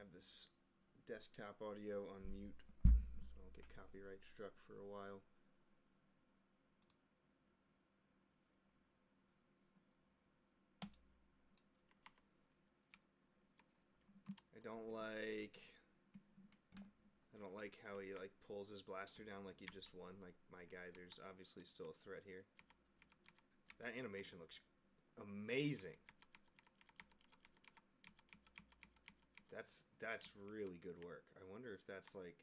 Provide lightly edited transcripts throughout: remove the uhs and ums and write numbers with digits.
have this desktop audio on mute, so I'll get copyright struck for a while. I don't like how he like pulls his blaster down like he just won. Like my guy, there's obviously still a threat here. That animation looks amazing. That's really good work. I wonder if that's like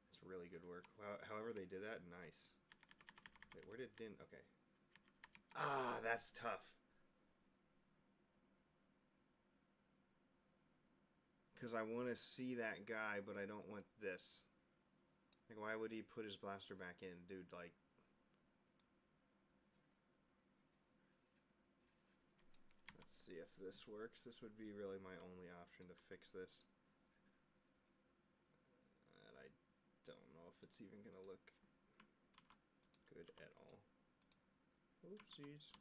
it's really good work. However they did that, nice. Wait, where did Din? Okay. Ah, that's tough. Because I want to see that guy, but I don't want this. Like, why would he put his blaster back in? Dude, like... Let's see if this works. This would be really my only option to fix this. And I don't know if it's even going to look good at all. Oopsies.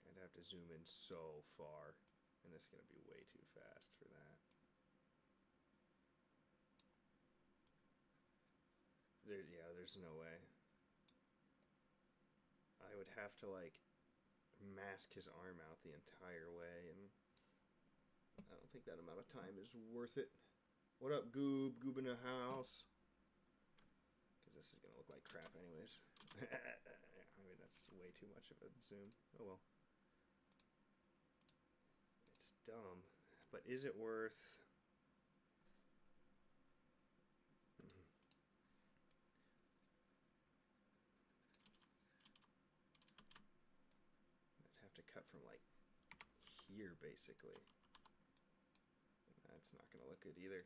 I'd have to zoom in so far, and it's going to be way too fast for that. There's no way. I would have to, like, mask his arm out the entire way, and I don't think that amount of time is worth it. What up, Goob? Goob in the house. Because this is going to look like crap anyways. I mean, that's way too much of a zoom. Oh well. It's dumb. But is it worth... I'd have to cut from, like, here, basically. That's not going to look good either.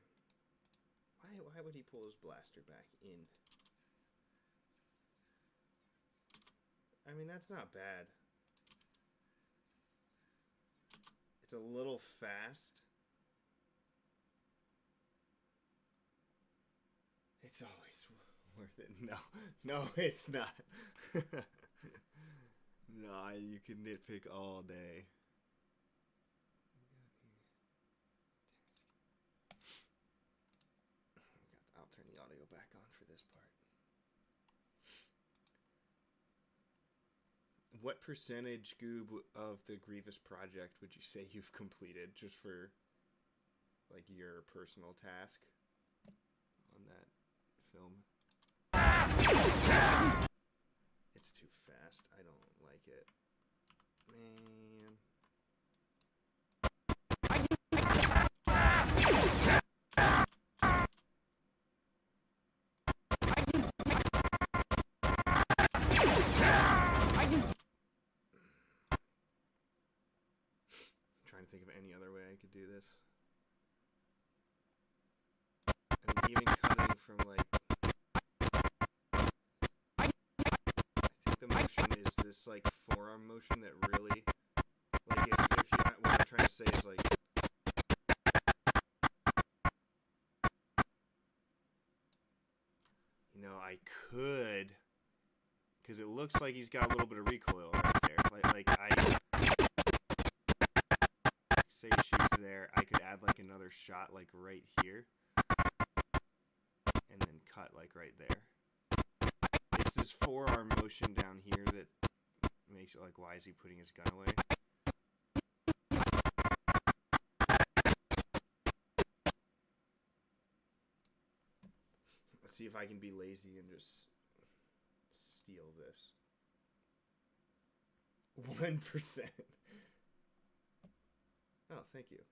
Why would he pull his blaster back in? I mean, that's not bad. It's a little fast. It's always worth it. No, it's not. Nah, you can nitpick all day. I'll turn the audio back on for this part. What percentage, Goob, of the Grievous project would you say you've completed just for, like, your personal task on that film? It's too fast. I don't like it. Man. Trying to think of any other way I could do this. And even cutting from, like, I think the motion is this, like, forearm motion that really, like, if you, what I'm trying to say is, like, you know, I could, because it looks like he's got a little bit of recoil right there. Like say he shoots there, I could add like another shot like right here and then cut like right there. It's this forearm motion down here that makes it like, why is he putting his gun away? Let's see if I can be lazy and just steal this. 1%. Oh, thank you.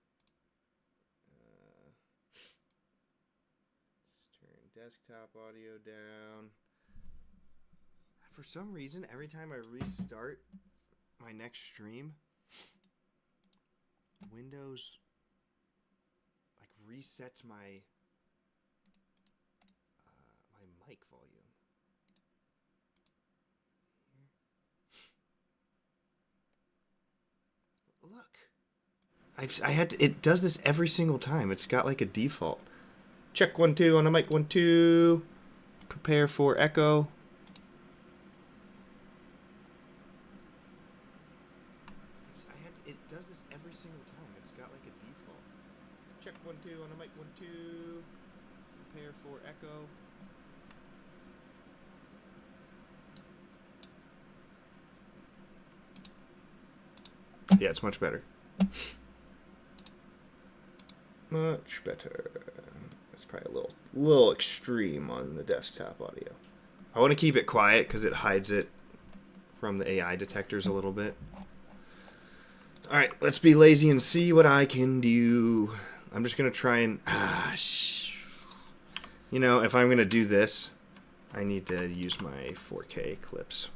Let's turn desktop audio down. For some reason, every time I restart my next stream, Windows like resets my my mic volume. Here. Look. It does this every single time. It's got like a default. Check 1 2 on the mic 1 2. Prepare for echo. It does this every single time. It's got like a default. Check 1 2 on the mic 1 2. Prepare for echo. Yeah, it's much better. Much better. It's probably a little extreme on the desktop audio. I want to keep it quiet because it hides it from the AI detectors a little bit. All right, let's be lazy and see what I can do. I'm just gonna try and you know, if I'm gonna do this, I need to use my 4K clips.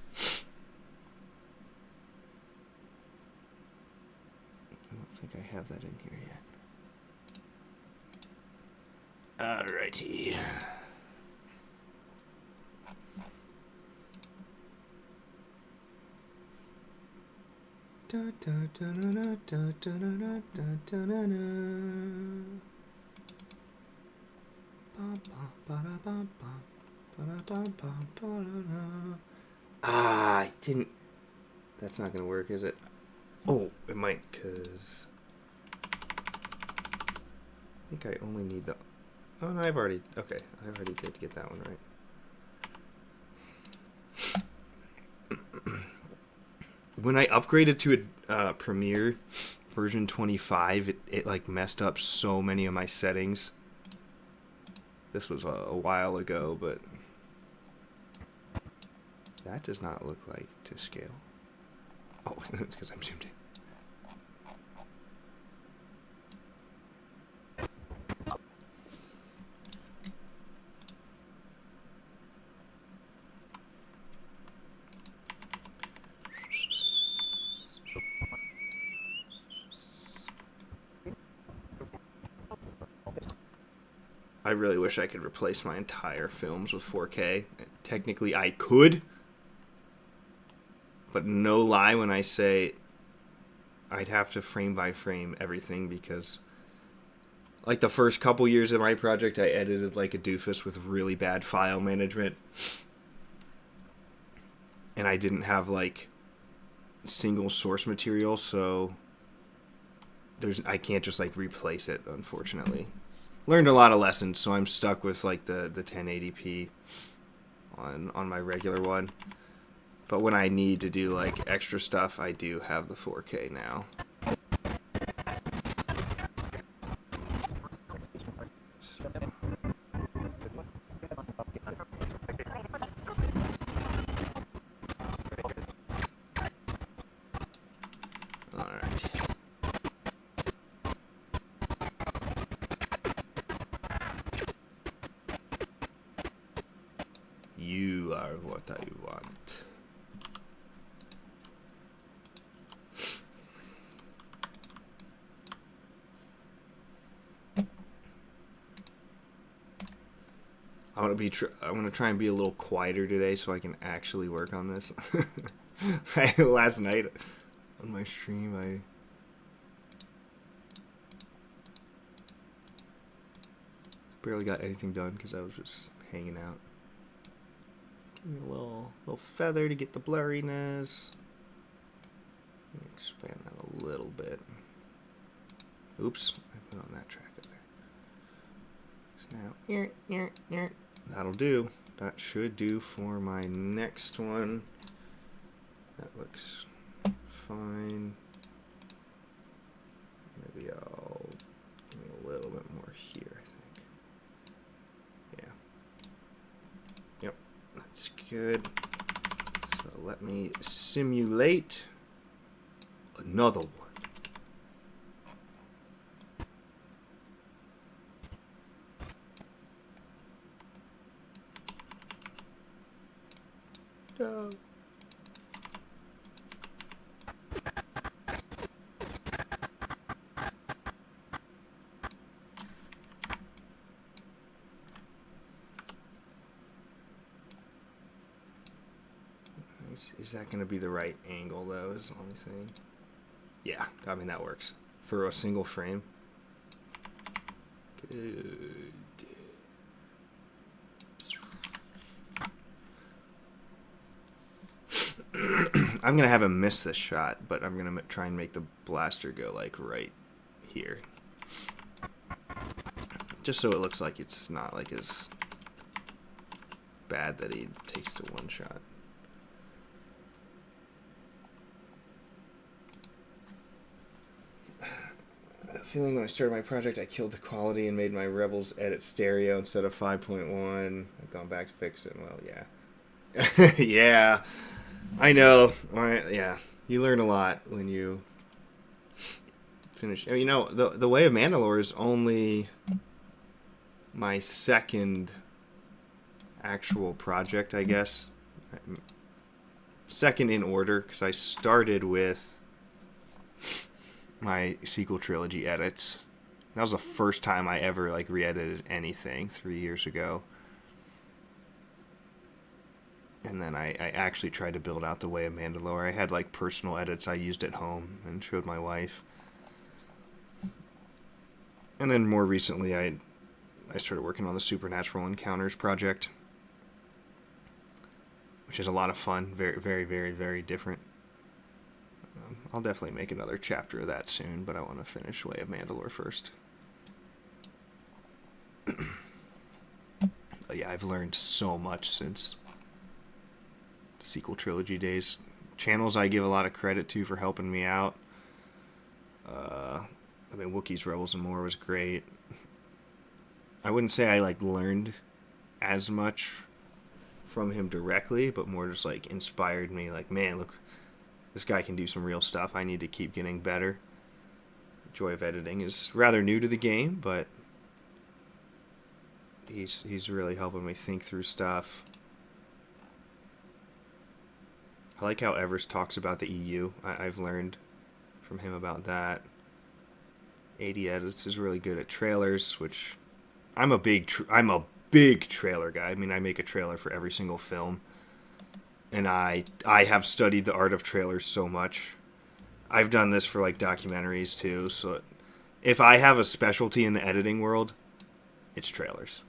I don't think I have that in here yet. Alrighty. I didn't. That's not gonna work, is it? Oh, it might, cause I think I only need the. Oh no, I've already. Okay, I already did get that one right. When I upgraded to a Premiere version 25, it like messed up so many of my settings. This was a while ago, but that does not look like to scale. Oh, it's because I'm zoomed in. I really wish I could replace my entire films with 4K. Technically, I could. But no lie when I say I'd have to frame by frame everything because like the first couple years of my project, I edited like a doofus with really bad file management. And I didn't have like single source material, so I can't just like replace it, unfortunately. Learned a lot of lessons, so I'm stuck with like the 1080p on my regular one. But when I need to do like extra stuff, I do have the 4K now. You are what I want. I want to try and be a little quieter today so I can actually work on this. Last night on my stream, I barely got anything done because I was just hanging out. Give me a little feather to get the blurriness. Expand that a little bit. Oops, I put on that track over there. So now, that'll do. That should do for my next one. That looks fine. Maybe I'll give me a little bit more here, I think. Yeah. Yep, that's good. So let me simulate another one. No. Is that going to be the right angle, though, is the only thing? Yeah, I mean, that works. for a single frame. Good. I'm gonna have him miss this shot, but I'm gonna try and make the blaster go like right here, just so it looks like it's not like as bad that he takes the one shot. Feeling when I started my project, I killed the quality and made my Rebels edit stereo instead of 5.1. I've gone back to fix it. Well, yeah. Yeah, I know. Yeah, you learn a lot when you finish. You know, the Way of Mandalore is only my second actual project, I guess. Second in order, because I started with my sequel trilogy edits. That was the first time I ever like re-edited anything 3 years ago. And then I actually tried to build out the Way of Mandalore. I had like personal edits I used at home and showed my wife. And then more recently I started working on the Supernatural Encounters project, which is a lot of fun. Very, very, very, very different. I'll definitely make another chapter of that soon, but I want to finish Way of Mandalore first. But yeah, I've learned so much since the sequel trilogy days. Channels I give a lot of credit to for helping me out. I mean, Wookiees, Rebels, and More was great. I wouldn't say I like learned as much from him directly, but more just like inspired me. Like, man, look, this guy can do some real stuff. I need to keep getting better. The joy of editing is rather new to the game, but he's really helping me think through stuff. I like how Evers talks about the EU. I've learned from him about that. 80 Edits is really good at trailers, which I'm a big trailer guy. I mean, I make a trailer for every single film. And I have studied the art of trailers so much. I've done this for like documentaries too. So if I have a specialty in the editing world, it's trailers.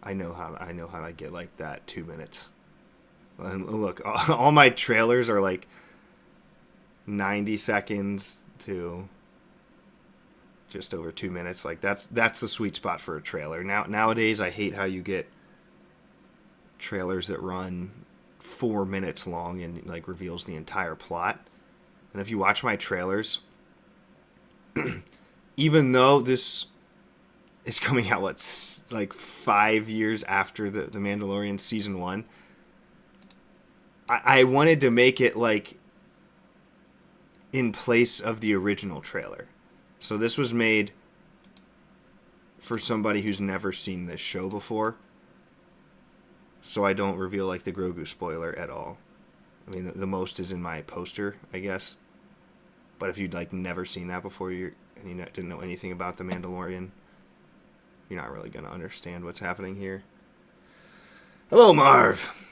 I know how to get like that 2 minutes. And look, all my trailers are like 90 seconds to just over 2 minutes. Like that's the sweet spot for a trailer. Nowadays I hate how you get trailers that run 4 minutes long and like reveals the entire plot. And if you watch my trailers, even though this is coming out like 5 years after the Mandalorian season 1, I wanted to make it like in place of the original trailer. So this was made for somebody who's never seen this show before, so I don't reveal like the Grogu spoiler at all. I mean, the most is in my poster, I guess. But if you'd like never seen that before, and you didn't know anything about the Mandalorian, you're not really gonna understand what's happening here. Hello, Marv.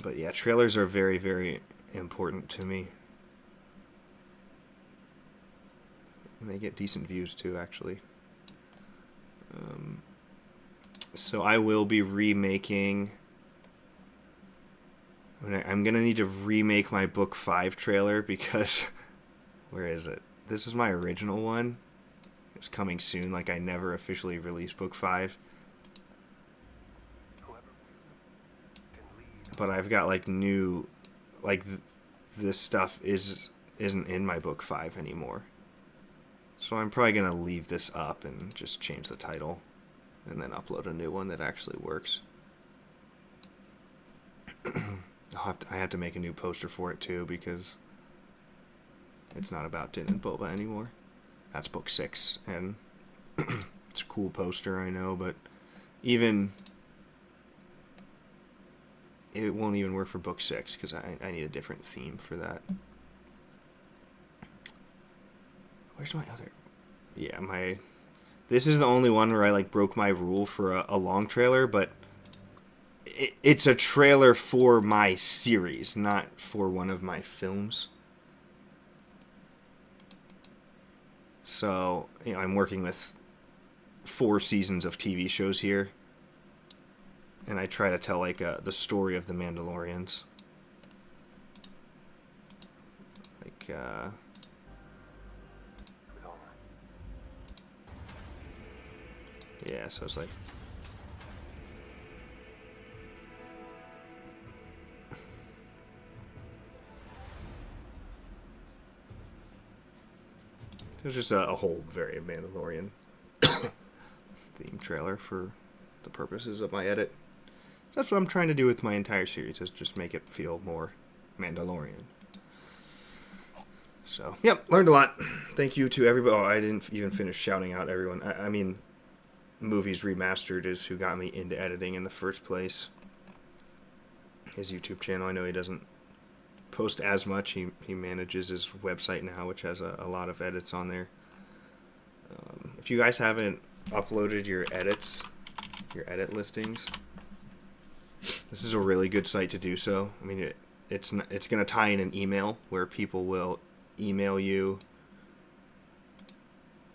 But yeah, trailers are very, very important to me. And they get decent views too, actually. So I will be remaking... I'm going to need to remake my Book 5 trailer because... Where is it? This was my original one. It's coming soon, like I never officially released Book 5. But I've got like new... Like this stuff isn't in my Book 5 anymore. So I'm probably going to leave this up and just change the title and then upload a new one that actually works. I have to make a new poster for it too because it's not about Din and Boba anymore. That's Book 6 and it's a cool poster, I know, but even it won't even work for Book 6 because I need a different theme for that. Where's my other... Yeah, this is the only one where I like broke my rule for a long trailer, but it's a trailer for my series, not for one of my films. So, I'm working with 4 seasons of TV shows here, and I try to tell like the story of the Mandalorians. Like, yeah, so it's like, there's just a whole very Mandalorian theme trailer for the purposes of my edit. So that's what I'm trying to do with my entire series, is just make it feel more Mandalorian. So, yep, learned a lot. Thank you to everybody. Oh, I didn't even finish shouting out everyone. I mean, Movies Remastered is who got me into editing in the first place. His YouTube channel, I know he doesn't post as much. He manages his website now, which has a lot of edits on there. If you guys haven't uploaded your edit listings, this is a really good site to do so. I mean, it's going to tie in an email where people will email you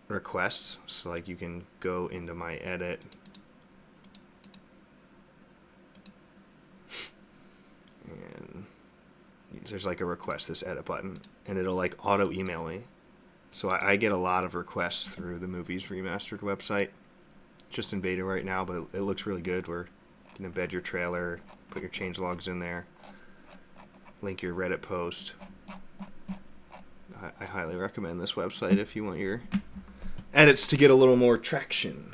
requests. So like you can go into my edit and there's like a request this edit button, and it'll like auto email me. So I get a lot of requests through the Movies Remastered website. Just in beta right now, but it looks really good. Where you can embed your trailer, put your changelogs in there, link your Reddit post. I highly recommend this website if you want your edits to get a little more traction.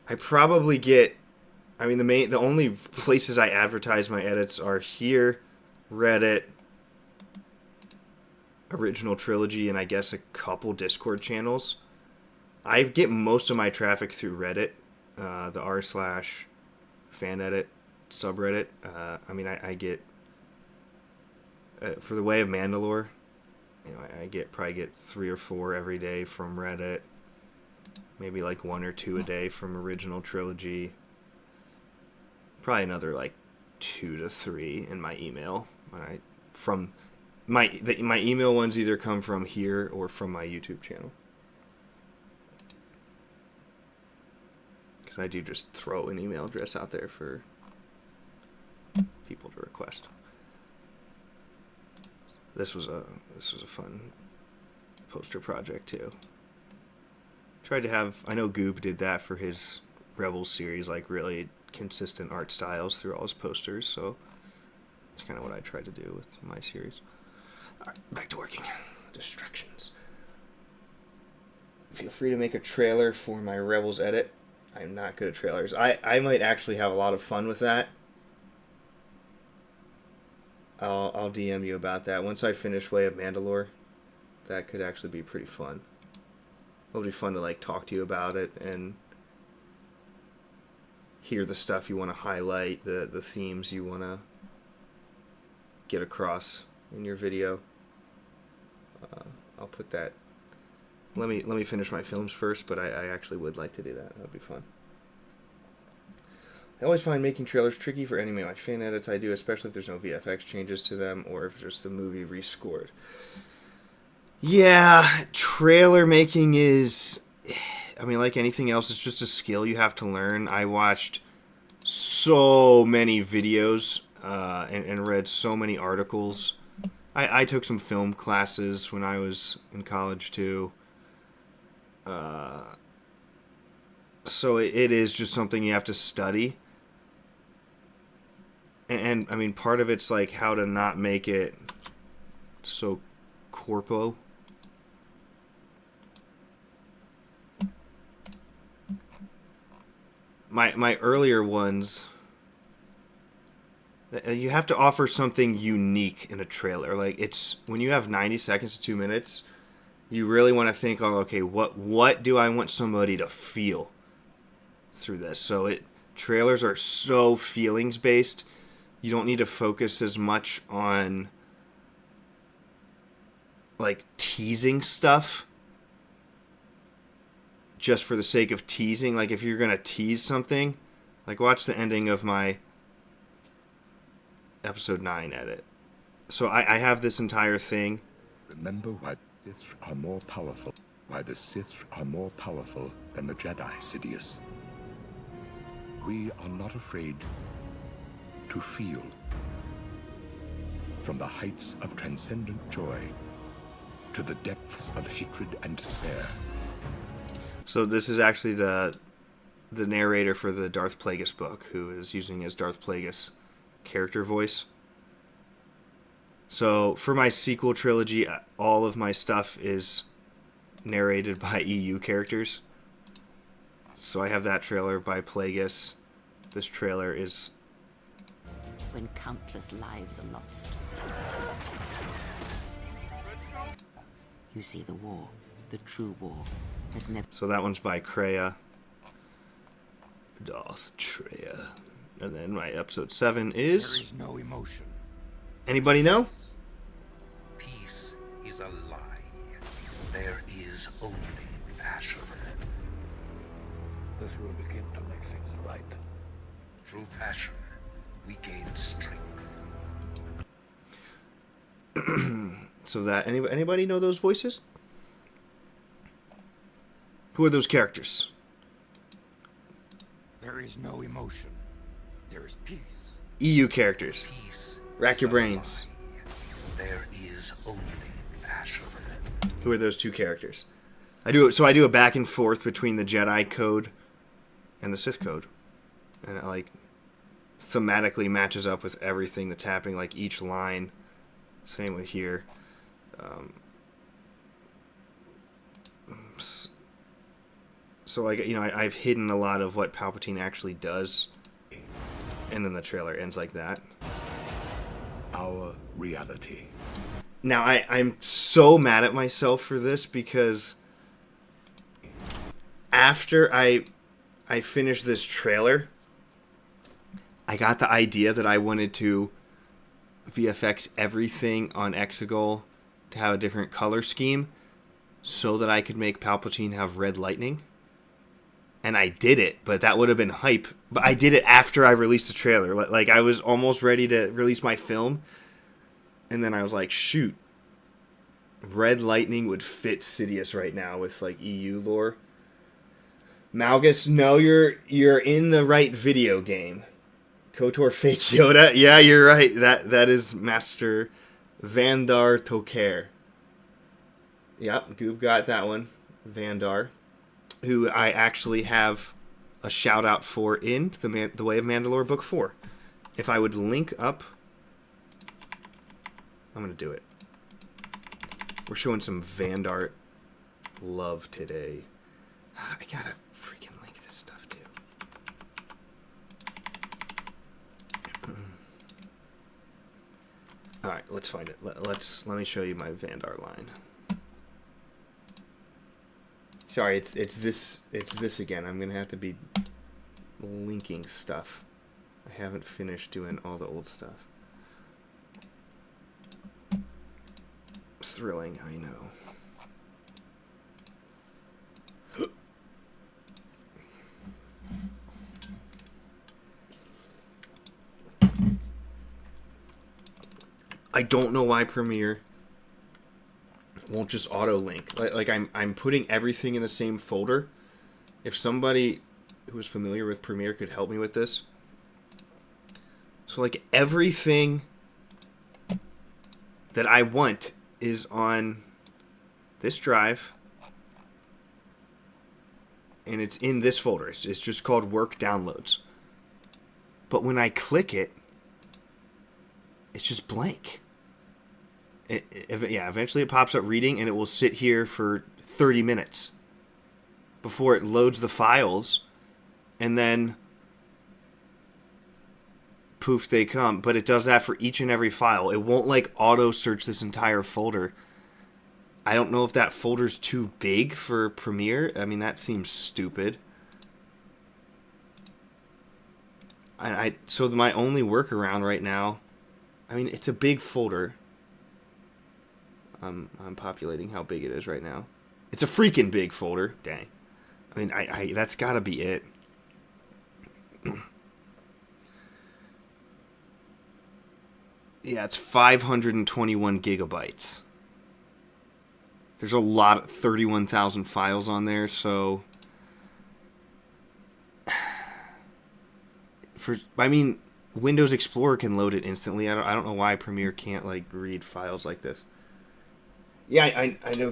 I probably get, I mean, the only places I advertise my edits are here, Reddit, Original Trilogy, and I guess a couple Discord channels. I get most of my traffic through Reddit, the r/fanedit subreddit. I mean, I get for the Way of Mandalore, I probably get 3 or 4 every day from Reddit. Maybe like 1 or 2 a day from Original Trilogy. Probably another like 2 to 3 in my email. From my email ones either come from here or from my YouTube channel. Because I do just throw an email address out there for people to request. This was a fun poster project too. Tried to have, I know Goob did that for his Rebels series, like really consistent art styles through all his posters, so that's kind of what I tried to do with my series. Alright, back to working. Distractions. Feel free to make a trailer for my Rebels edit. I'm not good at trailers. I might actually have a lot of fun with that. I'll DM you about that. Once I finish Way of Mandalore, that could actually be pretty fun. It'll be fun to like talk to you about it and hear the stuff you want to highlight, the themes you want to get across in your video. I'll put that. Let me finish my films first, but I actually would like to do that. That'd be fun. I always find making trailers tricky for any of my fan edits I do, especially if there's no VFX changes to them or if just the movie rescored. Yeah, trailer making is, I mean, like anything else, it's just a skill you have to learn. I watched so many videos and read so many articles. I took some film classes when I was in college too. So it is just something you have to study. And I mean, part of it's like how to not make it so corpo. My earlier ones, you have to offer something unique in a trailer. Like, it's when you have 90 seconds to 2 minutes, you really want to think on, okay, what do I want somebody to feel through this? So trailers are so feelings based. You don't need to focus as much on like teasing stuff just for the sake of teasing. Like, if you're gonna tease something, like watch the ending of my episode 9 edit. So I have this entire thing. Remember what Sith are more powerful. Why the Sith are more powerful than the Jedi, Sidious. We are not afraid to feel. From the heights of transcendent joy to the depths of hatred and despair. So this is actually the narrator for the Darth Plagueis book, who is using his Darth Plagueis character voice. So for my sequel trilogy, all of my stuff is narrated by EU characters. So I have that trailer by Plagueis. This trailer is... When countless lives are lost. You see, the war, the true war, has never... So that one's by Kreia. Darth Treya. And then my episode 7 is... There is no emotion. Anybody know? Peace is a lie. There is only passion. This will begin to make things right. Through passion, we gain strength. So that... Anybody know those voices? Who are those characters? There is no emotion. There is peace. EU characters. Peace Rack is your a brains. lie. There is only passion. Who are those two characters? I do a back and forth between the Jedi code and the Sith code, and it like thematically matches up with everything that's happening. Like each line, same with here. So like I've hidden a lot of what Palpatine actually does, and then the trailer ends like that. Our reality. Now, I'm so mad at myself for this because after I finished this trailer, I got the idea that I wanted to VFX everything on Exegol to have a different color scheme so that I could make Palpatine have red lightning. And I did it, but that would have been hype. But I did it after I released the trailer. Like, I was almost ready to release my film. And then I was like, shoot. Red Lightning would fit Sidious right now with, like, EU lore. Malgus, no, you're in the right video game. KOTOR fake Yoda? Yeah, you're right. That is Master Vandar Tokar. Yep, Goob got that one. Vandar. Who I actually have a shout out for in the Way of Mandalore Book 4. If I would link up... I'm going to do it. We're showing some Vandar love today. I gotta freaking link this stuff too. Alright, let's find it. Let me show you my Vandar line. Sorry, it's this again. I'm gonna have to be linking stuff. I haven't finished doing all the old stuff. It's thrilling, I know. I don't know why Premiere won't just auto link. Like I'm putting everything in the same folder. If somebody who is familiar with Premiere could help me with this. So like everything that I want is on this drive. And it's in this folder. It's just called Work Downloads. But when I click it, it's just blank. Eventually it pops up reading, and it will sit here for 30 minutes before it loads the files, and then poof, they come. But it does that for each and every file. It won't like auto search this entire folder. I don't know if that folder's too big for Premiere. I mean, that seems stupid. So my only workaround right now, I mean, it's a big folder. I'm populating how big it is right now. It's a freaking big folder. Dang. I mean, I that's gotta be it. Yeah, it's 521 gigabytes. There's a lot, 31,000 files on there, so Windows Explorer can load it instantly. I don't know why Premiere can't like read files like this. Yeah, I know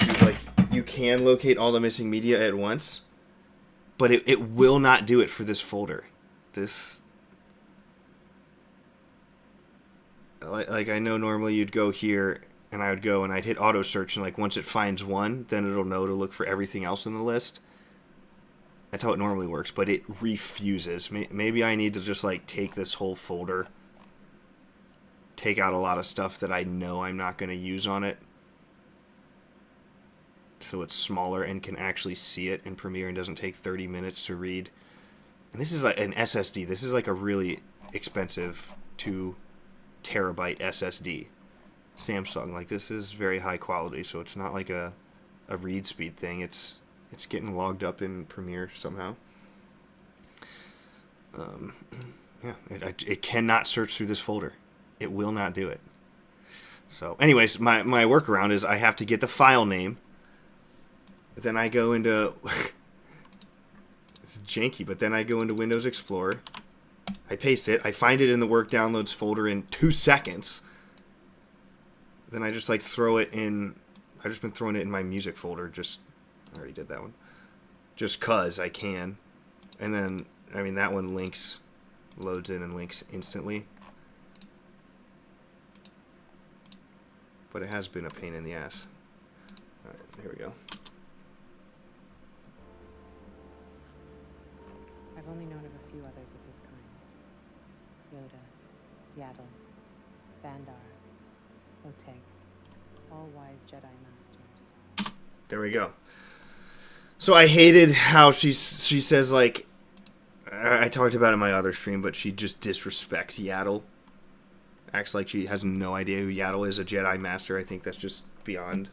you can locate all the missing media at once, but it will not do it for this folder. Like I know normally you'd go here and I would go and I'd hit auto search, and like once it finds one, then it'll know to look for everything else in the list. That's how it normally works, but it refuses. Maybe I need to just like take this whole folder, take out a lot of stuff that I know I'm not going to use on it, so it's smaller and can actually see it in Premiere and doesn't take 30 minutes to read. And this is like an SSD. This is like a really expensive 2 terabyte SSD. Samsung. Like, this is very high quality, so it's not like a read speed thing. It's getting logged up in Premiere somehow. Yeah, it cannot search through this folder. It will not do it. So, anyways, my workaround is I have to get the file name. Then I go into... It's janky, but then I go into Windows Explorer. I paste it. I find it in the work downloads folder in 2 seconds. Then I just like throw it in. I've just been throwing it in my music folder. I already did that one. Just cause I can. And then, I mean, that one loads in and links instantly. But it has been a pain in the ass. Alright, here we go. I've only known of a few others of his kind. Yoda, Yaddle, Bandar, Oteg, all wise Jedi masters. There we go. So I hated how she says, like, I talked about it in my other stream, but she just disrespects Yaddle. Acts like she has no idea who Yaddle is, a Jedi Master. I think that's just beyond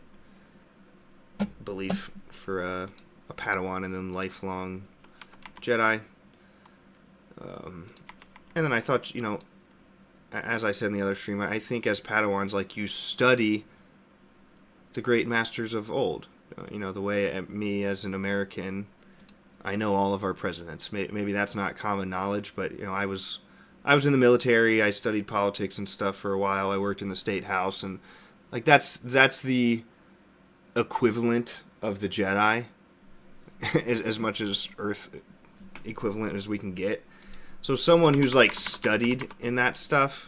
belief for a Padawan and then lifelong Jedi. And then I thought, as I said in the other stream, I think as Padawans, like, you study the great masters of old. The way me as an American, I know all of our presidents. Maybe that's not common knowledge, but I was in the military. I studied politics and stuff for a while. I worked in the state house, and like that's the equivalent of the Jedi, as much as Earth equivalent as we can get. So someone who's like studied in that stuff,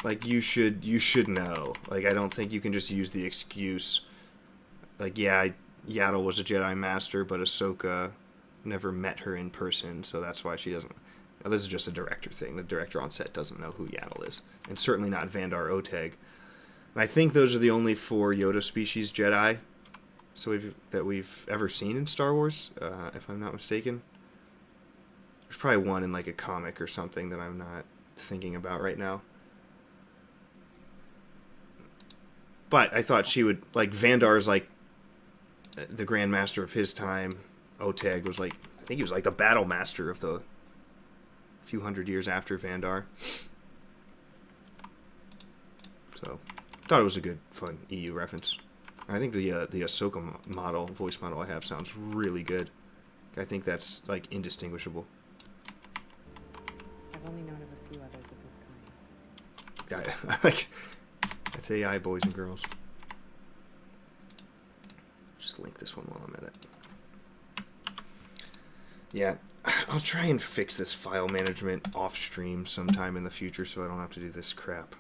like you should know. Like, I don't think you can just use the excuse. Like, yeah, Yaddle was a Jedi Master, but Ahsoka never met her in person, so that's why she doesn't. Now, this is just a director thing. The director on set doesn't know who Yaddle is, and certainly not Vandar Oteg. And I think those are the only 4 Yoda species Jedi that we've ever seen in Star Wars, if I'm not mistaken. There's probably one in like a comic or something that I'm not thinking about right now. But I thought she would, like, Vandar's like the Grand Master of his time. Oteg was like, I think he was like the Battle Master of the few hundred years after Vandar. So, thought it was a good, fun EU reference. I think the Ahsoka voice model I have sounds really good. I think that's like indistinguishable. I've only known of a few others of his kind. Yeah, like, that's AI, boys and girls. Just link this one while I'm at it. Yeah, I'll try and fix this file management off stream sometime in the future so I don't have to do this crap.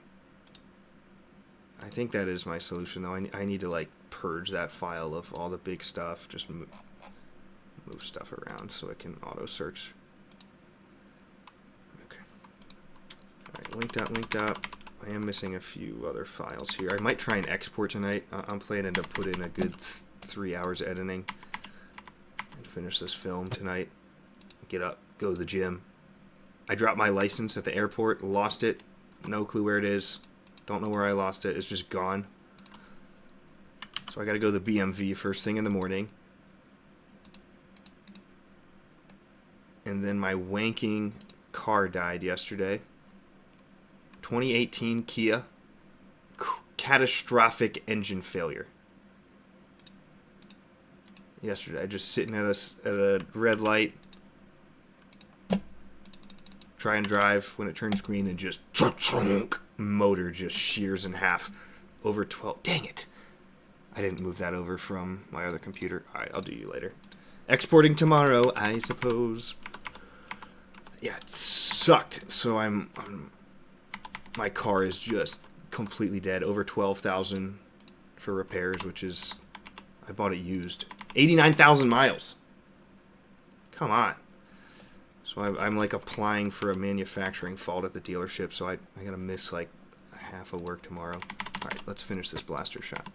I think that is my solution, though. I need to, like, purge that file of all the big stuff. Just move stuff around so it can auto-search. Okay. Alright, linked up. I am missing a few other files here. I might try and export tonight. I'm planning to put in a good 3 hours editing and finish this film tonight. Get up, go to the gym. I dropped my license at the airport, lost it. No clue where it is. Don't know where I lost it. It's just gone. So I got to go to the BMV first thing in the morning. And then my wanking car died yesterday. 2018 Kia. Catastrophic engine failure. yesterday. Just sitting at a red light, try and drive. When it turns green, and just motor just shears in half. Over 12. Dang it! I didn't move that over from my other computer. All right, I'll do you later. Exporting tomorrow, I suppose. Yeah, it sucked. So my car is just completely dead. Over 12,000 for repairs, which is, I bought it used. 89,000 miles. Come on. So I'm like applying for a manufacturing fault at the dealership. So I gotta miss like half of work tomorrow. All right, let's finish this blaster shot.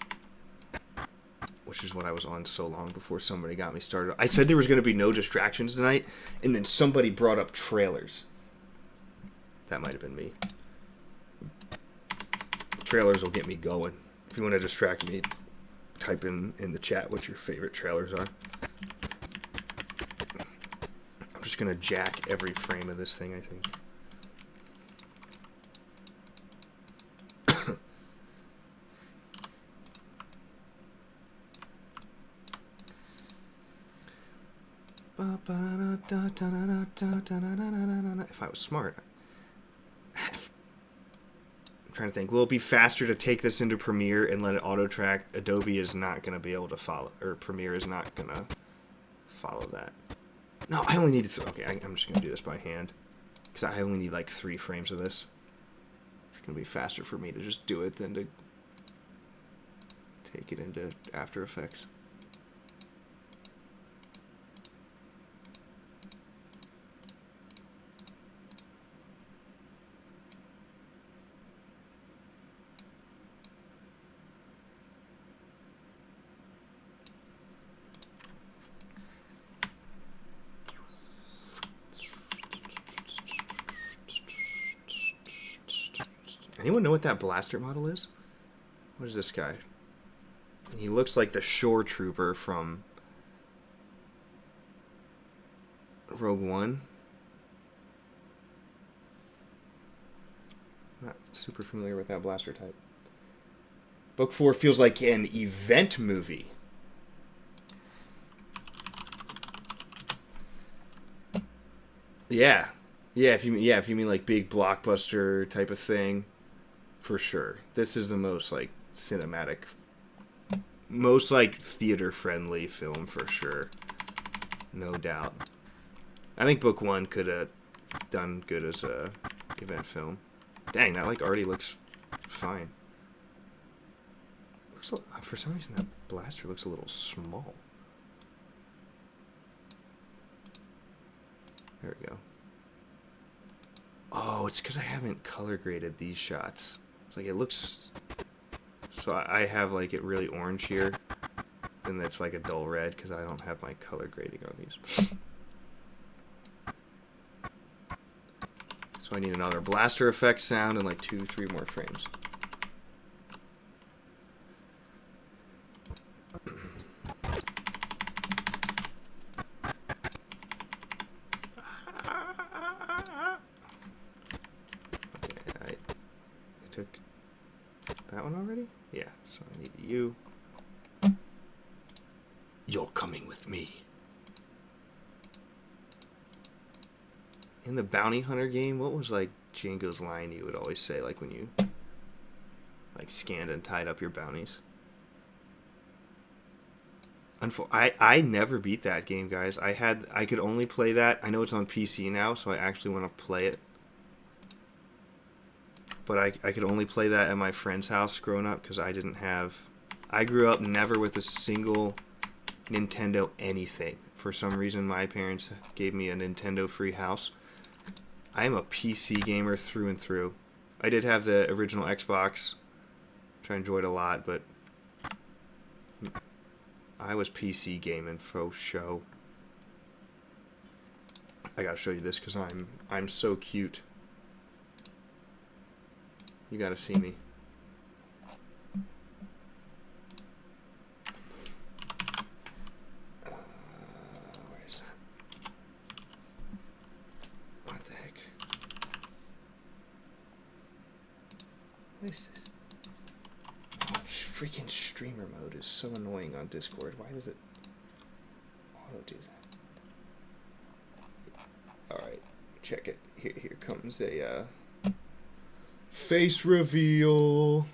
Which is what I was on so long before somebody got me started. I said there was going to be no distractions tonight, and then somebody brought up trailers. That might have been me. Trailers will get me going. If you want to distract me, type in the chat what your favorite trailers are. I'm just going to jack every frame of this thing, I think. If I was smart. I'm trying to think. Will it be faster to take this into Premiere and let it auto track? Adobe is not going to be able to follow, or Premiere is not going to follow that. No, I only need to. Okay, I'm just going to do this by hand because I only need like 3 frames of this. It's going to be faster for me to just do it than to take it into After Effects. Anyone know what that blaster model is? What is this guy? He looks like the Shore Trooper from Rogue One. Not super familiar with that blaster type. Book 4 feels like an event movie. Yeah. If you mean like big blockbuster type of thing. For sure. This is the most, like, cinematic, most, like, theater-friendly film, for sure. No doubt. I think Book 1 could have done good as a event film. Dang, that, like, already looks fine. Looks for some reason, that blaster looks a little small. There we go. Oh, it's because I haven't color graded these shots. Like it looks, so I have like it really orange here, and it's like a dull red because I don't have my color grading on these. So I need another blaster effect sound and like 2-3 more frames. That one already? Yeah, so I need you. You're coming with me. In the Bounty Hunter game, what was like Django's line you would always say like when you like scanned and tied up your bounties? I never beat that game, guys. I could only play that. I know it's on PC now, so I actually want to play it. But I could only play that at my friend's house growing up because I grew up never with a single Nintendo anything. For some reason, my parents gave me a Nintendo free house. I am a PC gamer through and through. I did have the original Xbox, which I enjoyed a lot, but I was PC gaming for show. I gotta show you this because I'm so cute. You gotta see me. Where is that? What the heck? What is this? Oh, freaking streamer mode is so annoying on Discord. Why does it... won't do that. All right, check it. Here comes a face reveal.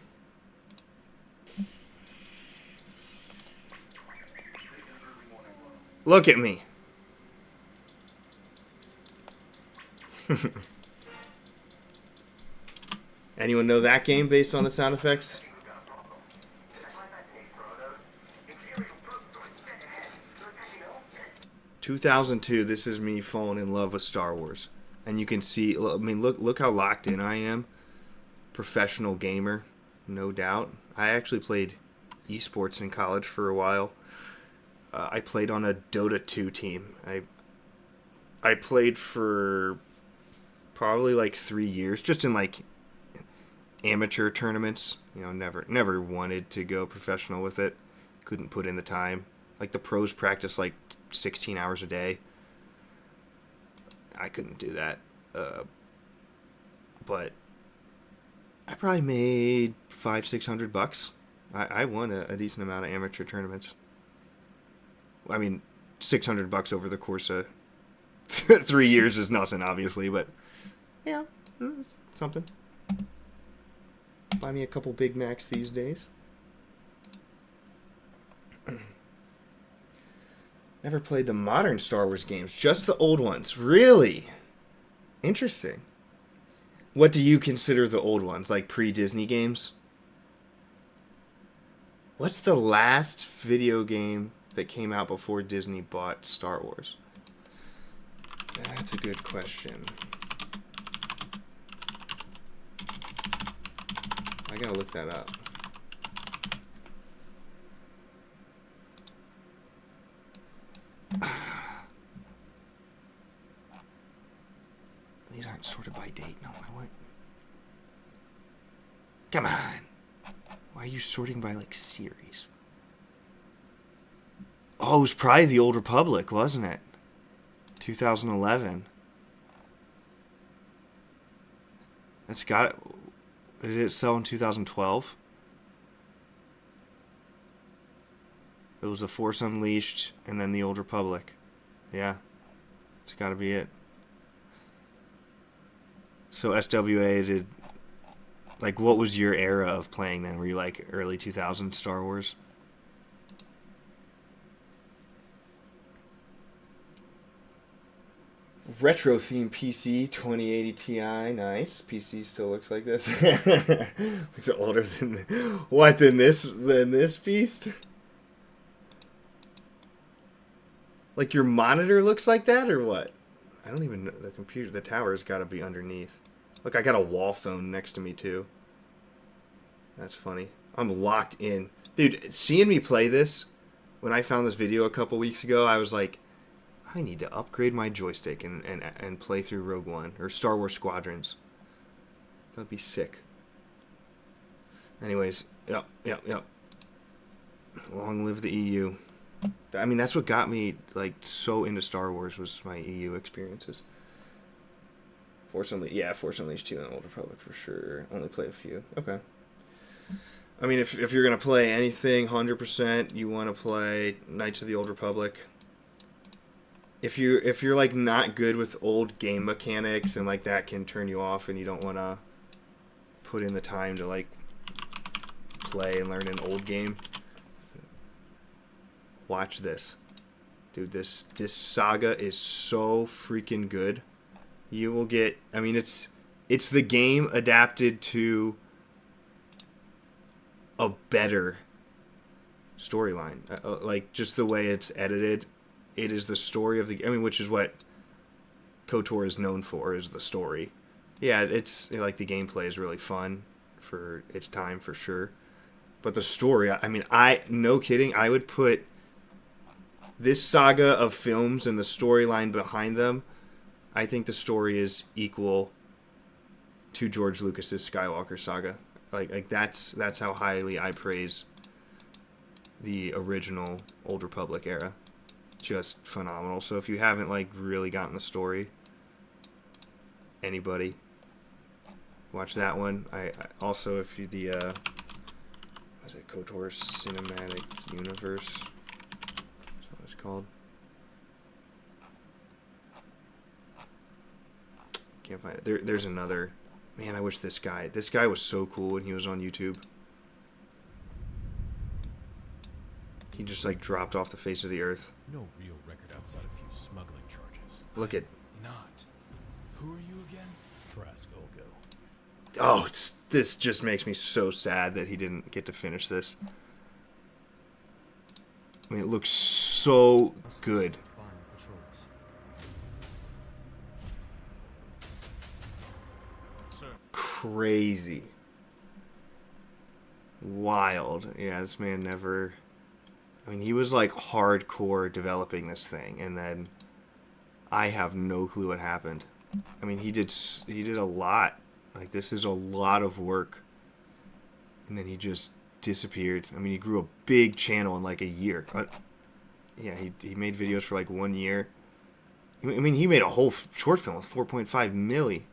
Look at me. Anyone know that game based on the sound effects? 2002. This is me falling in love with Star Wars, and you can see. I mean, look how locked in I am. Professional gamer, no doubt. I actually played esports in college for a while. I played on a Dota 2 team. I played for probably like 3 years, just in like amateur tournaments. You know, never wanted to go professional with it. Couldn't put in the time. Like the pros practice like 16 hours a day. I couldn't do that. But I probably made $500-600. I won a decent amount of amateur tournaments. I mean, $600 over the course of 3 years is nothing, obviously, but yeah, it's something. Buy me a couple Big Macs these days. Never played the modern Star Wars games, just the old ones. Really? Interesting. What do you consider the old ones, like pre-Disney games? What's the last video game that came out before Disney bought Star Wars? That's a good question. I gotta look that up. These aren't sorted by date. No, I went. Come on. Why are you sorting by like series? Oh, it was probably the Old Republic, wasn't it? 2011. That's got it. Did it sell in 2012? It was The Force Unleashed and then the Old Republic. Yeah. It's got to be it. So SWA did... Like, what was your era of playing then? Were you like early 2000s Star Wars? Retro themed PC 2080 Ti, nice. PC still looks like this. Looks older than what than this piece. Like your monitor looks like that or what? I don't even know. The computer, the tower's got to be underneath. Look, I got a wall phone next to me too. That's funny. I'm locked in, dude. Seeing me play this, when I found this video a couple weeks ago, I was like, I need to upgrade my joystick and play through Rogue One or Star Wars Squadrons. That'd be sick. Anyways, yep. Long live the EU. I mean, that's what got me like so into Star Wars was my EU experiences. Force Unleashed 2 and Old Republic for sure. Only played a few. Okay. I mean, if you're gonna play anything 100%, you want to play Knights of the Old Republic. If you're like not good with old game mechanics and like that can turn you off and you don't want to put in the time to like play and learn an old game, watch this. Dude, this saga is so freaking good. You will get, I mean, it's the game adapted to a better storyline. Like just the way it's edited. It is the story of the... I mean, which is what KOTOR is known for, is the story. Yeah, it's... Like, the gameplay is really fun for its time, for sure. But the story... I mean, no kidding, I would put this saga of films and the storyline behind them, I think the story is equal to George Lucas's Skywalker saga. Like that's how highly I praise the original Old Republic era. Just phenomenal. So if you haven't like really gotten the story, anybody watch that one. I also, if you what is it, KOTOR Cinematic Universe, that's what it's called. can't find it. There's another. Man, I wish this guy was so cool when he was on YouTube. He just like dropped off the face of the earth. No real record outside a few smuggling charges. Look at. Not. Who are you again? Trask Olgo. Oh, this just makes me so sad that he didn't get to finish this. I mean, it looks so good. Crazy. Wild. Yeah, this man never... I mean, he was like hardcore developing this thing, and then I have no clue what happened. I mean, he did a lot. Like, this is a lot of work. And then he just disappeared. I mean, he grew a big channel in like a year. Yeah, he made videos for like 1 year. I mean, he made a whole short film with 4.5 milli.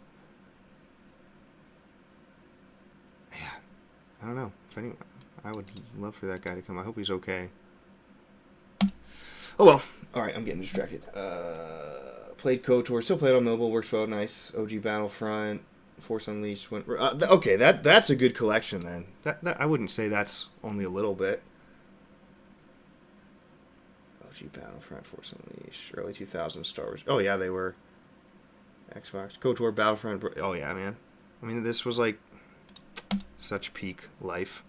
Yeah, I don't know. If anyone, I would love for that guy to come. I hope he's okay. Oh well. All right, I'm getting distracted. Played KOTOR, still played on mobile, works well, nice. OG Battlefront, Force Unleashed. Okay, that's a good collection then. That I wouldn't say that's only a little bit. OG Battlefront, Force Unleashed, early 2000s Star Wars. Oh yeah, they were. Xbox, KOTOR, Battlefront. Oh yeah, man. I mean, this was like such peak life,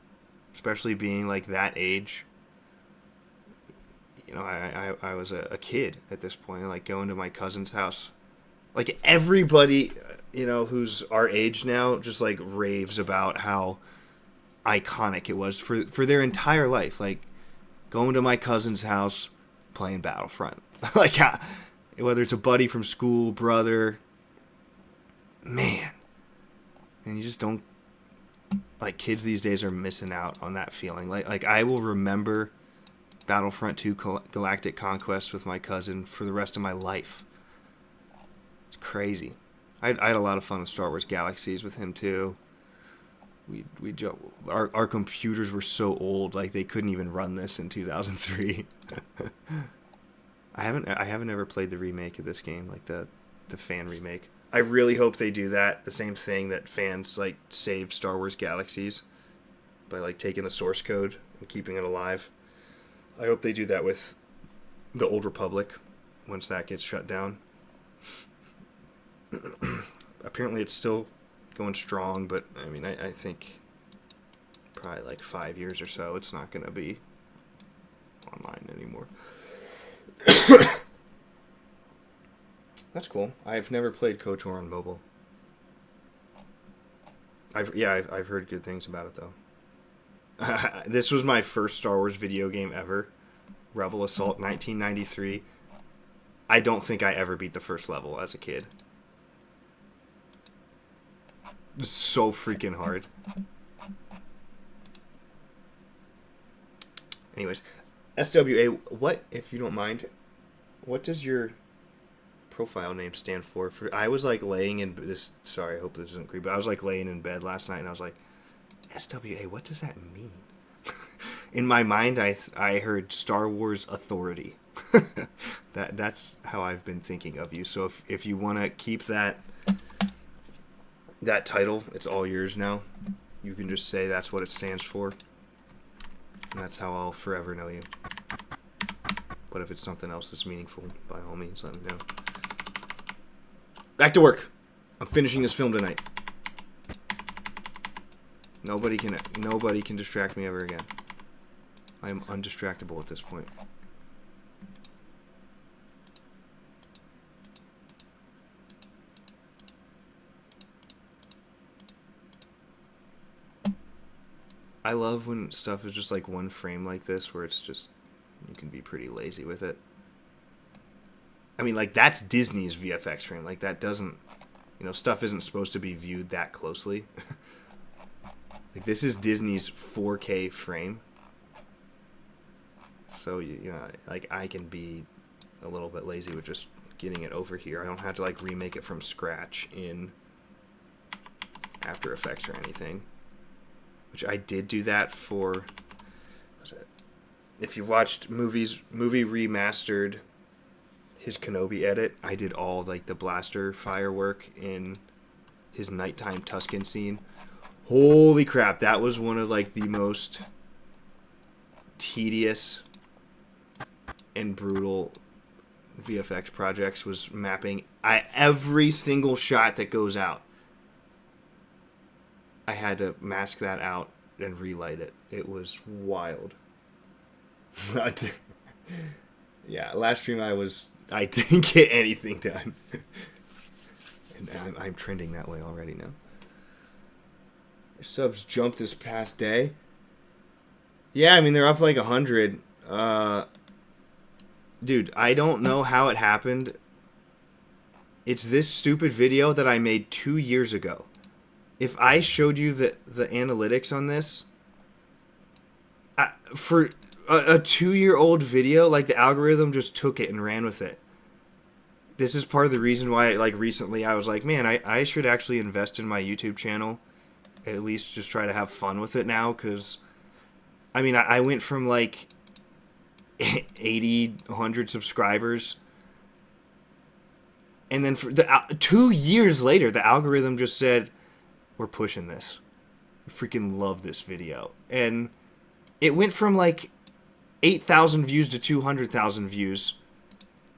especially being like that age. You know, I was a kid at this point, like going to my cousin's house. Like everybody, you know, who's our age now just like raves about how iconic it was for their entire life. Like going to my cousin's house, playing Battlefront. Like whether it's a buddy from school, brother, man. And you just don't, like, kids these days are missing out on that feeling. Like I will remember Battlefront 2 Galactic Conquest with my cousin for the rest of my life. It's crazy. I had a lot of fun with Star Wars Galaxies with him too. Our computers were so old, like they couldn't even run this in 2003. I haven't ever played the remake of this game, like the fan remake. I really hope they do that, the same thing that fans like save Star Wars Galaxies by like taking the source code and keeping it alive. I hope they do that with the Old Republic once that gets shut down. Apparently it's still going strong, but I mean, I think probably like 5 years or so, it's not going to be online anymore. That's cool. I've never played KOTOR on mobile. I've heard good things about it though. This was my first Star Wars video game ever. Rebel Assault 1993. I don't think I ever beat the first level as a kid. It's so freaking hard. Anyways, SWA, what, if you don't mind, what does your profile name stand for? I was like laying in this, sorry, I hope this isn't creepy, but I was like laying in bed last night and I was like, SWA, what does that mean? In my mind, I heard Star Wars Authority. That's how I've been thinking of you. So if you want to keep that title, it's all yours now. You can just say that's what it stands for. And that's how I'll forever know you. But if it's something else that's meaningful, by all means, let me know. Back to work. I'm finishing this film tonight. Nobody can distract me ever again. I am undistractable at this point. I love when stuff is just like one frame like this, where it's just, you can be pretty lazy with it. I mean, like, that's Disney's VFX frame. Like, that doesn't, you know, stuff isn't supposed to be viewed that closely. Like, this is Disney's 4K frame. So, you know, like, I can be a little bit lazy with just getting it over here. I don't have to, like, remake it from scratch in After Effects or anything. Which I did do that for, what was it? If you've watched movie remastered his Kenobi edit, I did all like the blaster firework in his nighttime Tusken scene. Holy crap, that was one of like the most tedious and brutal VFX projects. Was mapping every single shot that goes out. I had to mask that out and relight it. It was wild. Yeah, last stream I didn't get anything done. And I'm trending that way already now. Your subs jumped this past day. Yeah, I mean, they're up like 100. Dude, I don't know how it happened. It's this stupid video that I made 2 years ago. If I showed you the analytics on this, for a 2-year-old video, like, the algorithm just took it and ran with it. This is part of the reason why, like, recently I was like, man, I should actually invest in my YouTube channel. At least just try to have fun with it now, because, I mean, I went from, like, 80, 100 subscribers, and then for 2 years later, the algorithm just said, we're pushing this. I freaking love this video. And it went from, like, 8,000 views to 200,000 views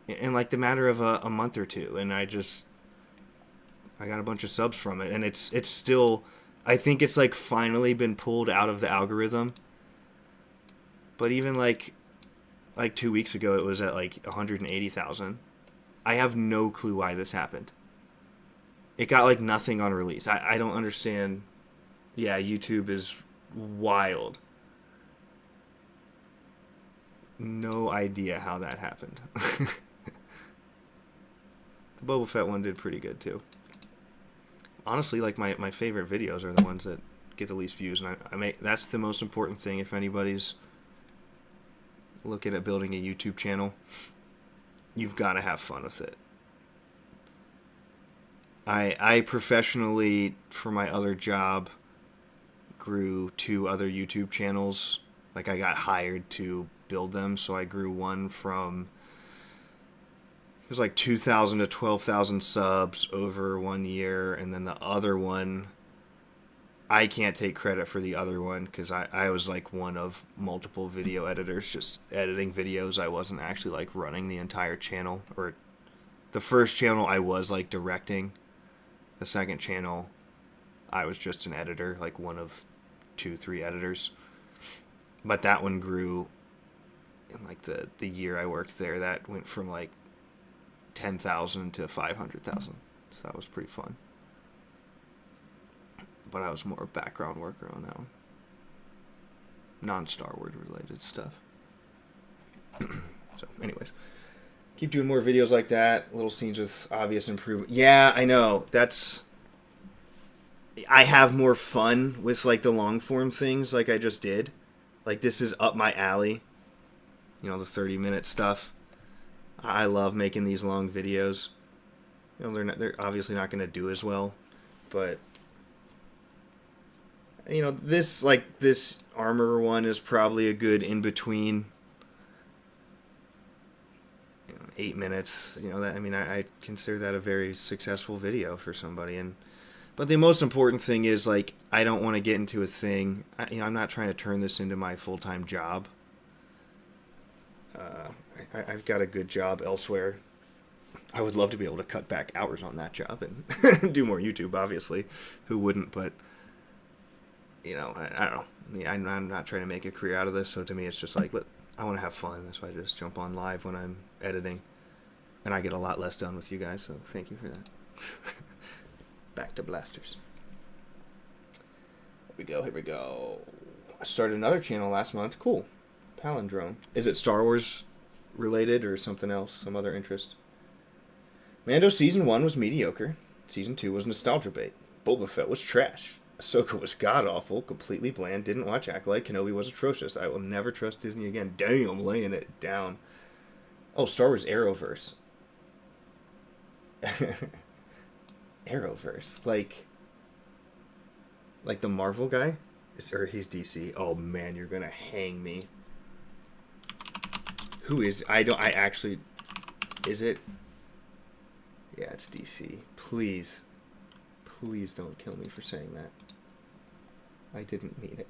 in like the matter of a month or two, and I got a bunch of subs from it, and it's still, I think it's like finally been pulled out of the algorithm. But even like 2 weeks ago, it was at like 180,000. I have no clue why this happened. It got like nothing on release. I don't understand. Yeah, YouTube is wild. No idea how that happened. The Boba Fett one did pretty good too. Honestly, like my favorite videos are the ones that get the least views, and I make that's the most important thing if anybody's looking at building a YouTube channel. You've got to have fun with it. I professionally, for my other job, grew 2 other YouTube channels. Like, I got hired to build them, so I grew one from, it was like 2,000 to 12,000 subs over 1 year, and then the other one, I can't take credit for the other one, because I was like one of multiple video editors, just editing videos. I wasn't actually like running the entire channel, or the first channel I was like directing. The second channel, I was just an editor, like one of 2-3 editors. But that one grew in like the year I worked there. That went from like 10,000 to 500,000. So that was pretty fun. But I was more a background worker on that one. Non-Star Wars related stuff. So, anyways. Keep doing more videos like that. Little scenes with obvious improvement. Yeah, I know. I have more fun with like the long form things like I just did. Like, this is up my alley. You know, the 30-minute stuff. I love making these long videos. You know, they're obviously not going to do as well, but you know, this armor one is probably a good in between. 8 minutes, you know, that, I mean, I consider that a very successful video for somebody. But the most important thing is, like, I don't want to get into a thing, I'm not trying to turn this into my full-time job. I've got a good job elsewhere. I would love to be able to cut back hours on that job and do more YouTube, obviously. Who wouldn't? But, you know, I don't know. I mean, I'm not trying to make a career out of this, so to me it's just like, I want to have fun. That's why I just jump on live when I'm editing. And I get a lot less done with you guys, so thank you for that. Back to blasters. Here we go. I started another channel last month. Cool. Palindrome. Is it Star Wars related or something else? Some other interest? Mando Season 1 was mediocre. Season 2 was nostalgia bait. Boba Fett was trash. Ahsoka was god-awful, completely bland, didn't watch Acolyte, Kenobi was atrocious. I will never trust Disney again. Damn, laying it down. Oh, Star Wars Arrowverse. Arrowverse. Like the Marvel guy? Or he's DC. Oh man, you're gonna hang me. Who is... I actually... Is it? Yeah, it's DC. Please. Please don't kill me for saying that. I didn't mean it.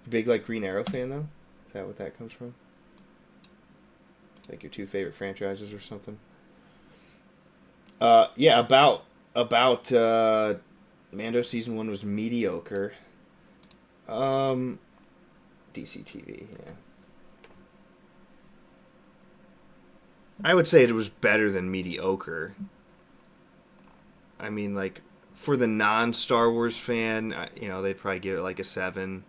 Big, like, Green Arrow fan, though? Is that what that comes from? Like your two favorite franchises or something? Yeah, about Mando season 1 was mediocre. DC TV, yeah. I would say it was better than mediocre. I mean, like, for the non-Star Wars fan, they'd probably give it like a 7.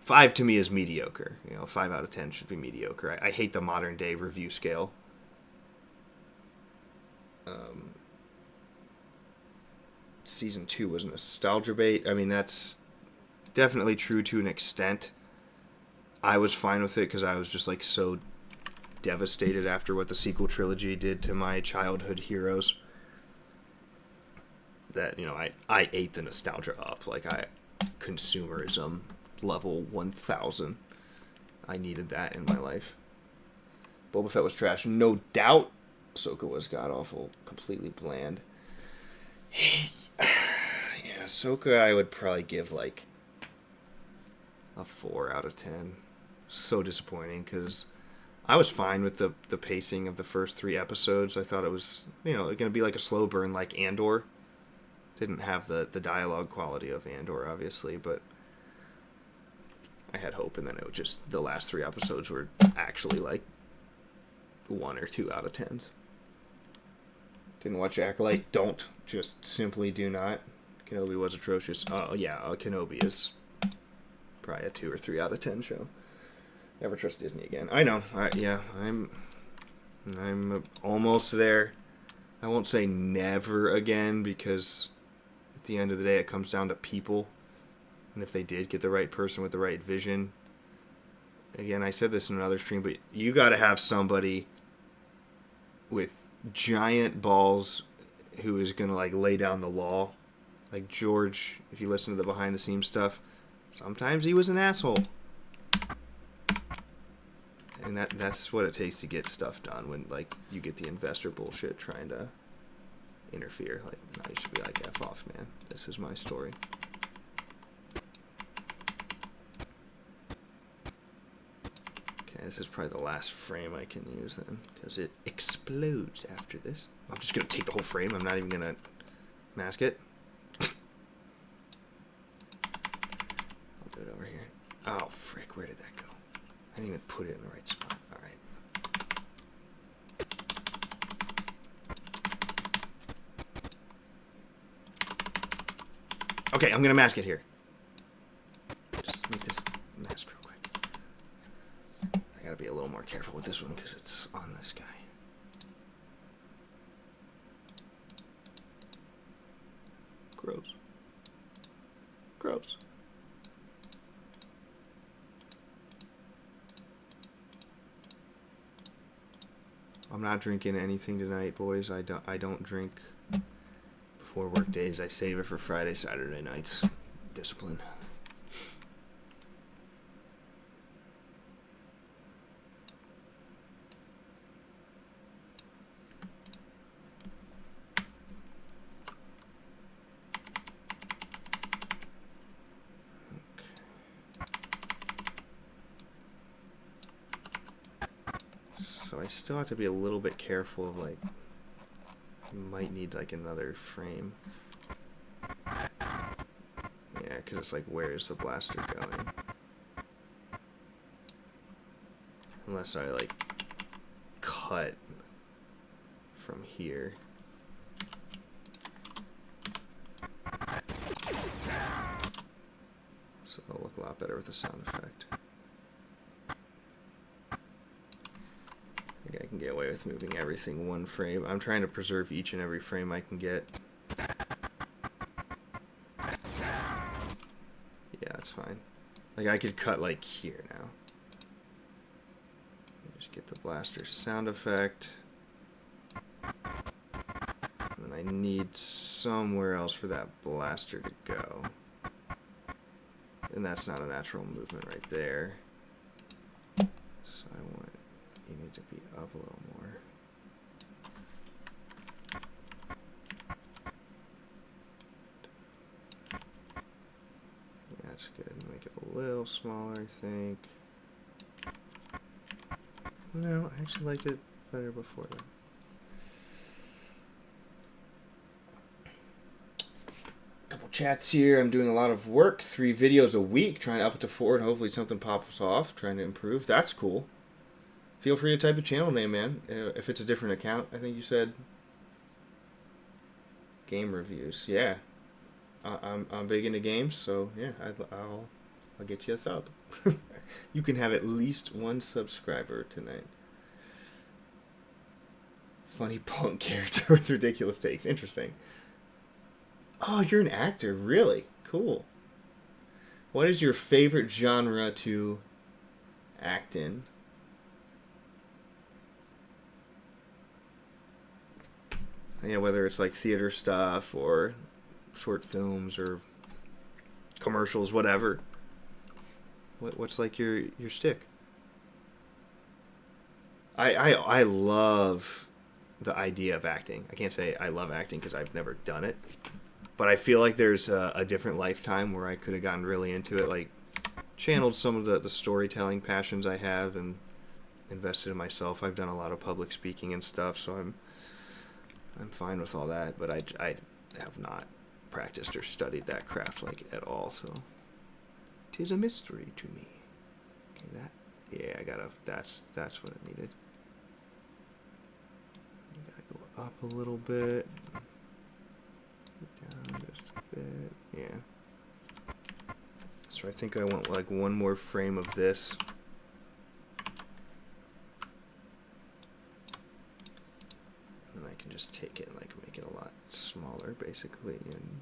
5 to me is mediocre. 5 out of 10 should be mediocre. I hate the modern day review scale. Season 2 was nostalgia bait. I mean, that's definitely true to an extent. I was fine with it because I was just like so devastated after what the sequel trilogy did to my childhood heroes that I ate the nostalgia up. Like, consumerism level 1000. I needed that in my life. Boba Fett was trash, no doubt. Ahsoka was god awful, completely bland. Yeah, Ahsoka I would probably give like a 4 out of 10. So disappointing because I was fine with the pacing of the first 3 episodes. I thought it was going to be like a slow burn like Andor. Didn't have the dialogue quality of Andor, obviously, but I had hope, and then it was just the last 3 episodes were actually like 1 or 2 out of 10s. Didn't watch Acolyte. Don't. Just simply do not. Kenobi was atrocious. Oh, yeah, Kenobi is probably a 2 or 3 out of 10 show. Never trust Disney again. I know. I'm almost there. I won't say never again because at the end of the day it comes down to people. And if they did get the right person with the right vision. Again, I said this in another stream, but you got to have somebody with giant balls who is going to like lay down the law. Like George, if you listen to the behind the scenes stuff, sometimes he was an asshole. And that's what it takes to get stuff done when like you get the investor bullshit trying to interfere. Like, no, you should be like, F off, man. This is my story. Okay, this is probably the last frame I can use then, because it explodes after this. I'm just going to take the whole frame. I'm not even going to mask it. I'll do it over here. Oh, frick, where did that go? I didn't even put it in the right spot. All right. Okay, I'm going to mask it here. Just make this mask real quick. I got to be a little more careful with this one because it's on this guy. Gross. Gross. I'm not drinking anything tonight, boys. I don't drink before work days. I save it for Friday, Saturday nights. Discipline. So I still have to be a little bit careful of like, might need like another frame. Yeah, because it's like, where is the blaster going? Unless I like cut from here. So it'll look a lot better with the sound effect. I can get away with moving everything 1 frame. I'm trying to preserve each and every frame I can get. Yeah, that's fine. Like, I could cut like here now. Just get the blaster sound effect. And then I need somewhere else for that blaster to go. And that's not a natural movement right there. So I want You need to be up a little more. Yeah, that's good. Make it a little smaller, I think. No, I actually liked it better before that. Couple chats here. I'm doing a lot of work, 3 videos a week, trying to up it to 4, and hopefully something pops off, trying to improve. That's cool. Feel free to type a channel name, man. If it's a different account, I think you said game reviews. Yeah, I'm big into games, so yeah, I'll get you a sub. You can have at least 1 subscriber tonight. Funny punk character with ridiculous takes. Interesting. Oh, you're an actor. Really? Cool. What is your favorite genre to act in? You know, whether it's like theater stuff or short films or commercials, whatever. What's like your shtick? I love the idea of acting. I can't say I love acting because I've never done it, but I feel like there's a different lifetime where I could have gotten really into it, like channeled some of the storytelling passions I have and invested in myself. I've done a lot of public speaking and stuff, so I'm fine with all that, but I have not practiced or studied that craft like at all, so 'tis a mystery to me. Okay, I gotta, that's what it needed. You gotta go up a little bit, down just a bit, yeah. So I think I want like 1 more frame of this. And I can just take it and like make it a lot smaller basically, and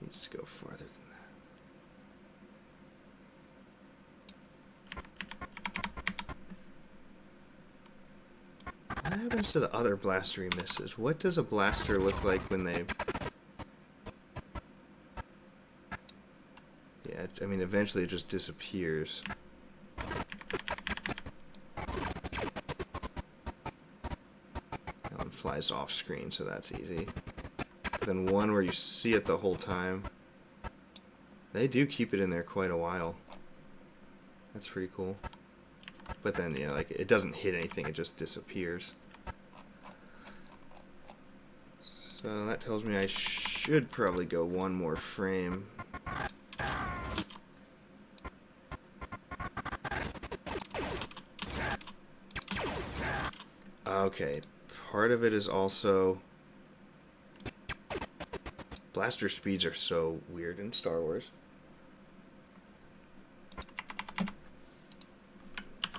needs to go farther than that. What happens to the other blaster he misses? What does a blaster look like when they... Yeah, I mean, eventually it just disappears. That one flies off screen, so that's easy. But then one where you see it the whole time. They do keep it in there quite a while. That's pretty cool. But then, you know, like, it doesn't hit anything, it just disappears. So that tells me I should probably go 1 more frame. Okay, part of it is also... Blaster speeds are so weird in Star Wars.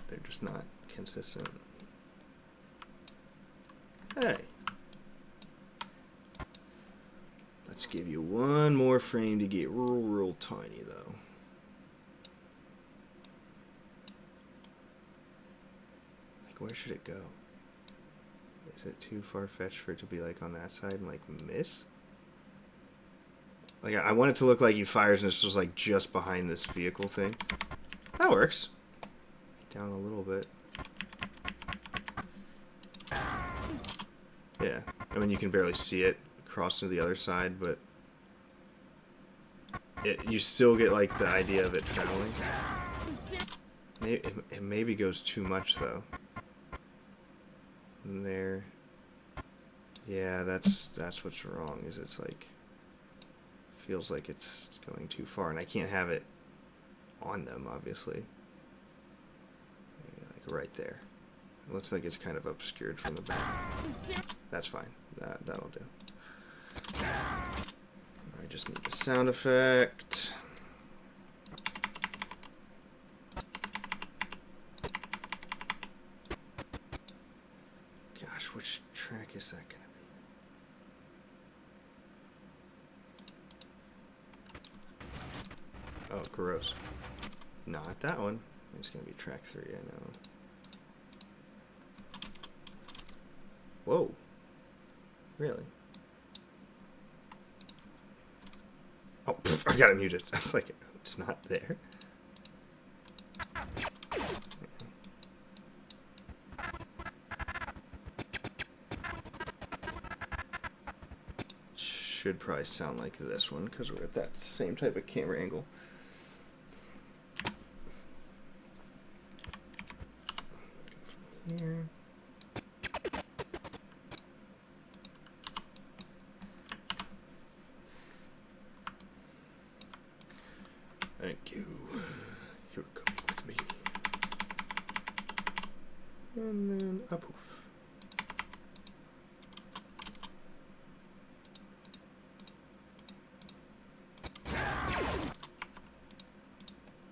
They're just not consistent. Hey. Let's give you 1 more frame to get real tiny, though. Like, where should it go? Is it too far-fetched for it to be, like, on that side and, like, miss? Like, I want it to look like he fires and it's just, like, just behind this vehicle thing. That works. Down a little bit. Yeah. I mean, you can barely see it cross to the other side, but... you still get, like, the idea of it traveling. It maybe goes too much, though. And there... Yeah, that's what's wrong, is it's, like... Feels like it's going too far, and I can't have it on them, obviously. Maybe like right there. It looks like it's kind of obscured from the back. That's fine. That'll do. I just need the sound effect. Gosh, which track is that gonna be? Oh, gross. Not that one. It's gonna be track 3, I know. Whoa. Really? Oh, pff, I got it muted. I was like, it's not there. Should probably sound like this one because we're at that same type of camera angle. Go from here. Thank you. You're coming with me. And then a poof.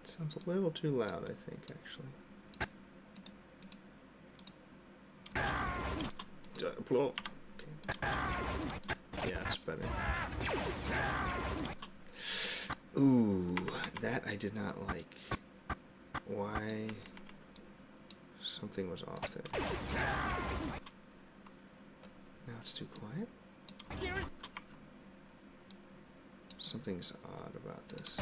Sounds a little too loud, I think, actually. Blow. Okay. Yeah, it's better. Ooh, that I did not like. Why? Something was off there. Now it's too quiet? Something's odd about this.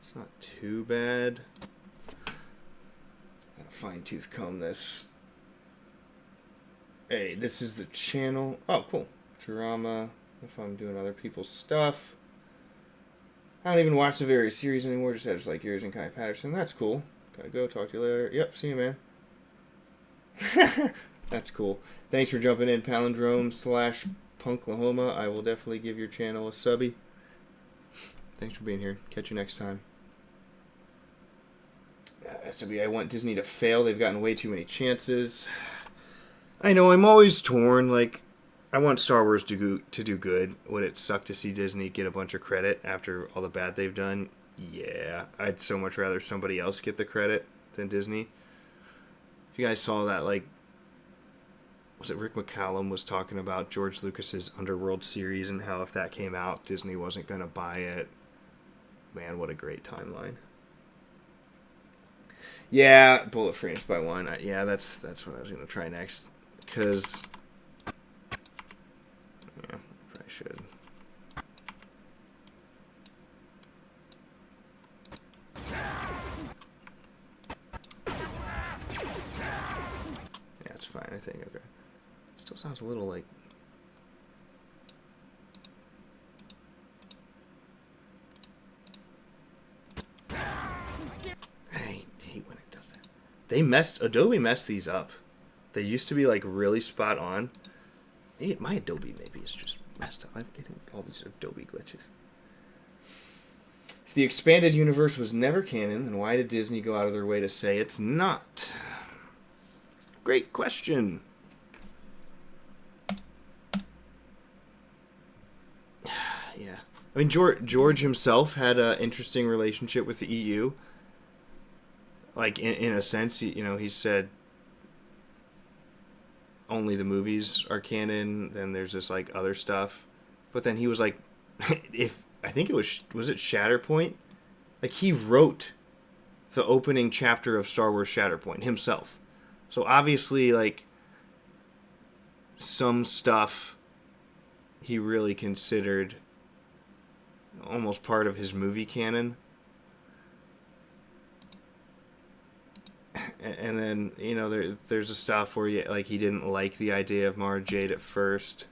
It's not too bad. Gotta fine-tooth comb this. Hey, this is the channel. Oh, cool. Drama. If I'm doing other people's stuff. I don't even watch the various series anymore. Just edits like yours and Kai Patterson. That's cool. Gotta go. Talk to you later. Yep. See you, man. That's cool. Thanks for jumping in, Palindrome/Punklahoma. I will definitely give your channel a subby. Thanks for being here. Catch you next time. SW, I want Disney to fail. They've gotten way too many chances. I know, I'm always torn. Like, I want Star Wars to do good. Would it suck to see Disney get a bunch of credit after all the bad they've done? Yeah. I'd so much rather somebody else get the credit than Disney. If you guys saw that, like, was it Rick McCallum was talking about George Lucas's Underworld series and how if that came out, Disney wasn't going to buy it. Man, what a great timeline. Yeah, Bullet for Inch by One. Yeah, that's what I was going to try next. Because, yeah, probably should. Yeah, it's fine, I think. Okay. Still sounds a little like... Adobe messed these up. They used to be like really spot on. My Adobe maybe is just messed up. I'm getting all these Adobe glitches. If the expanded universe was never canon, then why did Disney go out of their way to say it's not? Great question. Yeah. I mean, George himself had an interesting relationship with the EU. Like, in a sense, you know, he said only the movies are canon, then there's this, like, other stuff. But then he was like, I think it was it Shatterpoint? Like, he wrote the opening chapter of Star Wars Shatterpoint himself. So, obviously, like, some stuff he really considered almost part of his movie canon. And then, you know, there's a stuff where he didn't like the idea of Mara Jade at first,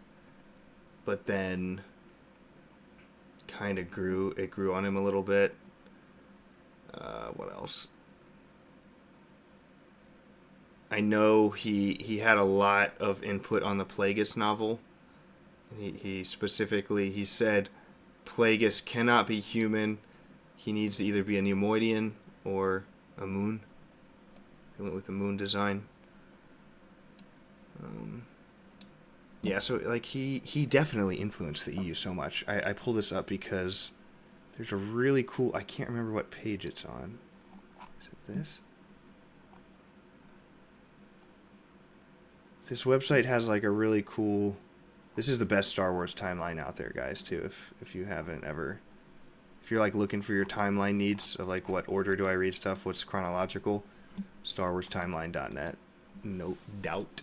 but then kind of grew on him a little bit. What else? I know he had a lot of input on the Plagueis novel. He specifically, he said Plagueis cannot be human. He needs to either be a Neimoidian or a moon. They went with the moon design. Yeah, so like he definitely influenced the EU so much. I pull this up because there's a really cool, I can't remember what page it's on. Is it this? This website has like a really cool, this is the best Star Wars timeline out there, guys, too, if you haven't ever, if you're like looking for your timeline needs of like what order do I read stuff, what's chronological, StarWarsTimeline.net, no doubt.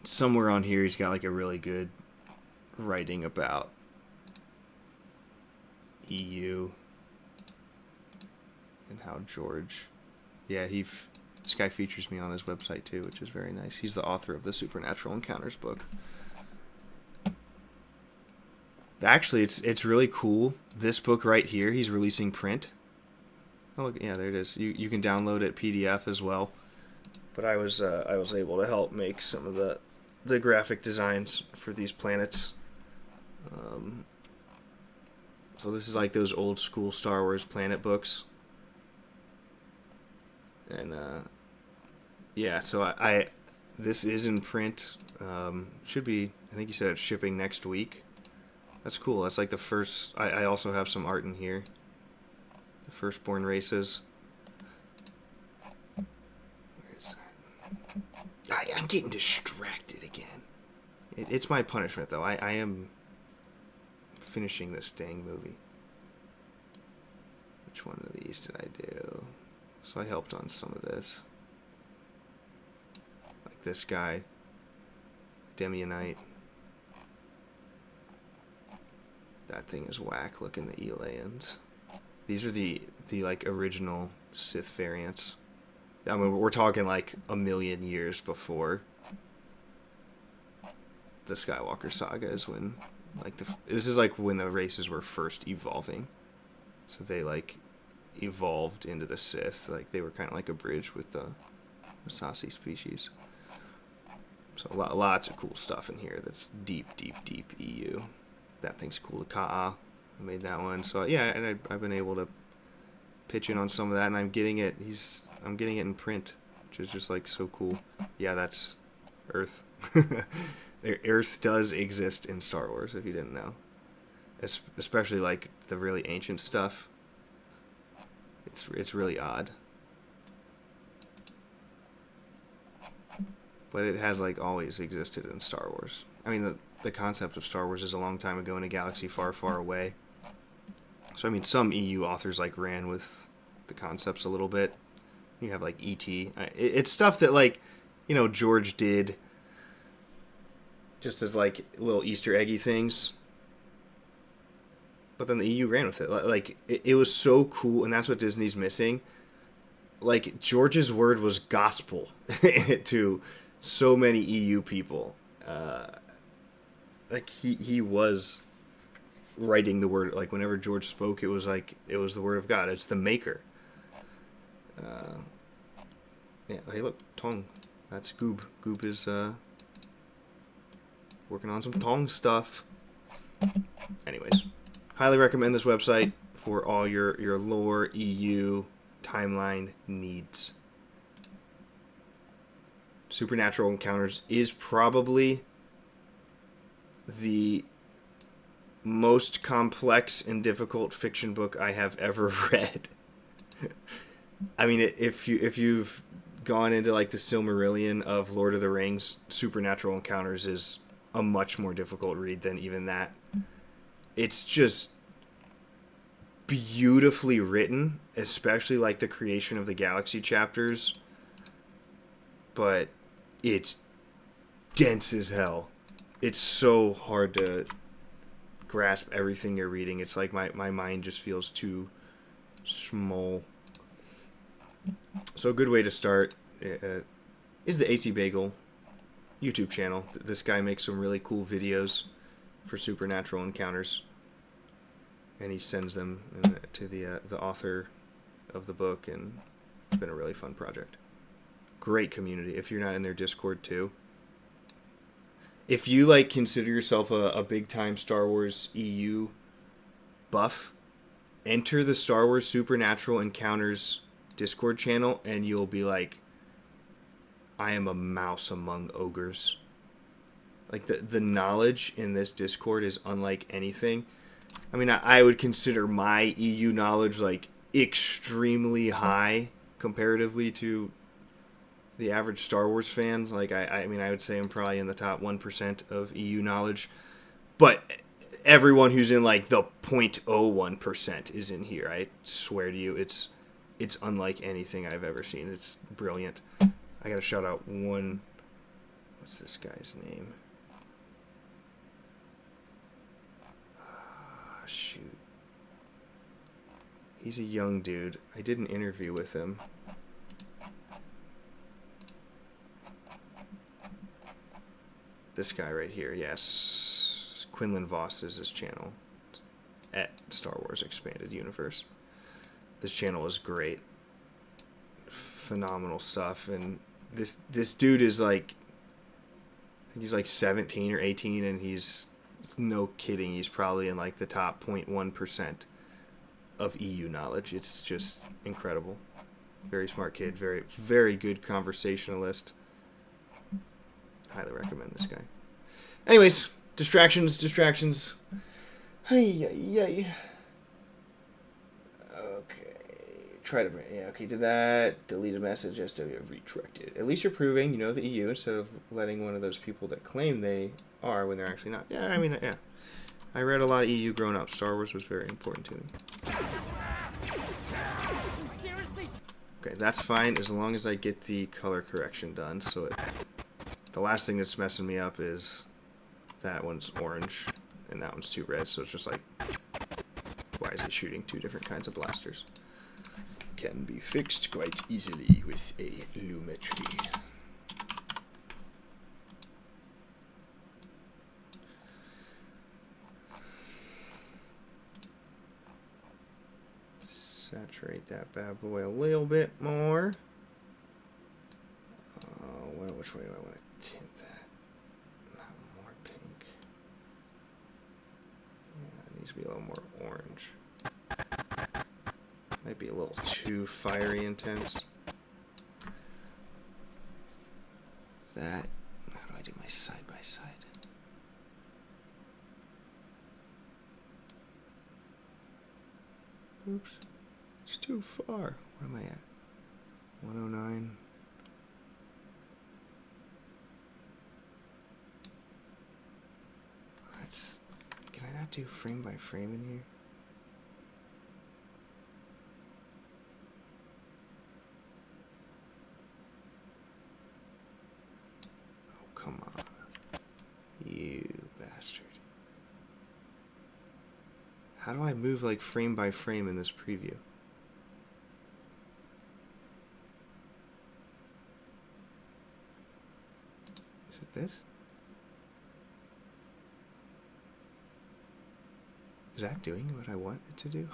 somewhere on here he's got like a really good writing about EU and how George, yeah, this guy features me on his website too, which is very nice. He's the author of the Supernatural Encounters book. Actually, it's really cool. This book right here, he's releasing print. Oh look, yeah, there it is. You can download it PDF as well. But I was able to help make some of the graphic designs for these planets. So this is like those old school Star Wars planet books. And yeah, so I this is in print. Should be, I think you said it's shipping next week. That's cool. That's like the first. I also have some art in here. The firstborn races. Where is that? I'm getting distracted again. It's my punishment, though. I am finishing this dang movie. Which one of these did I do? So I helped on some of this. Like this guy. Demianite. That thing is whack looking, the Elayans. These are the like original Sith variants. I mean, we're talking like a million years before the Skywalker saga is when like this is like when the races were first evolving. So they like evolved into the Sith. Like they were kind of like a bridge with the Massassi species. So lots of cool stuff in here that's deep, deep, deep EU. That thing's cool. The Ka'a, I made that one. So yeah, and I've been able to pitch in on some of that, and I'm getting it in print, which is just like so cool. Yeah, that's Earth. Earth does exist in Star Wars, if you didn't know. Especially like the really ancient stuff. It's really odd. But it has like always existed in Star Wars. I mean, the concept of Star Wars is a long time ago in a galaxy far, far away. So I mean, some EU authors like ran with the concepts a little bit. You have like E.T. It's stuff that like, you know, George did just as like little Easter eggy things. But then the EU ran with it. Like it was so cool, and that's what Disney's missing. Like George's word was gospel to so many EU people. Like he was writing the word. Like whenever George spoke, it was the word of God. It's the maker. Yeah. Hey, look, Tong. That's Goob. Goob is working on some Tong stuff. Anyways, highly recommend this website for all your lore EU timeline needs. Supernatural Encounters is probably the most complex and difficult fiction book I have ever read. I mean, if you've gone into like the Silmarillion of Lord of the Rings, Supernatural Encounters is a much more difficult read than even that. It's just beautifully written, especially like the creation of the galaxy chapters, but it's dense as hell. It's so hard to grasp everything you're reading. It's like my mind just feels too small. So a good way to start is the AC Bagel YouTube channel. This guy makes some really cool videos for Supernatural Encounters, and he sends them to the author of the book, and it's been a really fun project. Great community. If you're not in their Discord too, if you like consider yourself a big time Star Wars EU buff, enter the Star Wars Supernatural Encounters Discord channel, and you'll be like, I am a mouse among ogres. Like the knowledge in this Discord is unlike anything. I mean, I would consider my EU knowledge like extremely high comparatively to the average Star Wars fan. Like I mean, I would say I'm probably in the top 1% of EU knowledge, but everyone who's in like the 0.01% is in here. I swear to you, it's unlike anything I've ever seen. It's brilliant. I gotta shout out one What's this guy's name? Ah, shoot. He's a young dude. I did an interview with him. This guy right here, yes. Quinlan Voss is his channel at Star Wars Expanded Universe. This channel is great. Phenomenal stuff. And this dude is like, I think he's like 17 or 18, and it's no kidding, he's probably in like the top 0.1% of EU knowledge. It's just incredible. Very smart kid, very, very good conversationalist. Highly recommend this guy. Anyways, distractions. Hey. Okay. Okay, did that. Delete a message, SW, retracted. At least you're proving you know the EU instead of letting one of those people that claim they are when they're actually not. Yeah, I mean, yeah. I read a lot of EU growing up. Star Wars was very important to me. Okay, that's fine as long as I get the color correction done. So the last thing that's messing me up is that one's orange and that one's too red. So it's just like, why is he shooting two different kinds of blasters? Can be fixed quite easily with a Lumetri. Saturate that bad boy a little bit more. Which way do I want to tint that? Not more pink. Yeah, it needs to be a little more orange. Might be a little too fiery intense. That. How do I do my side by side? Oops. It's too far. Where am I at? 109. Can I not do frame by frame in here? Oh, come on. You bastard. How do I move like frame by frame in this preview? Is it this? Is that doing what I want it to do?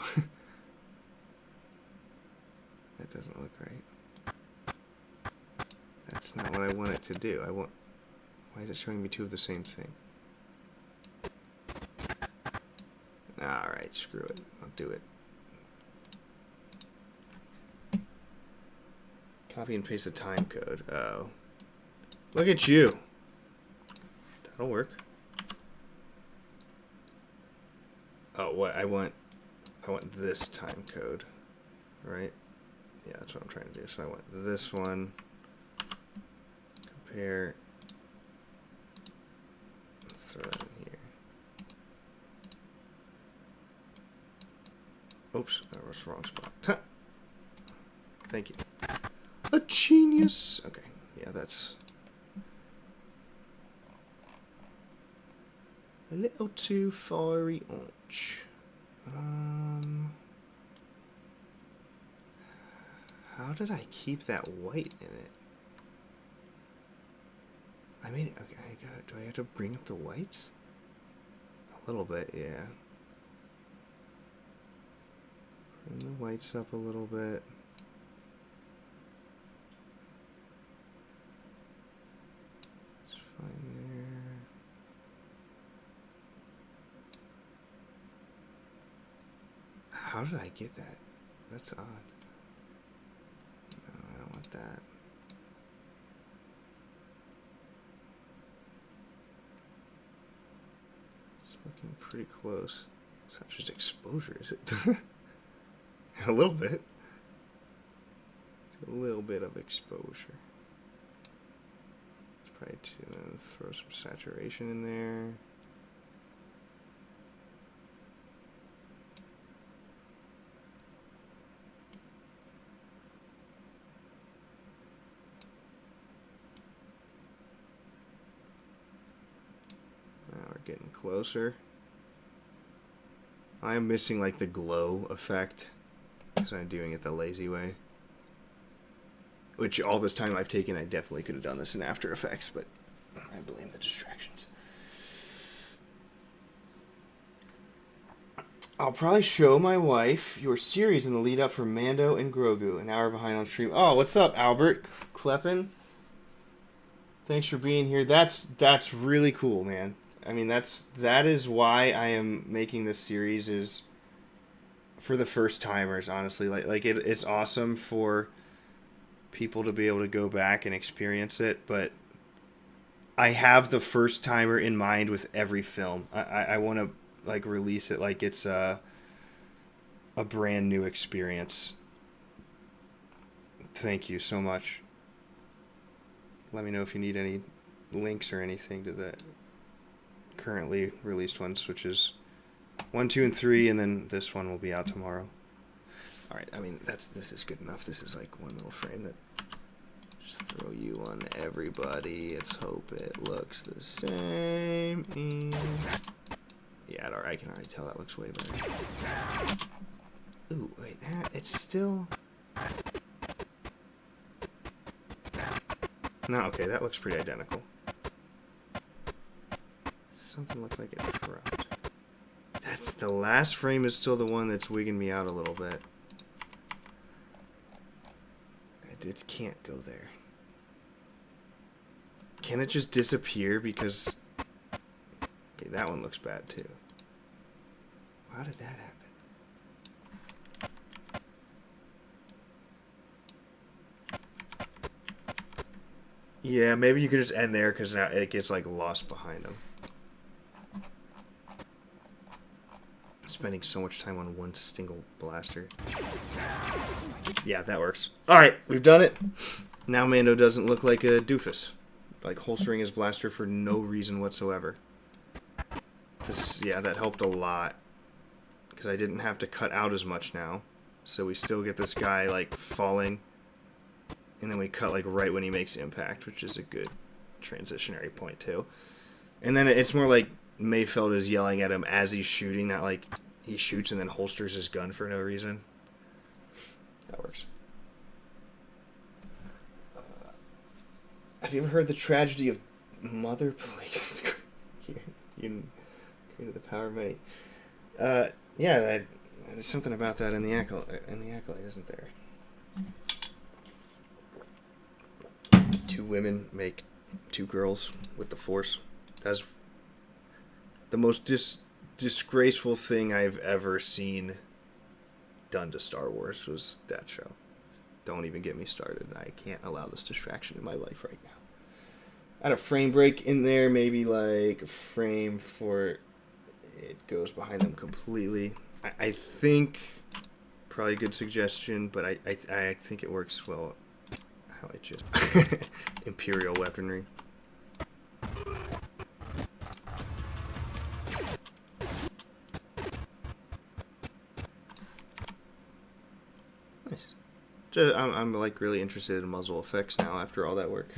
That doesn't look right. That's not what I want it to do. Why is it showing me two of the same thing? Alright, screw it. I'll do it. Copy and paste the time code. Oh. Look at you. That'll work. Oh, what I want this time code, right? Yeah, that's what I'm trying to do. So I want this one. Compare. Let's throw that in here. Oops, that was the wrong spot. Ha! Thank you. A genius. Okay, yeah, that's a little too fiery orange. How did I keep that white in it? I mean, okay, do I have to bring up the whites? A little bit, yeah. Bring the whites up a little bit. It's fine there. How did I get that? That's odd. No, I don't want that. It's looking pretty close. It's not just exposure, is it? A little bit. A little bit of exposure. It's probably too. Throw some saturation in there. Getting closer. I am missing like the glow effect because I'm doing it the lazy way. Which all this time I've taken, I definitely could have done this in After Effects, but I blame the distractions. I'll probably show my wife your series in the lead up for Mando and Grogu, an hour behind on stream. Oh, what's up, Albert Kleppen? Thanks for being here. That's really cool, man. I mean, that is why I am making this series, is for the first timers, honestly. It's awesome for people to be able to go back and experience it, but I have the first timer in mind with every film. I want to like release it like it's a brand new experience. Thank you so much. Let me know if you need any links or anything to the currently released ones, which is 1, 2, and 3, and then this one will be out tomorrow. All right, I mean this is good enough. This is like one little frame that just throw you on everybody. Let's hope it looks the same. Yeah, I can already tell that looks way better. Ooh, wait, it's still... No, okay, that looks pretty identical. Something looks like it corrupt. That's the last frame is still the one that's wigging me out a little bit. It can't go there. Can it just disappear because... Okay, that one looks bad too. How did that happen? Yeah, maybe you could just end there because now it gets like lost behind them. Spending so much time on one single blaster. Yeah, that works. Alright, we've done it. Now Mando doesn't look like a doofus. Like holstering his blaster for no reason whatsoever. Yeah, that helped a lot. Because I didn't have to cut out as much now. So we still get this guy, like, falling. And then we cut, like, right when he makes impact, which is a good transitionary point, too. And then it's more like Mayfeld is yelling at him as he's shooting, not like he shoots and then holsters his gun for no reason. That works. Have you ever heard the tragedy of Mother? Please. You created the power of many. Yeah, there's something about that in the Acolyte, isn't there? 2 women make 2 girls with the Force. That's the most disgraceful thing I've ever seen done to Star Wars was that show. Don't even get me started. I can't allow this distraction in my life right now. I had a frame break in there, maybe like a frame for it goes behind them completely. I think probably a good suggestion, but I think it works well how I just Imperial weaponry. Nice. I'm like really interested in muzzle effects now after all that work.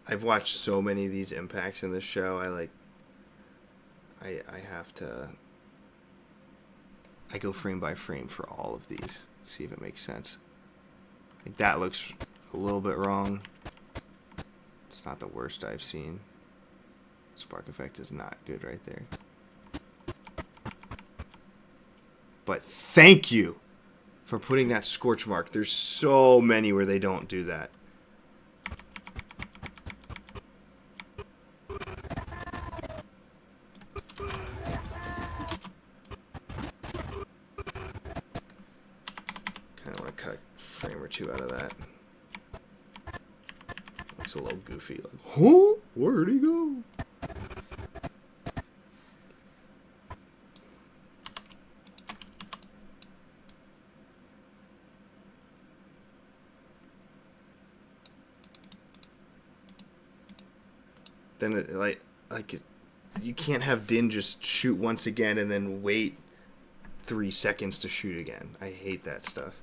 I've watched so many of these impacts in this show. I have to. I go frame by frame for all of these, see if it makes sense. Like that looks a little bit wrong. It's not the worst I've seen. Spark effect is not good right there. But thank you for putting that scorch mark. There's so many where they don't do that. Two out of that. Looks a little goofy. Like, huh? Where'd he go? then you can't have Din just shoot once again and then wait 3 seconds to shoot again. I hate that stuff.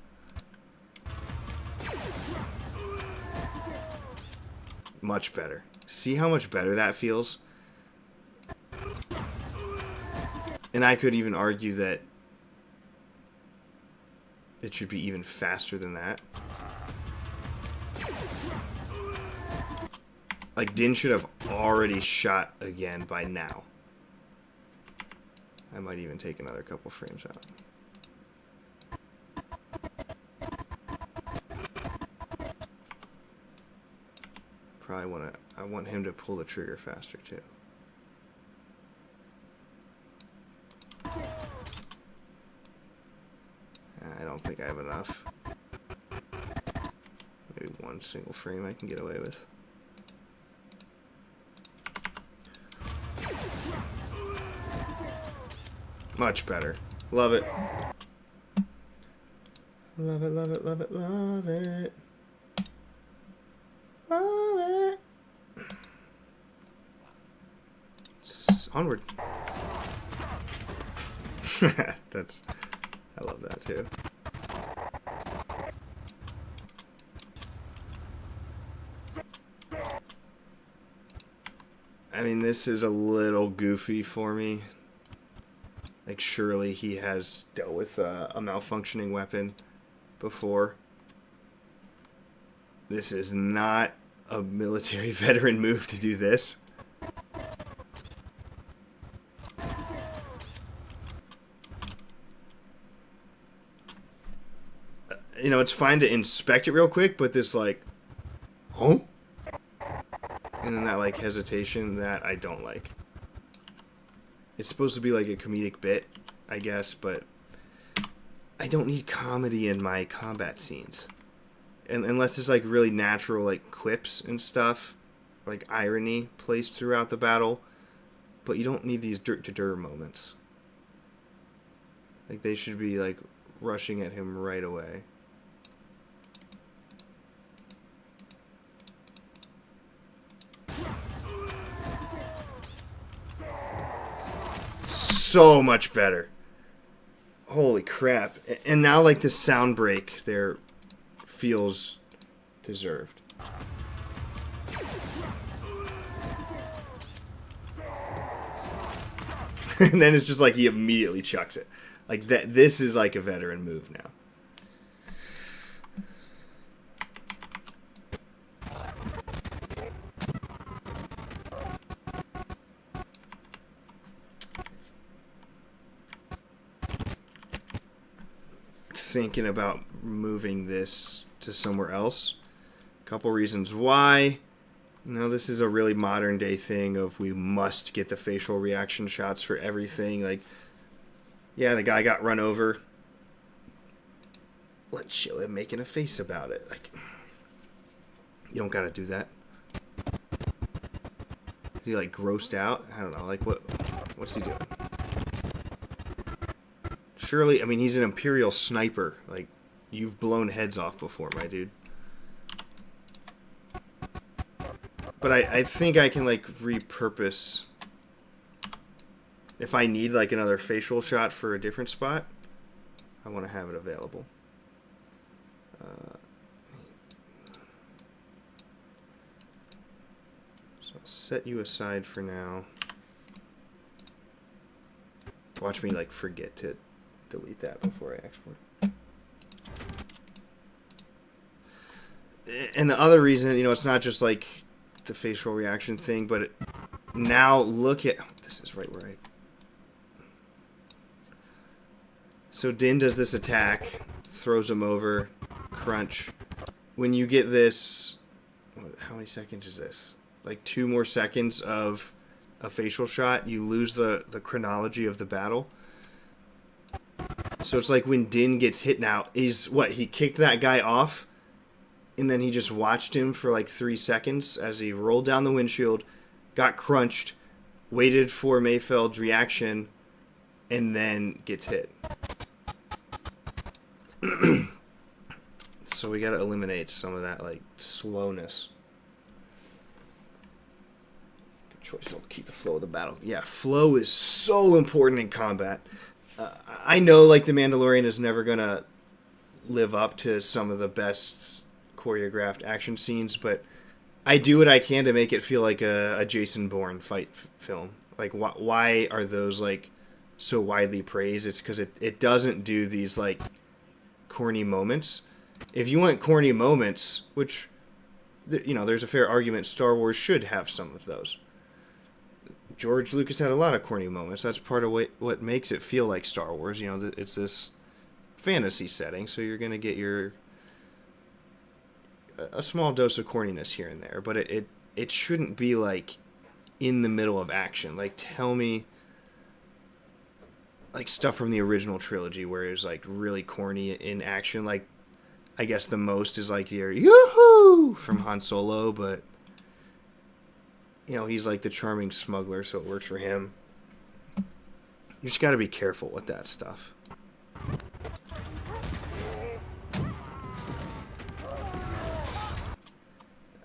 Much better. See how much better that feels? And I could even argue that it should be even faster than that. Like, Din should have already shot again by now. I might even take another couple frames out. Probably I want him to pull the trigger faster too. I don't think I have enough. Maybe one single frame I can get away with. Much better. Love it. Love it, love it, love it, love it. Love it. Onward. I love that too. I mean, this is a little goofy for me. Like, surely he has dealt with a malfunctioning weapon before. This is not a military veteran move to do this. You know, it's fine to inspect it real quick, but this, like, huh? And then that, like, hesitation, that I don't like. It's supposed to be like a comedic bit, I guess, but I don't need comedy in my combat scenes. And unless it's like really natural, like quips and stuff, like irony placed throughout the battle, but you don't need these dirt-to-dirt moments. Like, they should be like rushing at him right away. So much better. Holy crap. And now, like, the sound break there feels deserved. And then it's just like he immediately chucks it. Like, that. This is like a veteran move now. Thinking about moving this to somewhere else. A couple reasons why. You know, this is a really modern day thing of we must get the facial reaction shots for everything. Like, yeah, the guy got run over. Let's show him making a face about it. Like, you don't gotta do that. Is he like grossed out? I don't know. Like, what's he doing? Surely, I mean, he's an Imperial sniper. Like, you've blown heads off before, my dude. But I think I can, like, repurpose. If I need, like, another facial shot for a different spot, I want to have it available. So I'll set you aside for now. Watch me, like, forget to delete that before I export. And the other reason, you know, it's not just like the facial reaction thing, but now look at, this is right where so Din does this attack, throws him over, crunch. When you get this, how many seconds is this? Like 2 more seconds of a facial shot, you lose the chronology of the battle. So it's like when Din gets hit now, is what, he kicked that guy off, and then he just watched him for like 3 seconds as he rolled down the windshield, got crunched, waited for Mayfeld's reaction, and then gets hit. So we gotta eliminate some of that, like, slowness. choice will keep the flow of the battle. Yeah, flow is so important in combat. I know, like, The Mandalorian is never going to live up to some of the best choreographed action scenes, but I do what I can to make it feel like a Jason Bourne fight film. Like, why are those, like, so widely praised? It's because it doesn't do these, like, corny moments. If you want corny moments, which, you know, there's a fair argument Star Wars should have some of those. George Lucas had a lot of corny moments. That's part of what makes it feel like Star Wars. You know, it's this fantasy setting, so you're going to get a small dose of corniness here and there, but it shouldn't be, like, in the middle of action. Like, tell me, like, stuff from the original trilogy where it was, like, really corny in action. Like, I guess the most is, like, your yoo-hoo from Han Solo, but, you know, he's, like, the charming smuggler, so it works for him. You just got to be careful with that stuff.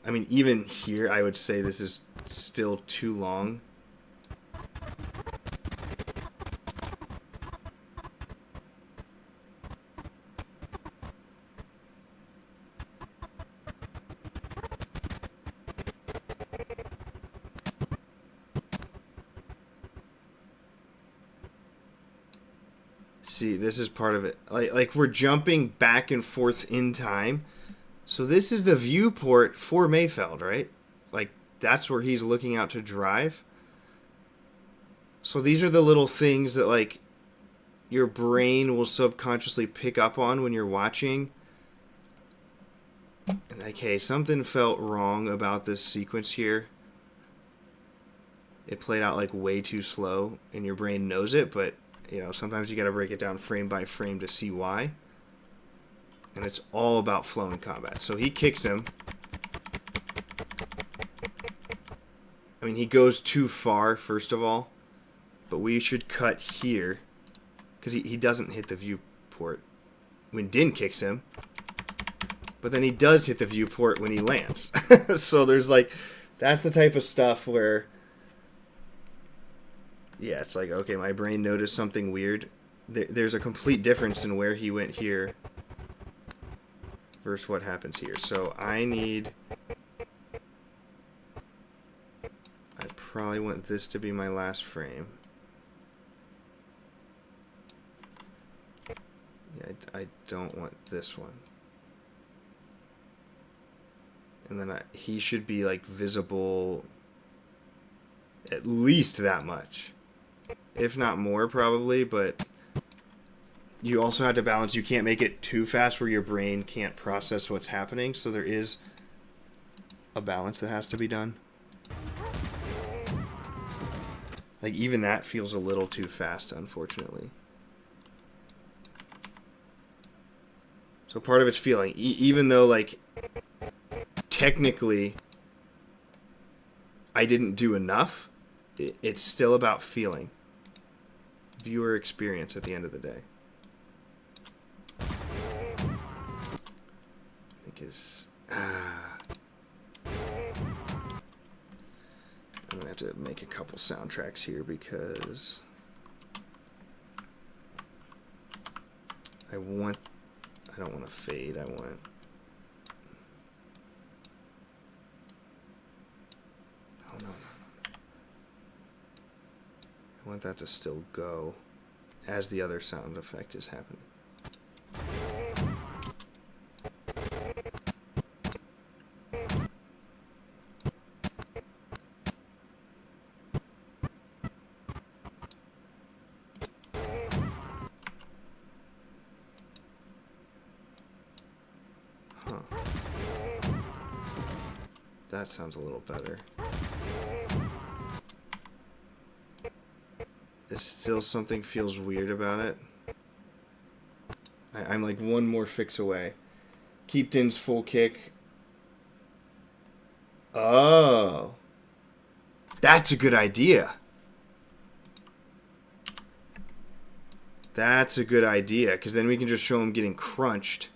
I mean, even here, I would say this is still too long. See, this is part of it. Like we're jumping back and forth in time. So this is the viewport for Mayfeld, right? Like, that's where he's looking out to drive. So these are the little things that, like, your brain will subconsciously pick up on when you're watching. And, like, hey, something felt wrong about this sequence here. It played out, like, way too slow, and your brain knows it, but, you know, sometimes you gotta break it down frame by frame to see why. And it's all about flow in combat. So he kicks him. I mean, he goes too far, first of all. But we should cut here. Because he doesn't hit the viewport when Din kicks him. But then he does hit the viewport when he lands. So there's, like, that's the type of stuff where, yeah, it's like, okay, my brain noticed something weird. There's a complete difference in where he went here versus what happens here. So I probably want this to be my last frame. Yeah, I don't want this one. And then he should be, like, visible at least that much. If not more, probably, but you also have to balance. You can't make it too fast where your brain can't process what's happening, so there is a balance that has to be done. Like, even that feels a little too fast, unfortunately. So part of it's feeling. Even though, like, technically I didn't do enough, it's still about feeling. Viewer experience at the end of the day. I think is... I'm going to have to make a couple soundtracks here because I don't want to fade, I want... No. I want that to still go as the other sound effect is happening. That sounds a little better. There's still something feels weird about it. I'm like one more fix away. Keep Din's full kick. Oh. That's a good idea. That's a good idea, because then we can just show him getting crunched.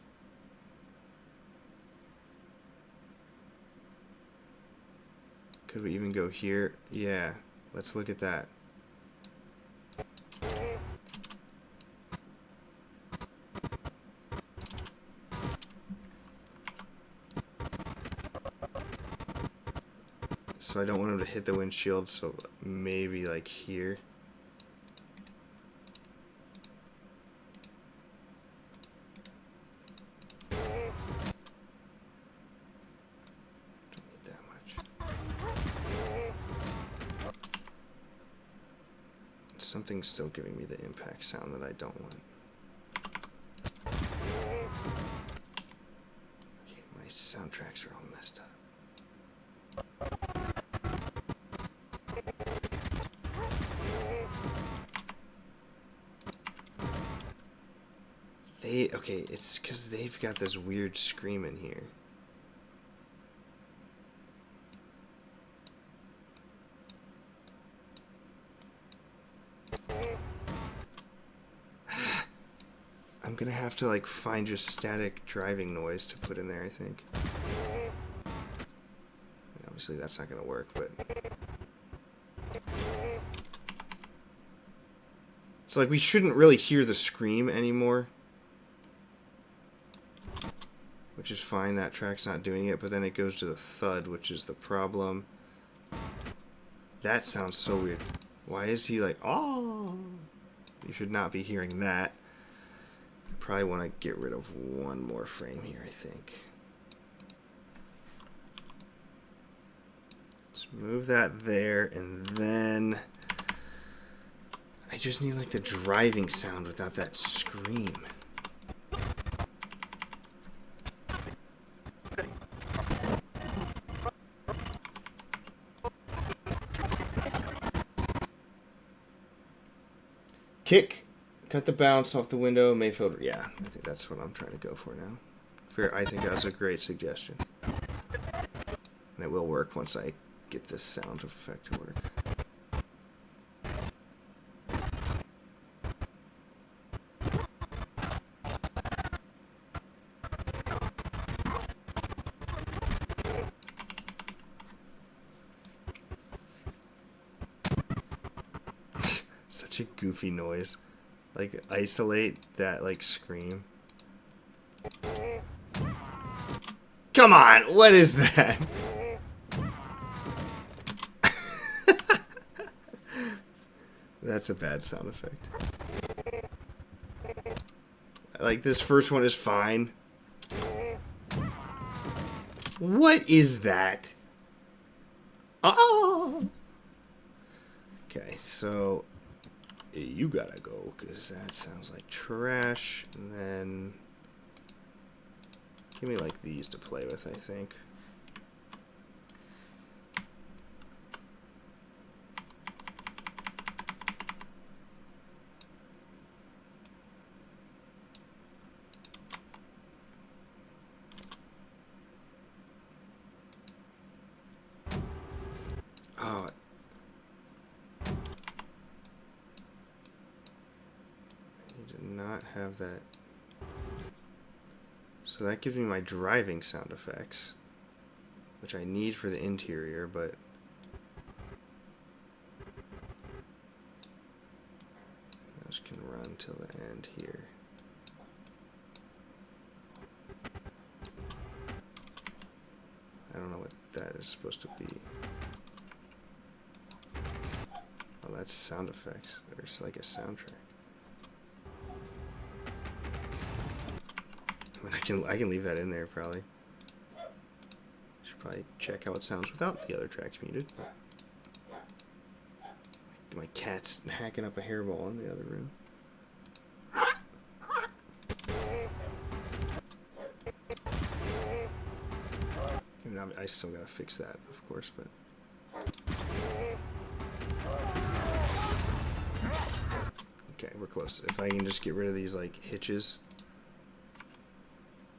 Could we even go here? Yeah. Let's look at that. So I don't want him to hit the windshield, so maybe like here. Don't need that much. Something's still giving me the impact sound that I don't want. Okay, my soundtracks are all messed up. Okay, it's because they've got this weird scream in here. I'm gonna have to like find just static driving noise to put in there, I think. Obviously that's not gonna work, but... So like we shouldn't really hear the scream anymore. Which is fine, that track's not doing it, but then it goes to the thud, which is the problem. That sounds so weird. Why is he like, oh? You should not be hearing that. I probably want to get rid of one more frame here, I think. Let's move that there, and then... I just need like the driving sound without that scream. Kick, cut the bounce off the window, Mayfield. Yeah, I think that's what I'm trying to go for now. I think that's a great suggestion. And it will work once I get this sound effect to work. Such a goofy noise. Like, isolate that, like, scream. Come on! What is that? That's a bad sound effect. Like, this first one is fine. What is that? Oh! Okay, so... you gotta go, because that sounds like trash. And then... give me, like, these to play with, I think. Oh, have that. So that gives me my driving sound effects, which I need for the interior, but those can run till the end here. I don't know what that is supposed to be. Oh, that's sound effects. There's like a soundtrack. I can leave that in there probably. Should probably check how it sounds without the other tracks muted. My cat's hacking up a hairball in the other room. I mean, I still gotta fix that, of course, but. Okay, we're close. If I can just get rid of these like hitches.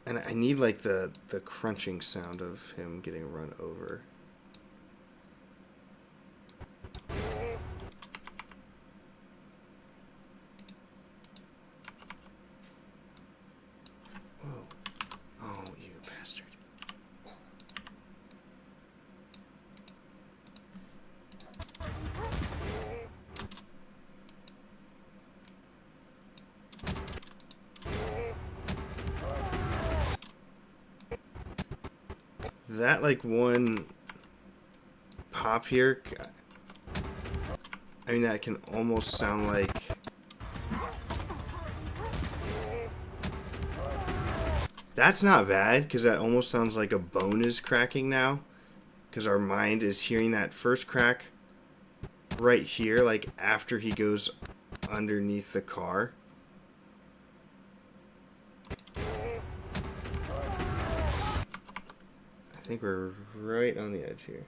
And I need like the crunching sound of him getting run over. Whoa. Oh, you bastard. that like one pop here, I mean, that can almost sound like... That's not bad, because that almost sounds like a bone is cracking now. Because our mind is hearing that first crack right here, like after he goes underneath the car. I think we're right on the edge here.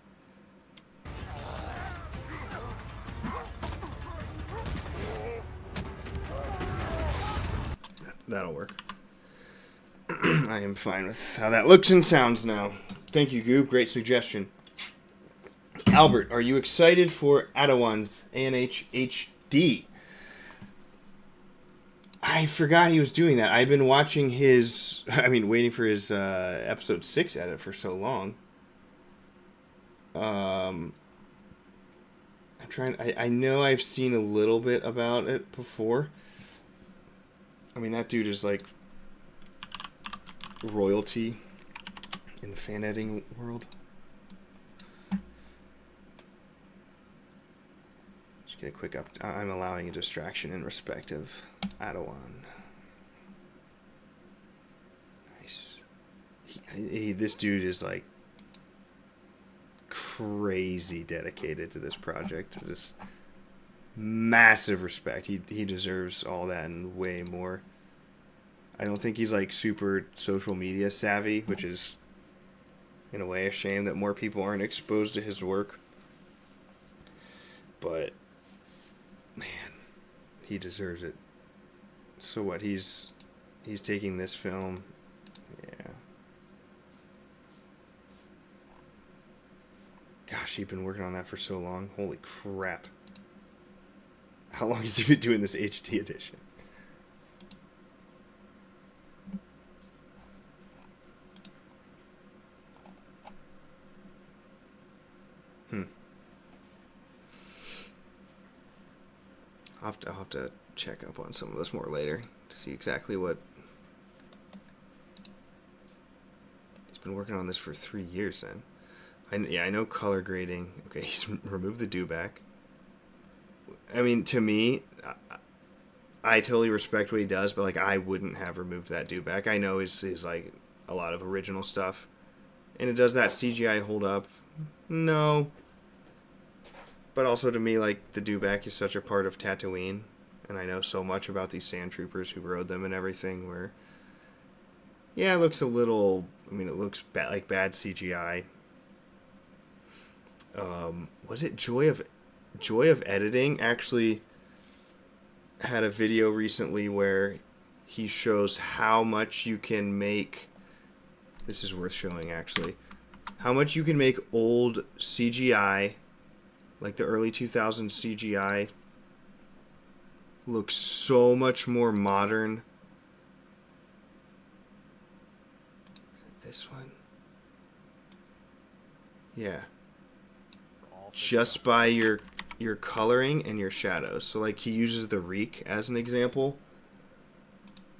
That'll work. I am fine with how that looks and sounds now. Thank you, Goob. Great suggestion. Albert, are you excited for Adawan's ANH HD? I forgot he was doing that. I've been watching his... waiting for his episode 6 edit for so long. I'm trying... I know I've seen a little bit about it before. I mean, that dude is like royalty in the fan editing world. Just get a quick up. I'm allowing a distraction in respect of Adawan. Nice. This dude is like crazy dedicated to this project. Just massive respect. He deserves all that and way more. I don't think he's like super social media savvy, which is in a way a shame that more people aren't exposed to his work. But man, he deserves it. So what, he's taking this film, yeah. Gosh, he's been working on that for so long. Holy crap. How long has he been doing this HD edition? I'll have to check up on some of this more later to see exactly what... He's been working on this for 3 years then. I know color grading. Okay, he's removed the dewback. I mean, to me, I totally respect what he does, but like I wouldn't have removed that dewback. I know he's like a lot of original stuff. And it does that CGI hold up? No. But also to me, like, the dewback is such a part of Tatooine, and I know so much about these sand troopers who rode them and everything, where, yeah, it looks a little, it looks like bad CGI. Was it Joy of Editing actually had a video recently where he shows how much you can make, this is worth showing actually, how much you can make old CGI, like the early 2000s CGI, looks so much more modern. Is it this one? Yeah. Just by your coloring and your shadows. So like he uses the reek as an example.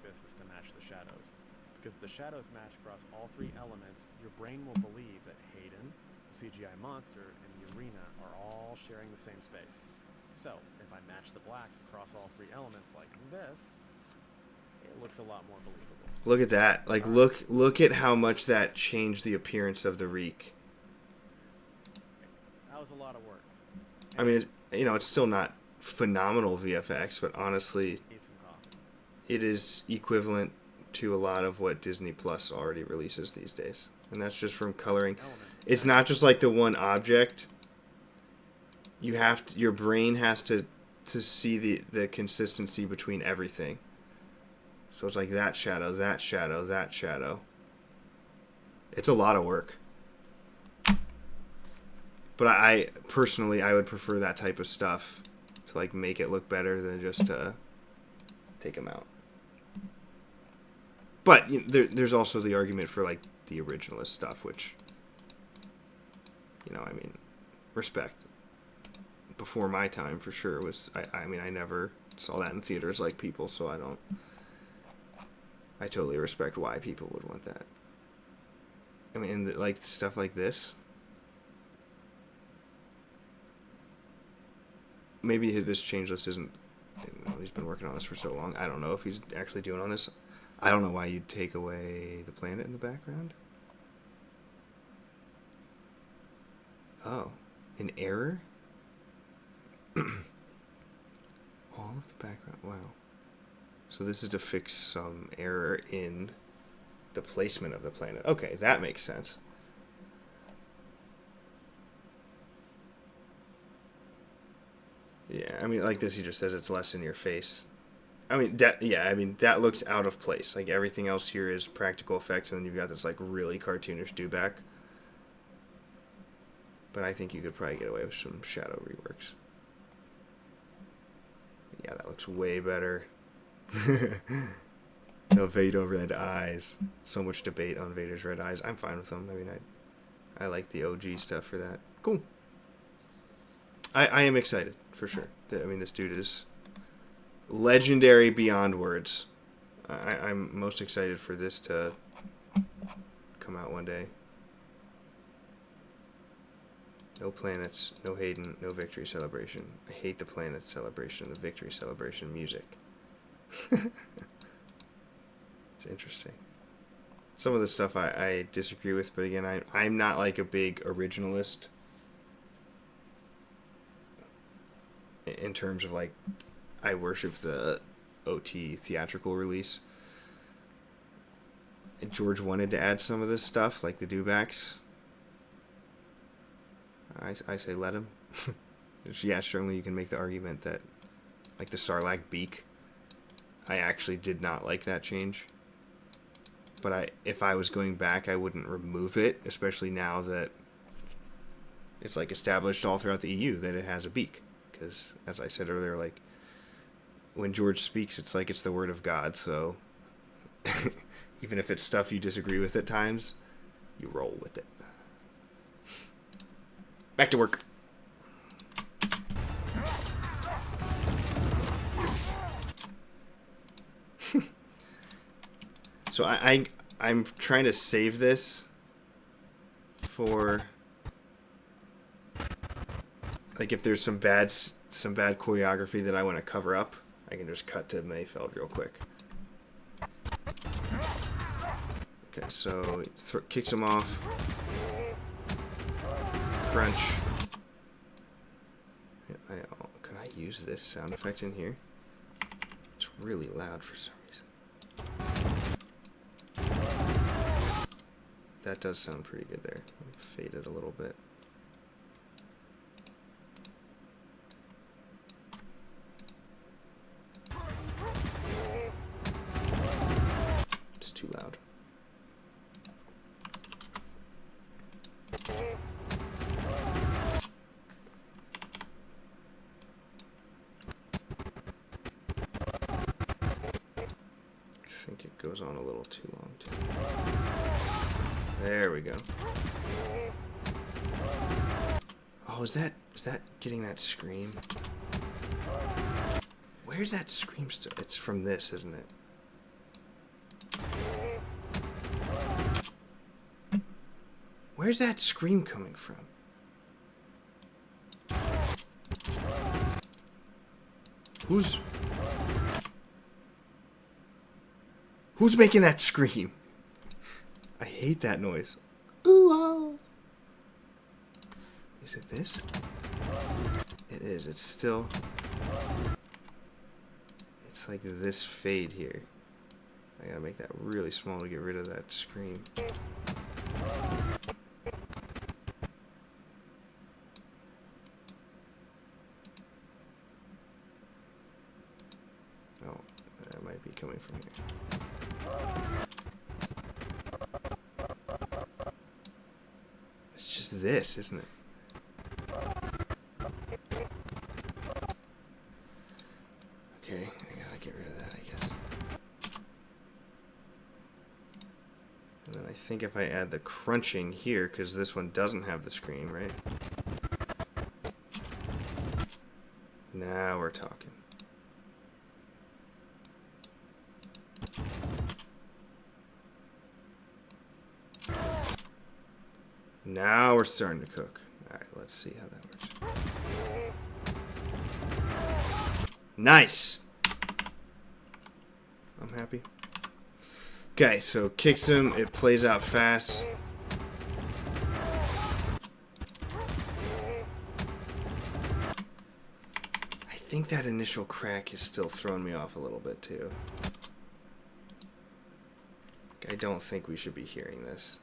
This is to match the shadows. Because the shadows match across all 3 elements, your brain will believe that Hayden, the CGI monster, and the arena are all sharing the same space. So, if I match the blacks across all 3 elements like this, it looks a lot more believable. Look at that. Like, look at how much that changed the appearance of the reek. That was a lot of work. I mean, it's still not phenomenal VFX, but honestly, it is equivalent to a lot of what Disney Plus already releases these days. And that's just from coloring. It's not just like the one object. You have to, your brain has to see the consistency between everything. So it's like that shadow, that shadow, that shadow. It's a lot of work. But I personally, I would prefer that type of stuff to like make it look better than just to take them out. But there's also the argument for like the originalist stuff, which, respect. Before my time, for sure, was I never saw that in theaters like people, so I totally respect why people would want that. I mean, like stuff like this. Maybe this changeless isn't. He's been working on this for so long. I don't know if he's actually doing on this. I don't know why you'd take away the planet in the background. Oh, an error? All of the background. Wow. So this is to fix some error in the placement of the planet. Okay, that makes sense. Yeah, I mean, like this, he just says it's less in your face. I mean, that looks out of place. Like, everything else here is practical effects, and then you've got this, like, really cartoonish do-back. But I think you could probably get away with some shadow reworks. Yeah, that looks way better. The Vader red eyes. So much debate on Vader's red eyes. I'm fine with them. I mean, I like the OG stuff for that. Cool. I am excited, for sure. I mean, this dude is legendary beyond words. I'm most excited for this to come out one day. No planets, no Hayden, no victory celebration. I hate the planet celebration, the victory celebration music. It's interesting. Some of the stuff I disagree with, but again, I'm not like a big originalist in terms of like, I worship the OT theatrical release. And George wanted to add some of this stuff, like the do-backs. I say let him. Yeah, certainly you can make the argument that, like the Sarlacc beak, I actually did not like that change. But if I was going back, I wouldn't remove it, especially now that it's like established all throughout the EU that it has a beak. Because, as I said earlier, like, when George speaks, it's like it's the word of God, so even if it's stuff you disagree with at times, you roll with it. Back to work. So I'm trying to save this for, like, if there's some bad choreography that I want to cover up, I can just cut to Mayfeld real quick. Okay, so kicks him off. Crunch. Could I use this sound effect in here? It's really loud for some reason. That does sound pretty good there. Fade it a little bit. It's too loud. I think it goes on a little too long too. There we go. Oh, is that getting that scream? Where's that scream still? It's from this, isn't it? Where's that scream coming from? Who's making that scream? I hate that noise. Ooh, oh. Is it this? It is. It's still... It's like this fade here. I gotta make that really small to get rid of that scream. Oh, that might be coming from here. It's just this, isn't it? Okay, I gotta get rid of that, I guess. And then I think if I add the crunching here, because this one doesn't have the screen, right? Now we're talking. Now we're starting to cook. All right, let's see how that works. Nice. I'm happy. Okay, so kicks him. It plays out fast. I think that initial crack is still throwing me off a little bit too. I don't think we should be hearing this.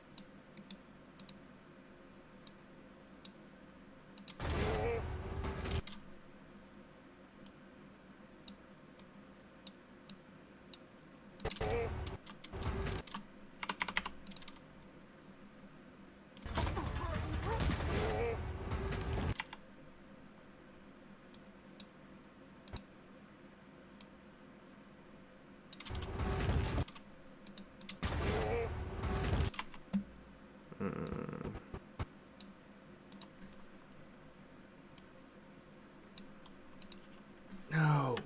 No.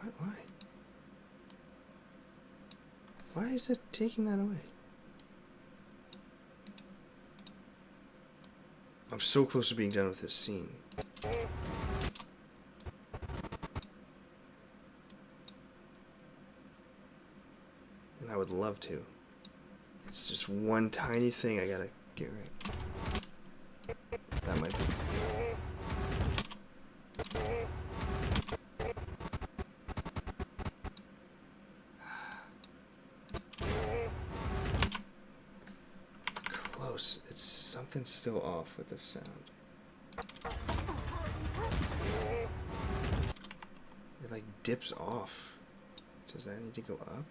Why? Why is it taking that away? I'm so close to being done with this scene. And I would love to. It's just one tiny thing I gotta get right. That might be. Close. It's something still off with the sound. It like dips off. Does that need to go up?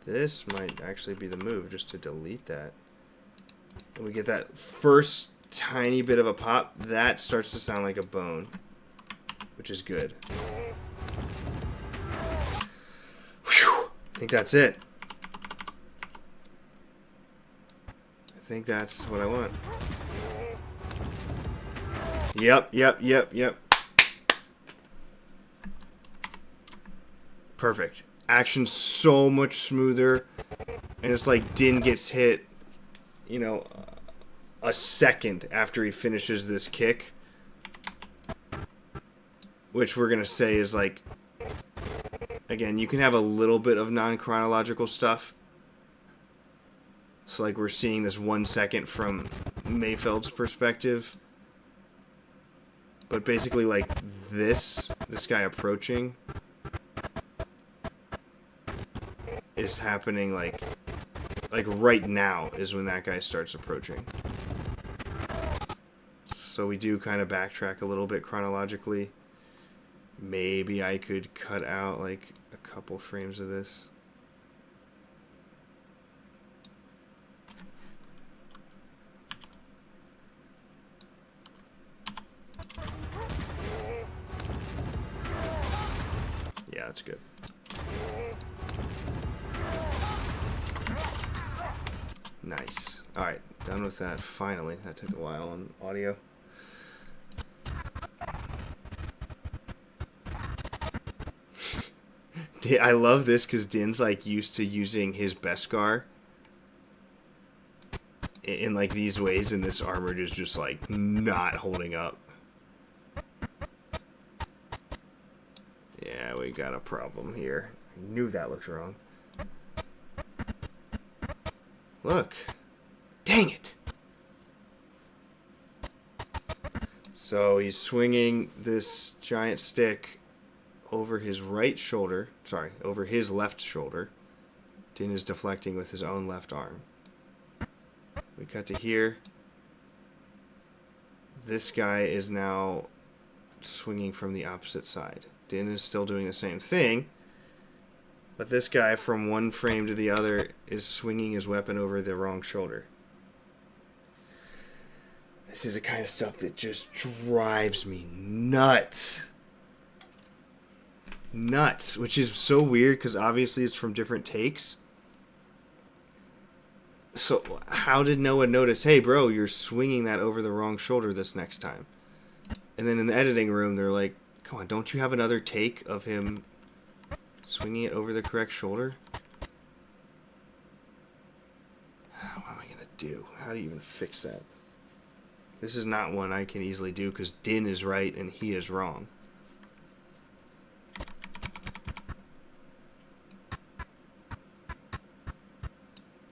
This might actually be the move, just to delete that. And we get that first tiny bit of a pop. That starts to sound like a bone, which is good. Whew. I think that's it. I think that's what I want. Yep. Perfect. Action so much smoother, and it's like Din gets hit, you know, a second after he finishes this kick, which we're gonna say is like, again, you can have a little bit of non-chronological stuff, so like we're seeing this 1 second from Mayfeld's perspective, but basically like this guy approaching is happening like right now is when that guy starts approaching. So we do kind of backtrack a little bit chronologically. Maybe I could cut out like a couple frames of this. Yeah, that's good. Nice. Alright, done with that finally. That took a while on audio. I love this because Din's like used to using his Beskar in like these ways, and this armor is just like not holding up. Yeah, we got a problem here. I knew that looked wrong. Look. Dang it. So he's swinging this giant stick over his right shoulder. Sorry, over his left shoulder. Din is deflecting with his own left arm. We cut to here. This guy is now swinging from the opposite side. Din is still doing the same thing. But this guy, from one frame to the other, is swinging his weapon over the wrong shoulder. This is the kind of stuff that just drives me nuts. nuts, which is so weird because obviously it's from different takes. So how did Noah notice, hey, bro, you're swinging that over the wrong shoulder this next time? And then in the editing room, they're like, come on, don't you have another take of him swinging it over the correct shoulder? What am I going to do? How do you even fix that? This is not one I can easily do because Din is right and he is wrong.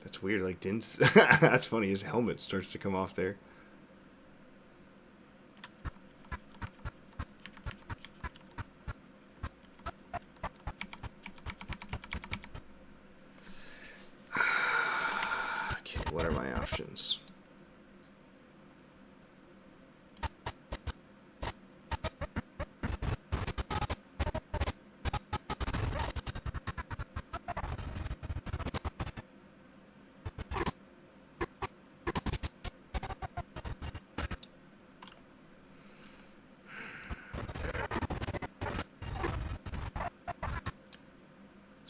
That's weird, like Din's... That's funny, his helmet starts to come off there. Okay, what are my options?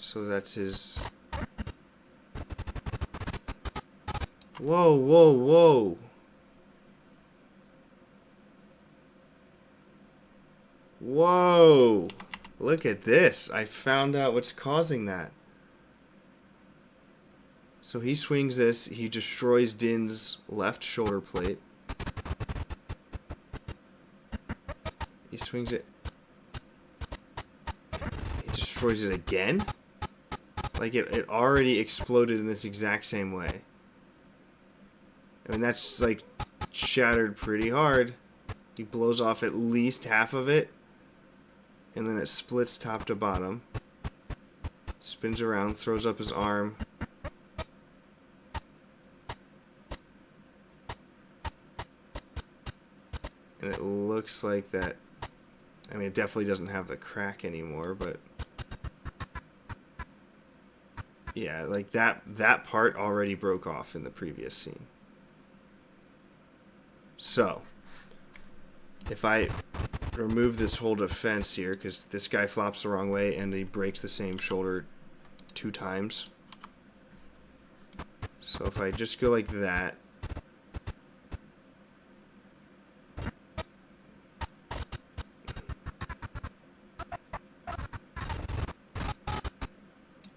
So that's his... Whoa, whoa, whoa. Whoa. Look at this. I found out what's causing that. So he swings this. He destroys Din's left shoulder plate. He swings it. He destroys it again? Like it already exploded in this exact same way. I mean, that's like shattered pretty hard. He blows off at least half of it. And then it splits top to bottom. Spins around, throws up his arm. And it looks like that... I mean, it definitely doesn't have the crack anymore, but... Yeah, like that part already broke off in the previous scene. So, if I remove this whole defense here, because this guy flops the wrong way and he breaks the same shoulder 2 times. So if I just go like that.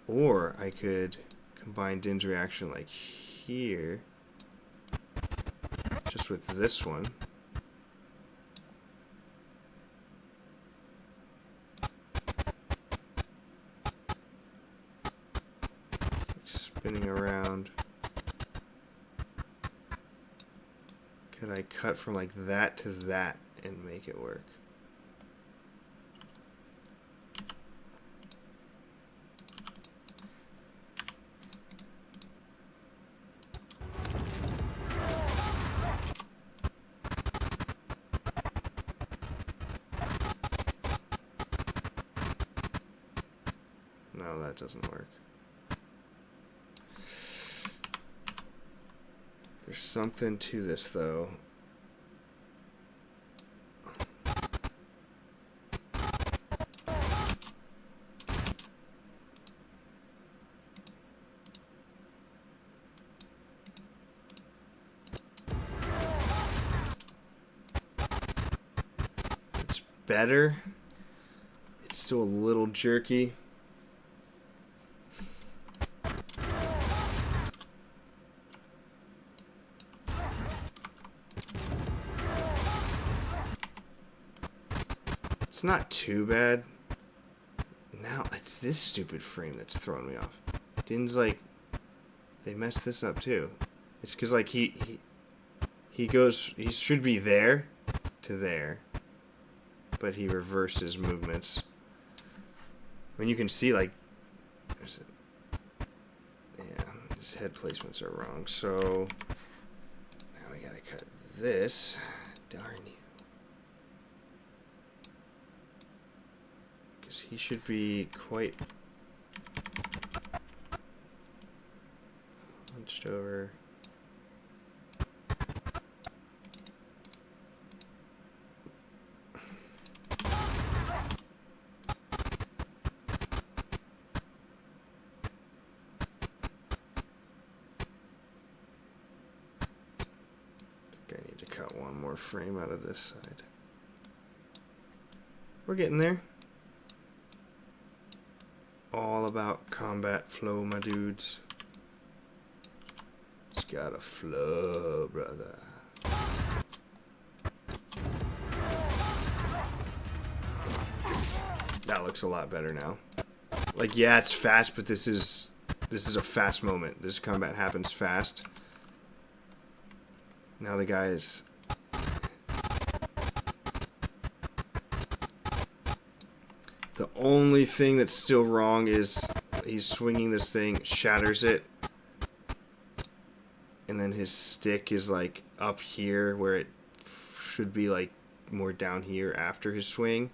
Or I could combine Din's reaction like here, just with this one. Spinning around. Could I cut from like that to that and make it work? No, that doesn't work. There's something to this, though. It's better. It's still a little jerky. It's not too bad. Now it's this stupid frame that's throwing me off. Din's like, they messed this up too. It's because like he goes, he should be there to there, but he reverses movements. I mean, you can see like, there's a, yeah, his head placements are wrong. So now we gotta cut this. Darn you. He should be quite hunched over. I need to cut one more frame out of this side. We're getting there. All about combat flow, my dudes. It's gotta flow, brother. That looks a lot better now. Like, yeah, it's fast, but this is a fast moment. This combat happens fast. Now the guy is... The only thing that's still wrong is he's swinging this thing, shatters it, and then his stick is like up here where it should be like more down here after his swing.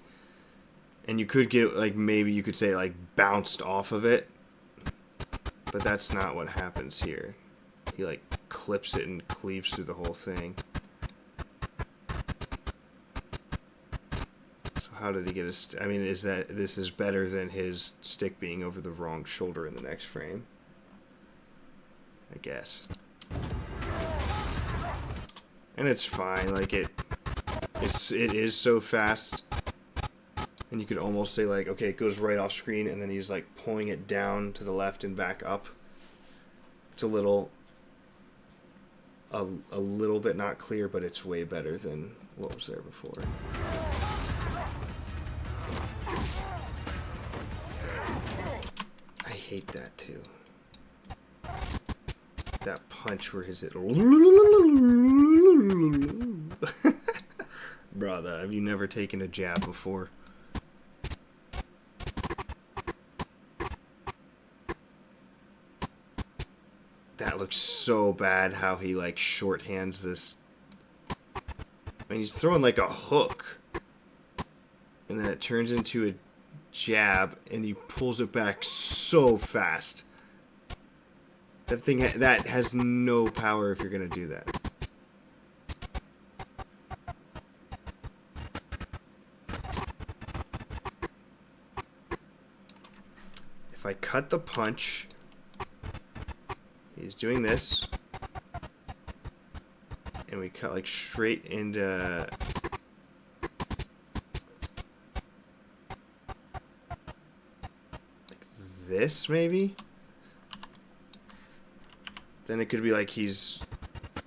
And you could get, like, maybe you could say, like, bounced off of it. But that's not what happens here. He, like, clips it and cleaves through the whole thing. So how did he get his... I mean, is that... This is better than his stick being over the wrong shoulder in the next frame. I guess. And it's fine. Like, it is so fast... And you could almost say, like, okay, it goes right off screen, and then he's, like, pulling it down to the left and back up. It's a little bit not clear, but it's way better than what was there before. I hate that, too. That punch where his... Brother, have you never taken a jab before? That looks so bad how he, like, shorthands this. I mean, he's throwing, like, a hook. And then it turns into a jab, and he pulls it back so fast. That thing, that has no power if you're going to do that. If I cut the punch... He's doing this, and we cut like straight into like this, maybe. Then it could be like he's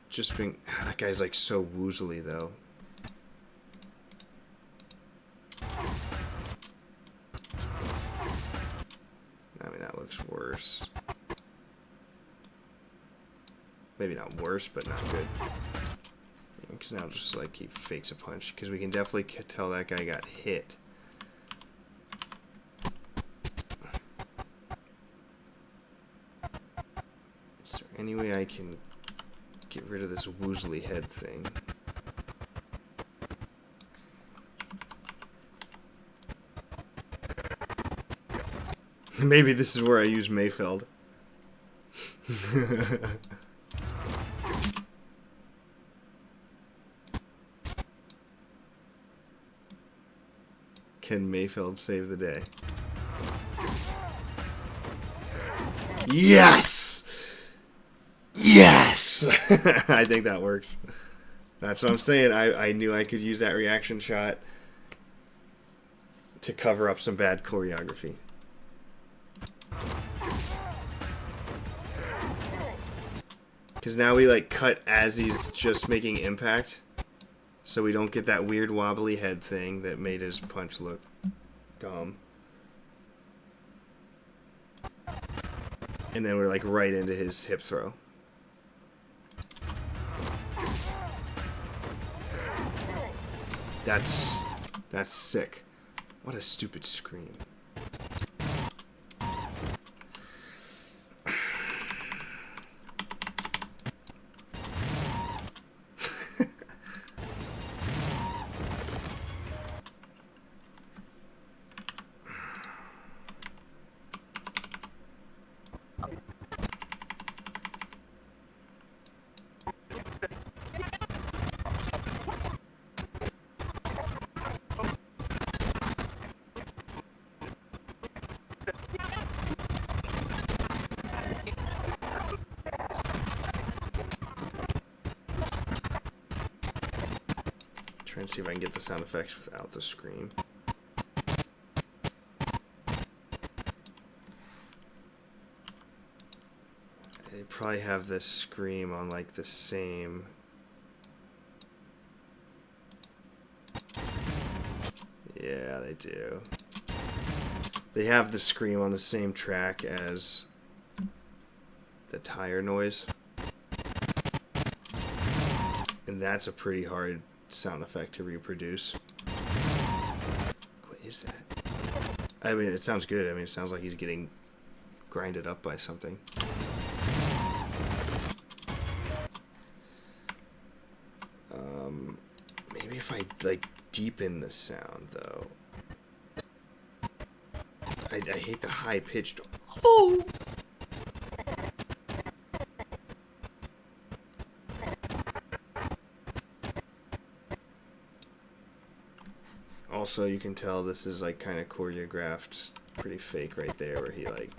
just being. That guy's like so woozly though. I mean, that looks worse. Maybe not worse, but not good. Because now just like he fakes a punch. Because we can definitely tell that guy got hit. Is there any way I can get rid of this woozly head thing? Maybe this is where I use Mayfeld. Can Mayfeld save the day? Yes! Yes! I think that works. That's what I'm saying. I knew I could use that reaction shot to cover up some bad choreography. Because now we like cut as he's just making impact. So we don't get that weird wobbly head thing that made his punch look dumb. And then we're like right into his hip throw. That's sick. What a stupid scream. Try and see if I can get the sound effects without the scream. They probably have this scream on like the same. Yeah, they do. They have the scream on the same track as the tire noise. And that's a pretty hard sound effect to reproduce. What is that? I mean, it sounds good. I mean, it sounds like he's getting grinded up by something. Maybe if I, like, deepen the sound, though. I hate the high-pitched... Oh! Also, you can tell this is, like, kind of choreographed, pretty fake right there, where he, like,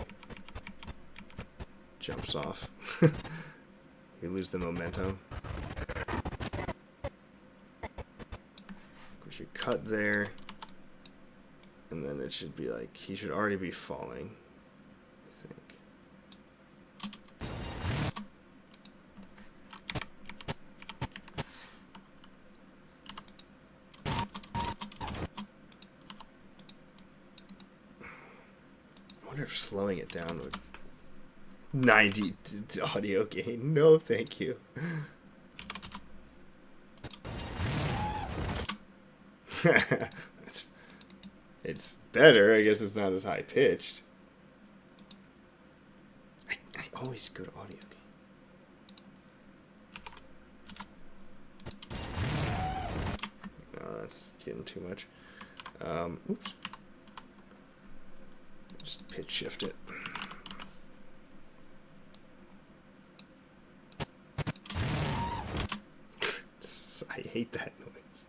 jumps off. You lose the momentum. We should cut there. And then it should be like, he should already be falling, I think. I wonder if slowing it down would 90 audio gain. No, thank you. It's better. I guess it's not as high pitched. I always go to audio gain. No, that's getting too much. Oops. Just pitch shift it. I hate that noise.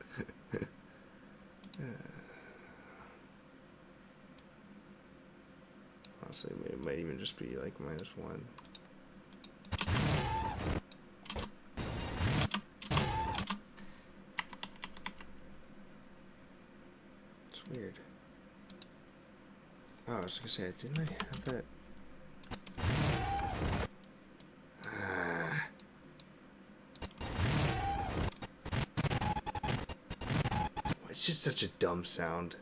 Honestly, it might even just be like -1. It's weird. Oh, I was gonna say, didn't I have that? It's just such a dumb sound.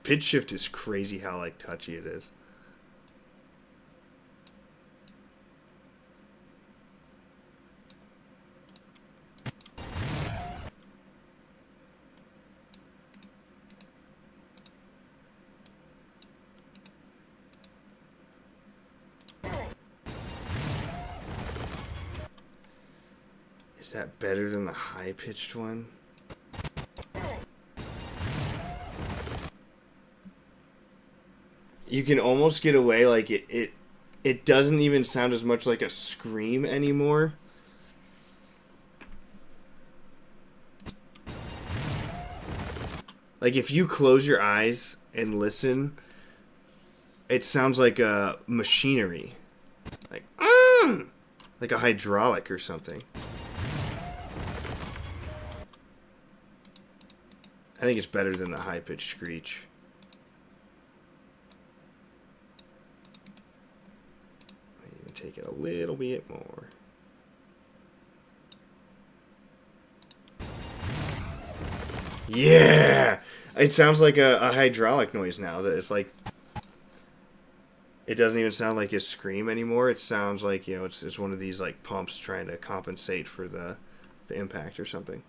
Pitch shift is crazy how like touchy it is. Is that better than the high-pitched one? You can almost get away, like it doesn't even sound as much like a scream anymore. Like if you close your eyes and listen, it sounds like a machinery. Like a hydraulic or something. I think it's better than the high-pitched screech. Might even take it a little bit more. Yeah! It sounds like a hydraulic noise now. That it's like... It doesn't even sound like a scream anymore. It sounds like, you know, it's one of these like pumps trying to compensate for the impact or something.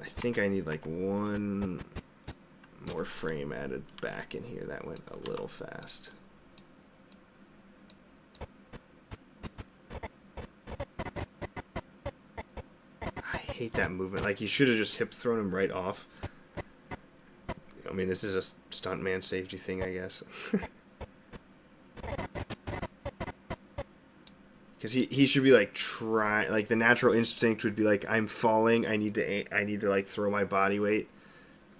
I think I need like one more frame added back in here. That went a little fast. I hate that movement. Like, you should have just hip thrown him right off. I mean, this is a stuntman safety thing, I guess. Because he should be like like the natural instinct would be like, I'm falling, I need to like throw my body weight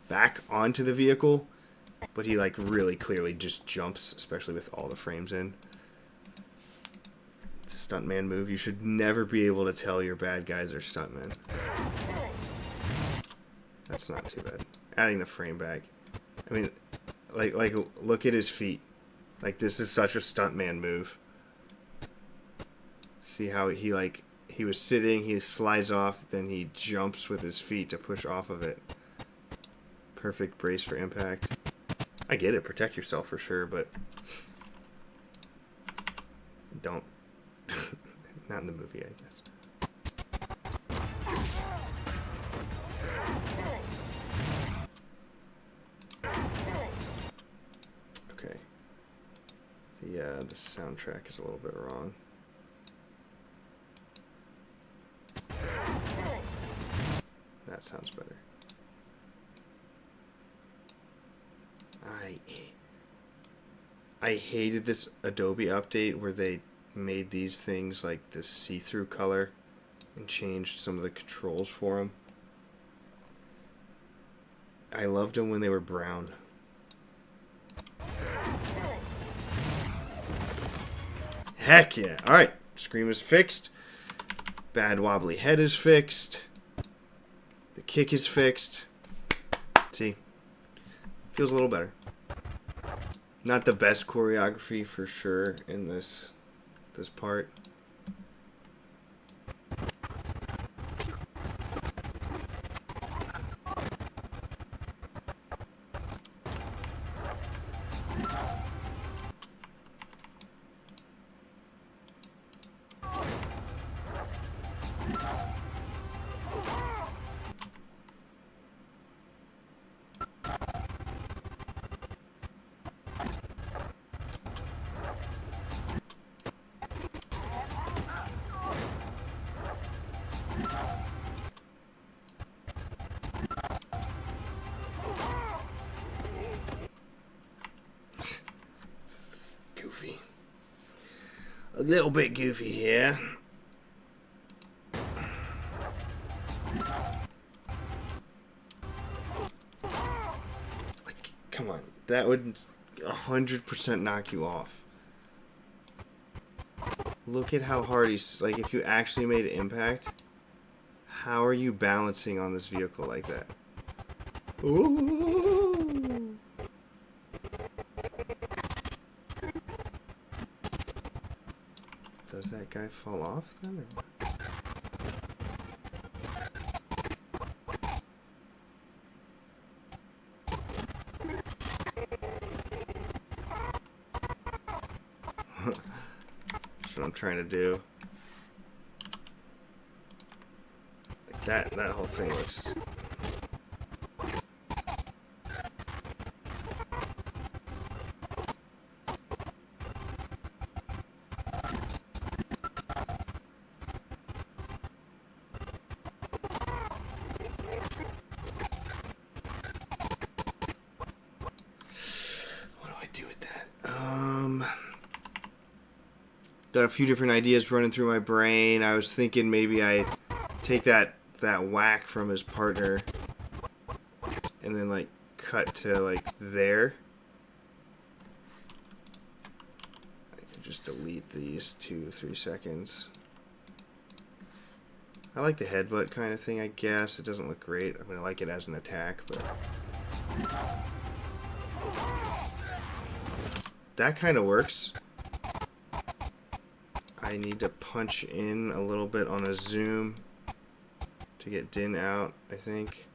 back onto the vehicle, but he like really clearly just jumps, especially with all the frames in. It's a stuntman move. You should never be able to tell your bad guys are stuntmen. That's not too bad. Adding the frame back. I mean, like look at his feet. Like, this is such a stuntman move. See how he was sitting, he slides off, then he jumps with his feet to push off of it. Perfect brace for impact. I get it, protect yourself for sure, but don't. Not in the movie, I guess. Okay. The soundtrack is a little bit wrong. That sounds better. I hated this Adobe update where they made these things like the see-through color and changed some of the controls for them. I loved them when they were brown. Heck yeah. Alright, Scream is fixed. Bad wobbly head is fixed. The kick is fixed. See? Feels a little better. Not the best choreography for sure in this part. A little bit goofy here. Like, come on. That would 100% knock you off. Look at how hard he's... Like, if you actually made impact, how are you balancing on this vehicle like that? Ooh. Does that guy fall off then? Or that's what I'm trying to do. Like that whole thing looks... Got a few different ideas running through my brain. I was thinking maybe I take that whack from his partner and then like cut to like there. I could just delete these 2-3 seconds. I like the headbutt kind of thing, I guess. It doesn't look great. I mean, I like it as an attack, but that kind of works. I need to punch in a little bit on a zoom to get Din out, I think.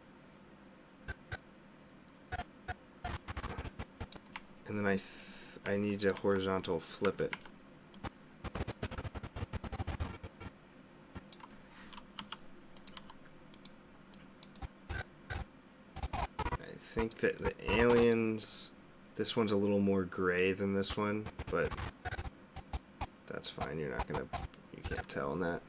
And then I need to horizontal flip it. I think that the aliens, this one's a little more gray than this one, but that's fine. You can't tell in that.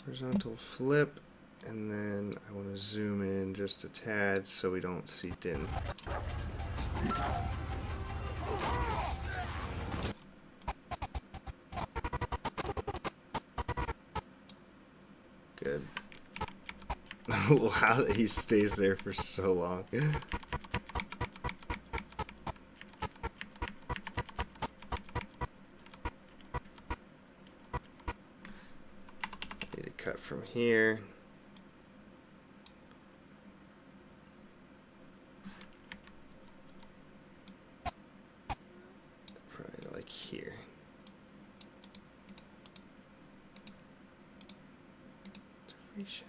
Horizontal flip, and then I want to zoom in just a tad so we don't see Din. Wow, he stays there for so long. Need to cut from here. Probably like here. Duration.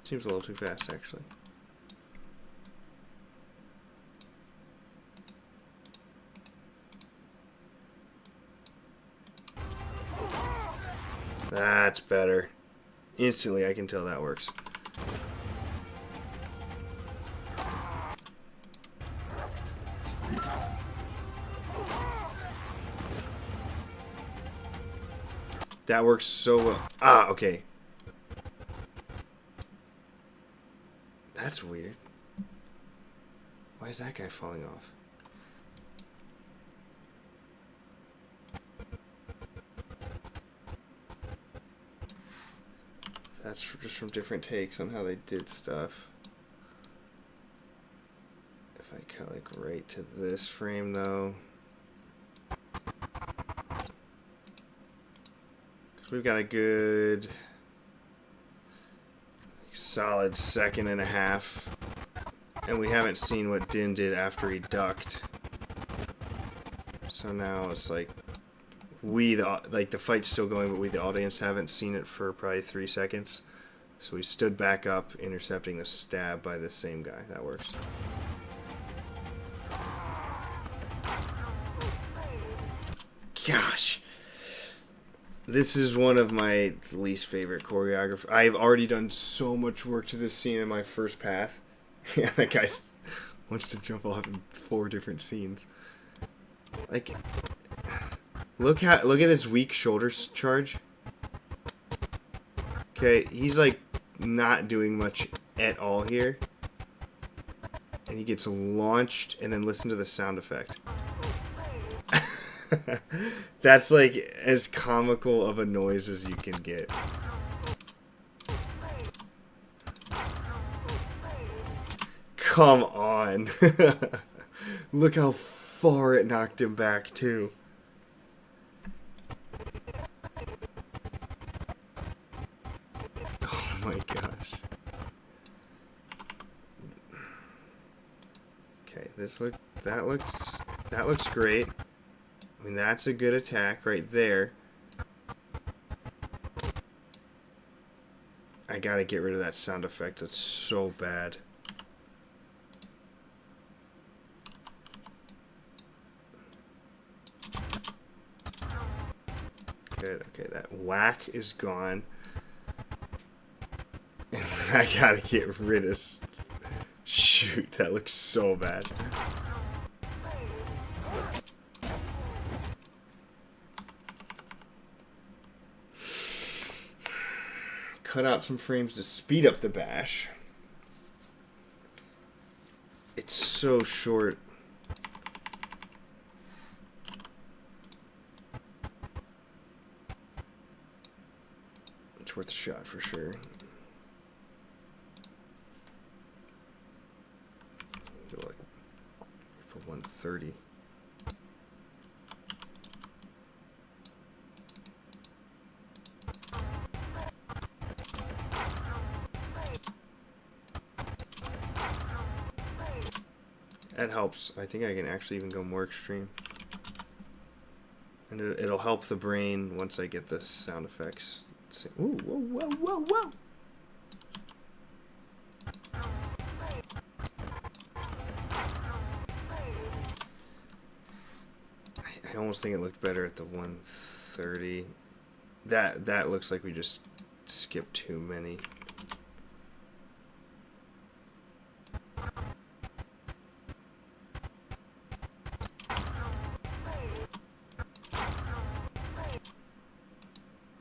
Seems a little too fast, actually. That's better. Instantly, I can tell that works. That works so well. Ah, okay. That's weird. Why is that guy falling off? That's just from different takes on how they did stuff. If I cut like right to this frame though. Because we've got a good solid second and a half. And we haven't seen what Din did after he ducked. So now it's like the fight's still going, but we, the audience, haven't seen it for probably 3 seconds. So we stood back up, intercepting the stab by the same guy. That works. Gosh. This is one of my least favorite choreography. I've already done so much work to this scene in my first path. Yeah, that guy wants to jump off in 4 different scenes. Like, look at this weak shoulders charge. Okay, he's like not doing much at all here. And he gets launched, and then listen to the sound effect. That's like as comical of a noise as you can get. Come on. Look how far it knocked him back too. Oh my gosh. Okay, that looks great. I mean, that's a good attack right there. I gotta get rid of that sound effect. It's so bad. Good. Okay, that whack is gone. And I gotta get rid of... Shoot, that looks so bad. Cut out some frames to speed up the bash. It's so short. It's worth a shot for sure. Do like for 130. That helps. I think I can actually even go more extreme. And it'll help the brain once I get the sound effects. Ooh, whoa, whoa, whoa, whoa! I almost think it looked better at the 130. That looks like we just skipped too many.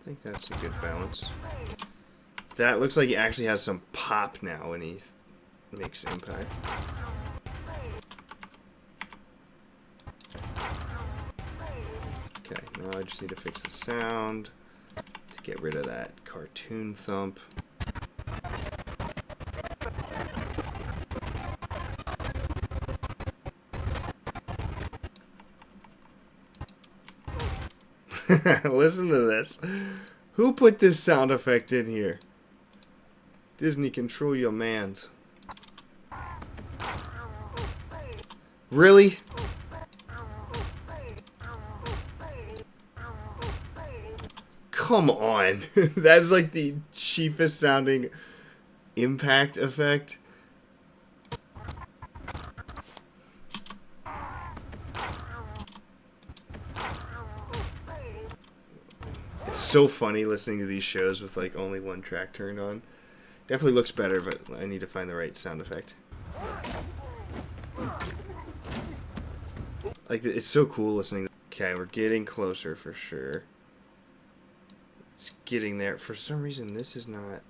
I think that's a good balance. That looks like he actually has some pop now when he makes impact. Okay, now I just need to fix the sound to get rid of that cartoon thump. Listen to this. Who put this sound effect in here? Disney, control your mans. Really? Come on. That's like the cheapest sounding impact effect. It's so funny listening to these shows with like only one track turned on. Definitely looks better, but I need to find the right sound effect. Like, it's so cool listening. Okay, we're getting closer for sure. It's getting there. For some reason, this is not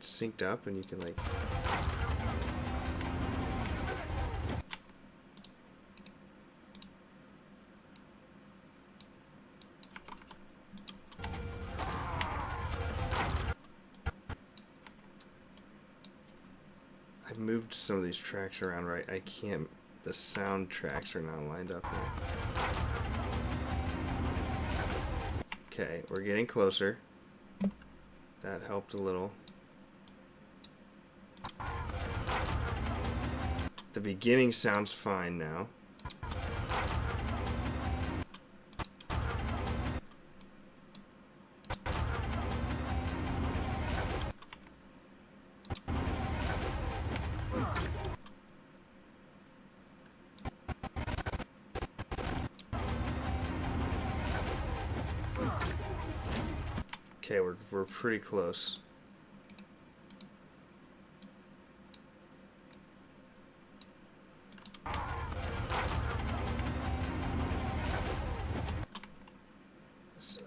synced up, and you can like... I've moved some of these tracks around right. I can't... The sound tracks are not lined up yet. Okay, we're getting closer. That helped a little. The beginning sounds fine now. Okay, we're pretty close. Just a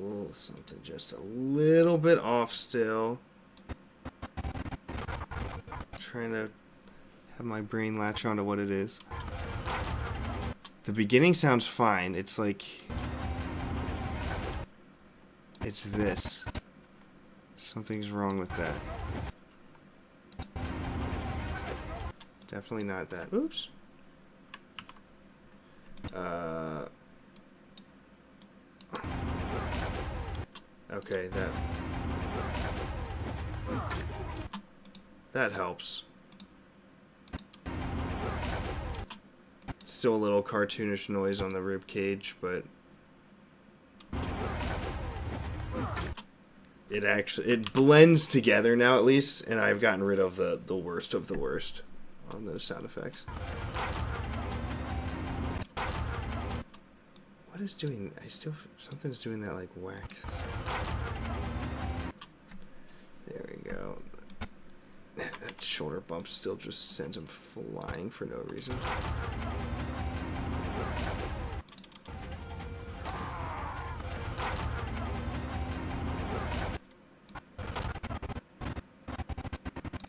little, something just a little bit off still. Trying to have my brain latch onto what it is. The beginning sounds fine. It's like... It's this. Something's wrong with that. Definitely not that. Oops. Okay, that helps. Still a little cartoonish noise on the rib cage, but it blends together now at least, and I've gotten rid of the worst of the worst on those sound effects. What is doing? Something's doing that like whack. There we go. That shoulder bump still just sends him flying for no reason.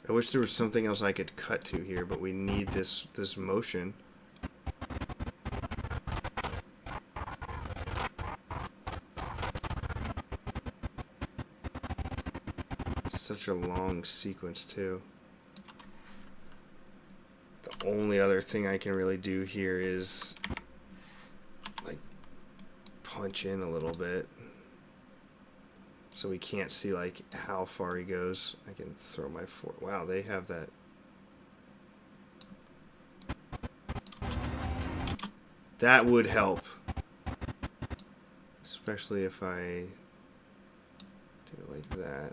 I wish there was something else I could cut to here, but we need this motion. Such a long sequence too. The only other thing I can really do here is like punch in a little bit. So we can't see like how far he goes. I can throw my fork. Wow, they have that. That would help. Especially if I do it like that.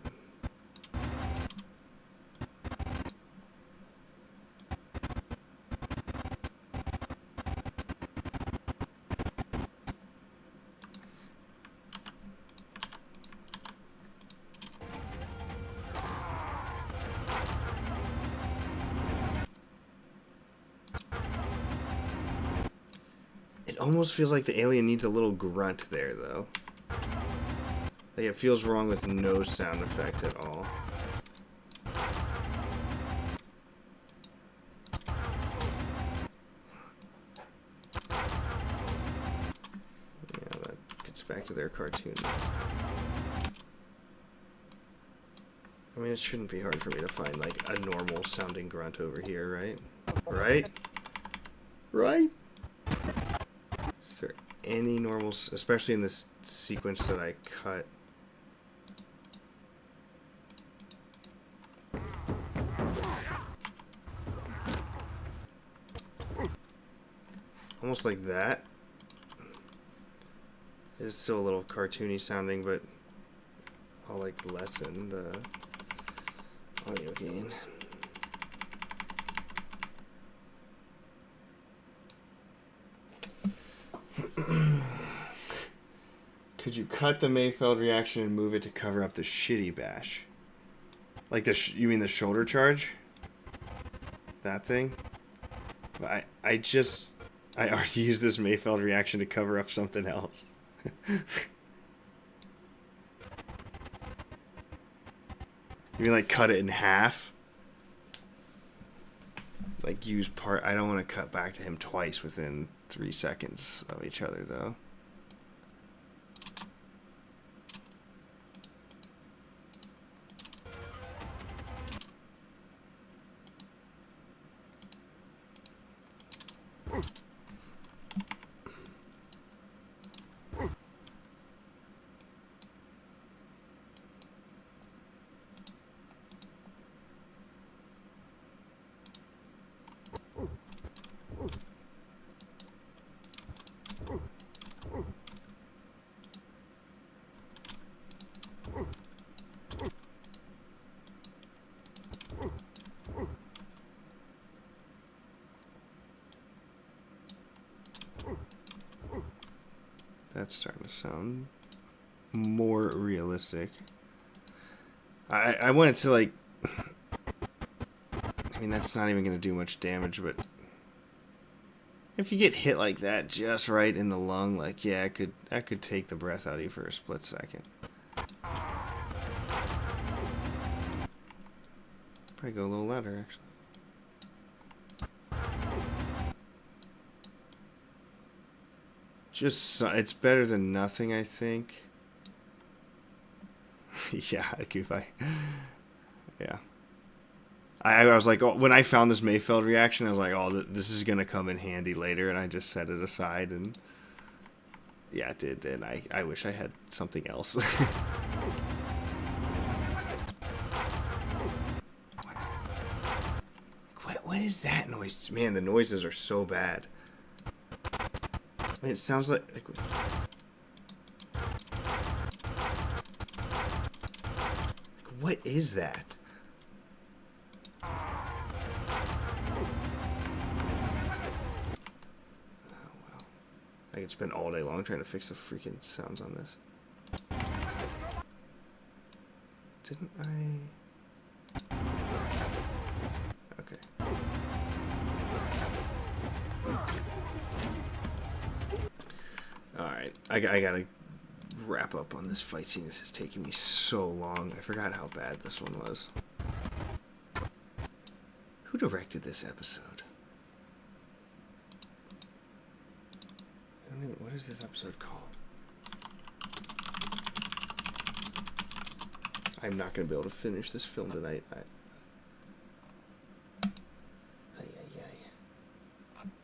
Almost feels like the alien needs a little grunt there, though. Like it feels wrong with no sound effect at all. back to their cartoon. I mean, it shouldn't be hard for me to find, like, a normal sounding grunt over here, right? Right? Right? Is there any normal, especially in this sequence that I cut? Almost like that. It's still a little cartoony sounding, but I'll like lessen the audio gain. Could you cut the Mayfeld reaction and move it to cover up the shitty bash? Like the you mean the shoulder charge? That thing? I already used this Mayfeld reaction to cover up something else. You mean like cut it in half? Like use part. I don't want to cut back to him twice within 3 seconds of each other though. That's starting to sound more realistic. I wanted to like, I mean that's not even going to do much damage, but if you get hit like that just right in the lung, like yeah, I could take the breath out of you for a split second. Probably go a little louder actually. Just, it's better than nothing, I think. Yeah, Goofy. Yeah. I was like, oh, when I found this Mayfeld reaction, I was like, oh, this is going to come in handy later, and I just set it aside, and yeah, it did, and I wish I had something else. What is that noise? Man, the noises are so bad. I mean, it sounds like what is that? Oh, wow. I could spend all day long trying to fix the freaking sounds on this. Didn't I? Okay. Alright, I gotta wrap up on this fight scene. This is taking me so long. I forgot how bad this one was. Who directed this episode? I don't even, what is this episode called? I'm not gonna be able to finish this film tonight.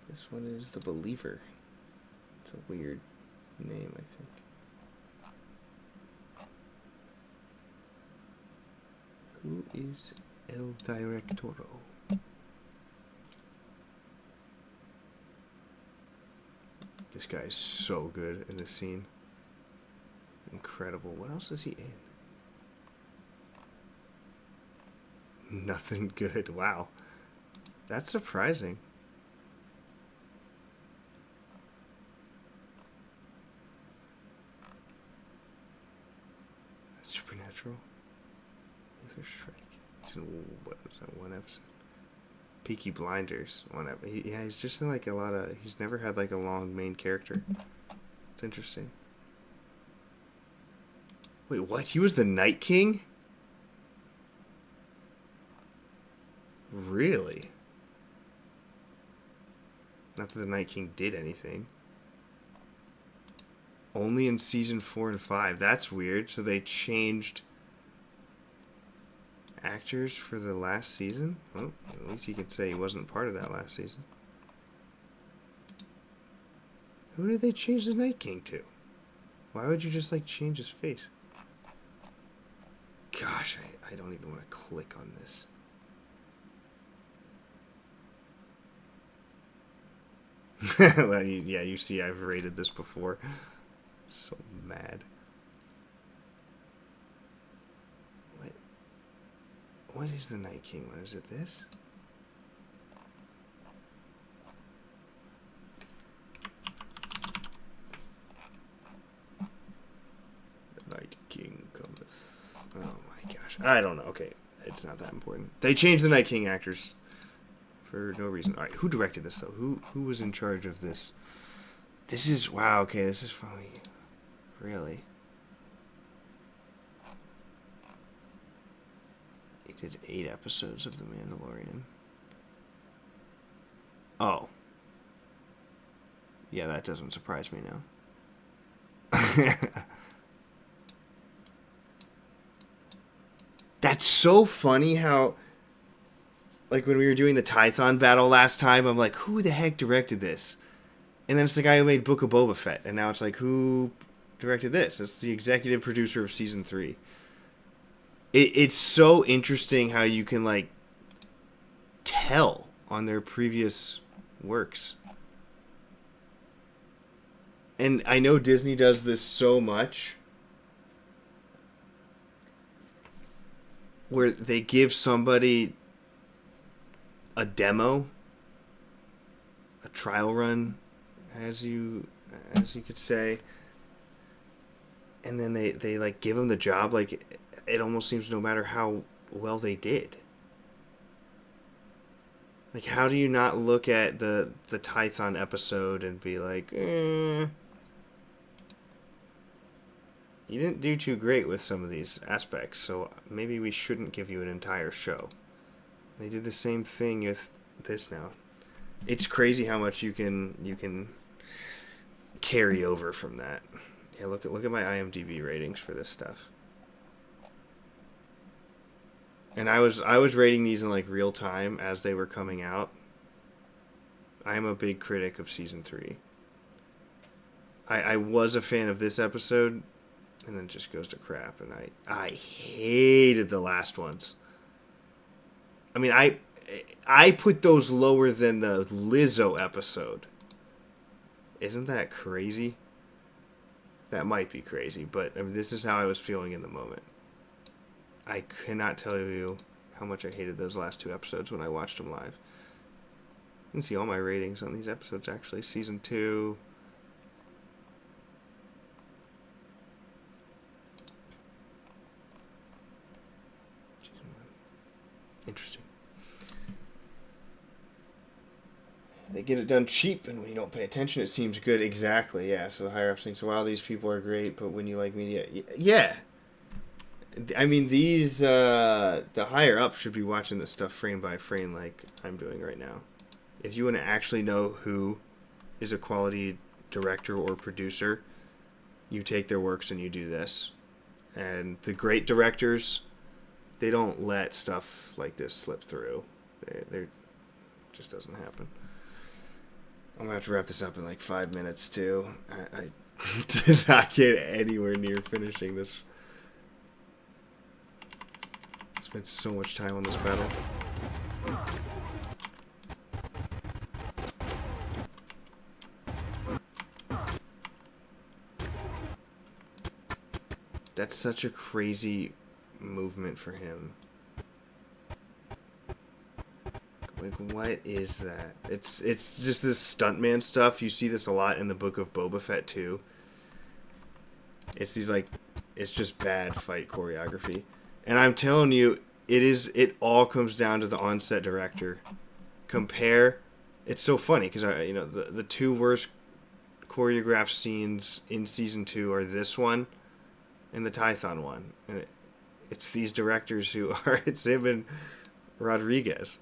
This one is The Believer. It's a weird name, I think. Who is El Directoro? This guy is so good in this scene. Incredible. What else is he in? Nothing good. Wow. That's surprising. Supernatural. Luther Strike. He's in, what was that, one episode? Peaky Blinders. One episode. Yeah, he's just in like a lot of. He's never had like a long main character. It's interesting. Wait, what? He was the Night King? Really? Not that the Night King did anything. only in season 4 and 5. That's weird. So they changed actors for the last season? Well, at least he could say he wasn't part of that last season. Who did they change the Night King to? Why would you just, like, change his face? Gosh, I don't even want to click on this. Well, yeah, you see I've rated this before. So mad. What is the Night King one? Is it this? The Night King cometh. Oh my gosh. I don't know. Okay, it's not that important. They changed the Night King actors for no reason. Alright, who directed this though? Who was in charge of this? This is... Wow, okay, this is funny. Really? He did 8 episodes of The Mandalorian. Oh. Yeah, that doesn't surprise me now. That's so funny how... Like, when we were doing the Tython battle last time, I'm like, who the heck directed this? And then it's the guy who made Book of Boba Fett. And now it's like, who directed this? It's the executive producer of Season 3. It's so interesting how you can, like, tell on their previous works. And I know Disney does this so much, where they give somebody a demo, a trial run, as you could say, and then they like give them the job. Like, it almost seems no matter how well they did. Like, how do you not look at the Tython episode and be like, you didn't do too great with some of these aspects, so maybe we shouldn't give you an entire show. They did the same thing with this now. It's crazy how much you can carry over from that. Yeah, look at my IMDb ratings for this stuff. And I was rating these in like real time as they were coming out. I am a big critic of season 3. I was a fan of this episode, and then it just goes to crap, and I hated the last ones. I mean, I put those lower than the Lizzo episode. Isn't that crazy? That might be crazy, but I mean, this is how I was feeling in the moment. I cannot tell you how much I hated those last 2 episodes when I watched them live. You can see all my ratings on these episodes, actually. Season 2. Interesting. They get it done cheap, and when you don't pay attention, it seems good. Exactly, yeah. So the higher-ups think, so, wow, these people are great, but when you like media... Yeah! I mean, these... the higher-ups should be watching this stuff frame by frame like I'm doing right now. If you want to actually know who is a quality director or producer, you take their works and you do this. And the great directors, they don't let stuff like this slip through. It just doesn't happen. I'm going to have to wrap this up in like 5 minutes, too. I did not get anywhere near finishing this. I spent so much time on this battle. That's such a crazy movement for him. Like, what is that? It's just this stuntman stuff. You see this a lot in the Book of Boba Fett too. It's these like, it's just bad fight choreography. And I'm telling you, it all comes down to the on-set director. It's so funny because the 2 worst choreographed scenes in season 2 are this one and the Tython one. And it's these directors who are, it's him and Rodriguez.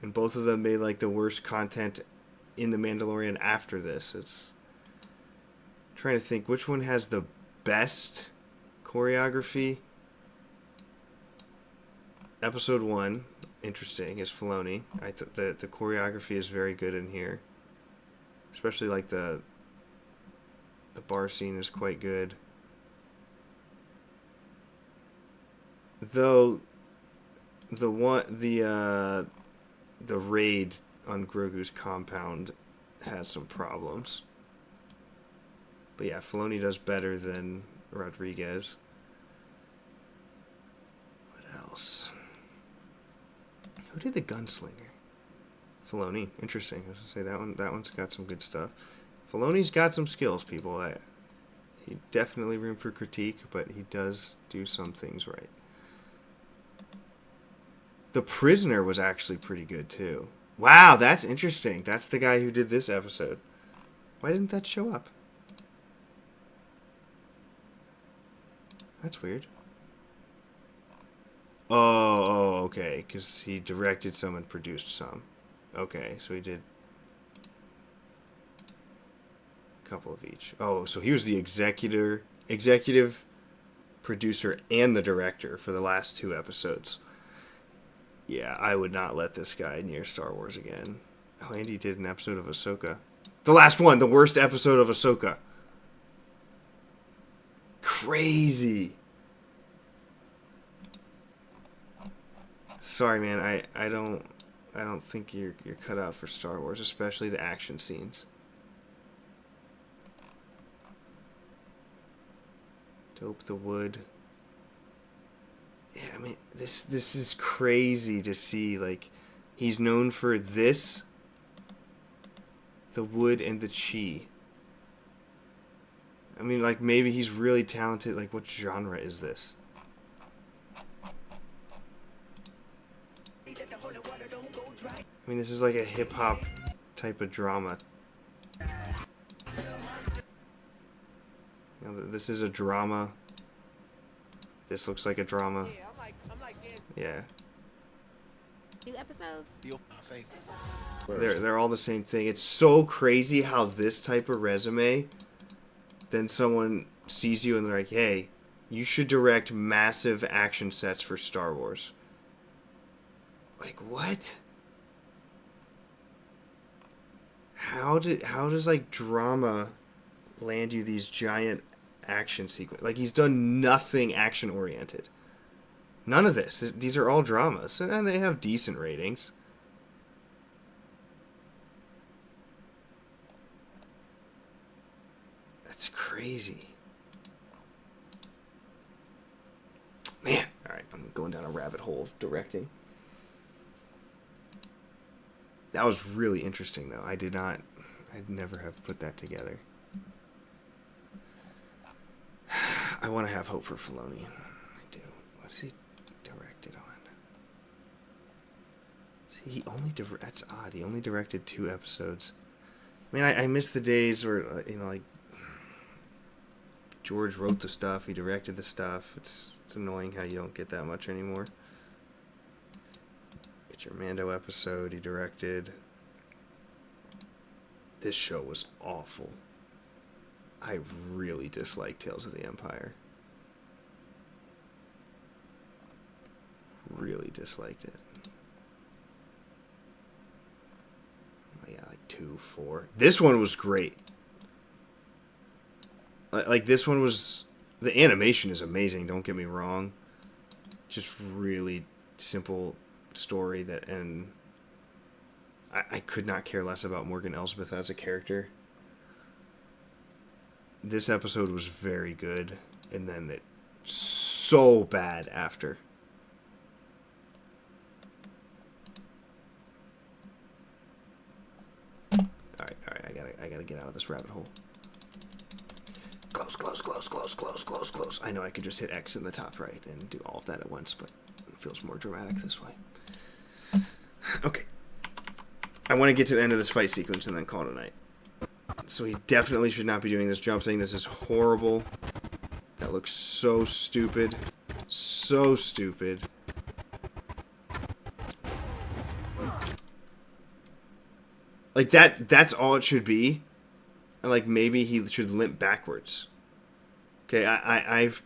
And both of them made like the worst content in The Mandalorian after this. It's trying to think which one has the best choreography. Episode 1, interesting, is Filoni. I thought the choreography is very good in here. Especially like the bar scene is quite good. Though the raid on Grogu's compound has some problems. But yeah, Filoni does better than Rodriguez. What else? Who did the gunslinger? Filoni. Interesting. I was gonna say that one's got some good stuff. Filoni's got some skills, people. He definitely room for critique, but he does do some things right. The Prisoner was actually pretty good too. Wow, that's interesting. That's the guy who did this episode. Why didn't that show up? That's weird. Oh, okay. Because he directed some and produced some. Okay, so he did a couple of each. Oh, so he was the executive producer and the director for the last 2 episodes. Yeah, I would not let this guy near Star Wars again. Oh, and he did an episode of Ahsoka. The last one, the worst episode of Ahsoka. Crazy. Sorry, man. I don't think you're cut out for Star Wars, especially the action scenes. Dope the Wood. Yeah, I mean, this is crazy to see. Like, he's known for this, the Wood, and the Chi. I mean, like, maybe he's really talented. Like, what genre is this? I mean, this is like a hip-hop type of drama. You know, this is a drama. This looks like a drama. Yeah. 2 episodes. They're all the same thing. It's so crazy how this type of resume, then someone sees you and they're like, hey, you should direct massive action sets for Star Wars. Like, what? How does like drama land you these giant action sequences? Like, he's done nothing action oriented. None of this. These are all dramas, and they have decent ratings. That's crazy. Man, all right, I'm going down a rabbit hole of directing. That was really interesting, though. I'd never have put that together. I want to have hope for Filoni. I do. What has he directed on? See, that's odd. He only directed 2 episodes. I mean, I miss the days where, like, George wrote the stuff, he directed the stuff. It's annoying how you don't get that much anymore. Get your Mando episode he directed. This show was awful. I really dislike Tales of the Empire. Really disliked it. Yeah, like 2, 4. This one was great. Like, this one was... The animation is amazing, don't get me wrong. Just really simple story that... And I could not care less about Morgan Elsbeth as a character. This episode was very good, and then it so bad after. Alright, I gotta get out of this rabbit hole. Close. I know I could just hit X in the top right and do all of that at once, but it feels more dramatic this way. Okay. I want to get to the end of this fight sequence and then call it a night. So he definitely should not be doing this jump thing. This is horrible. That looks so stupid. So stupid. Like, that's all it should be. And like maybe he should limp backwards. Okay, I've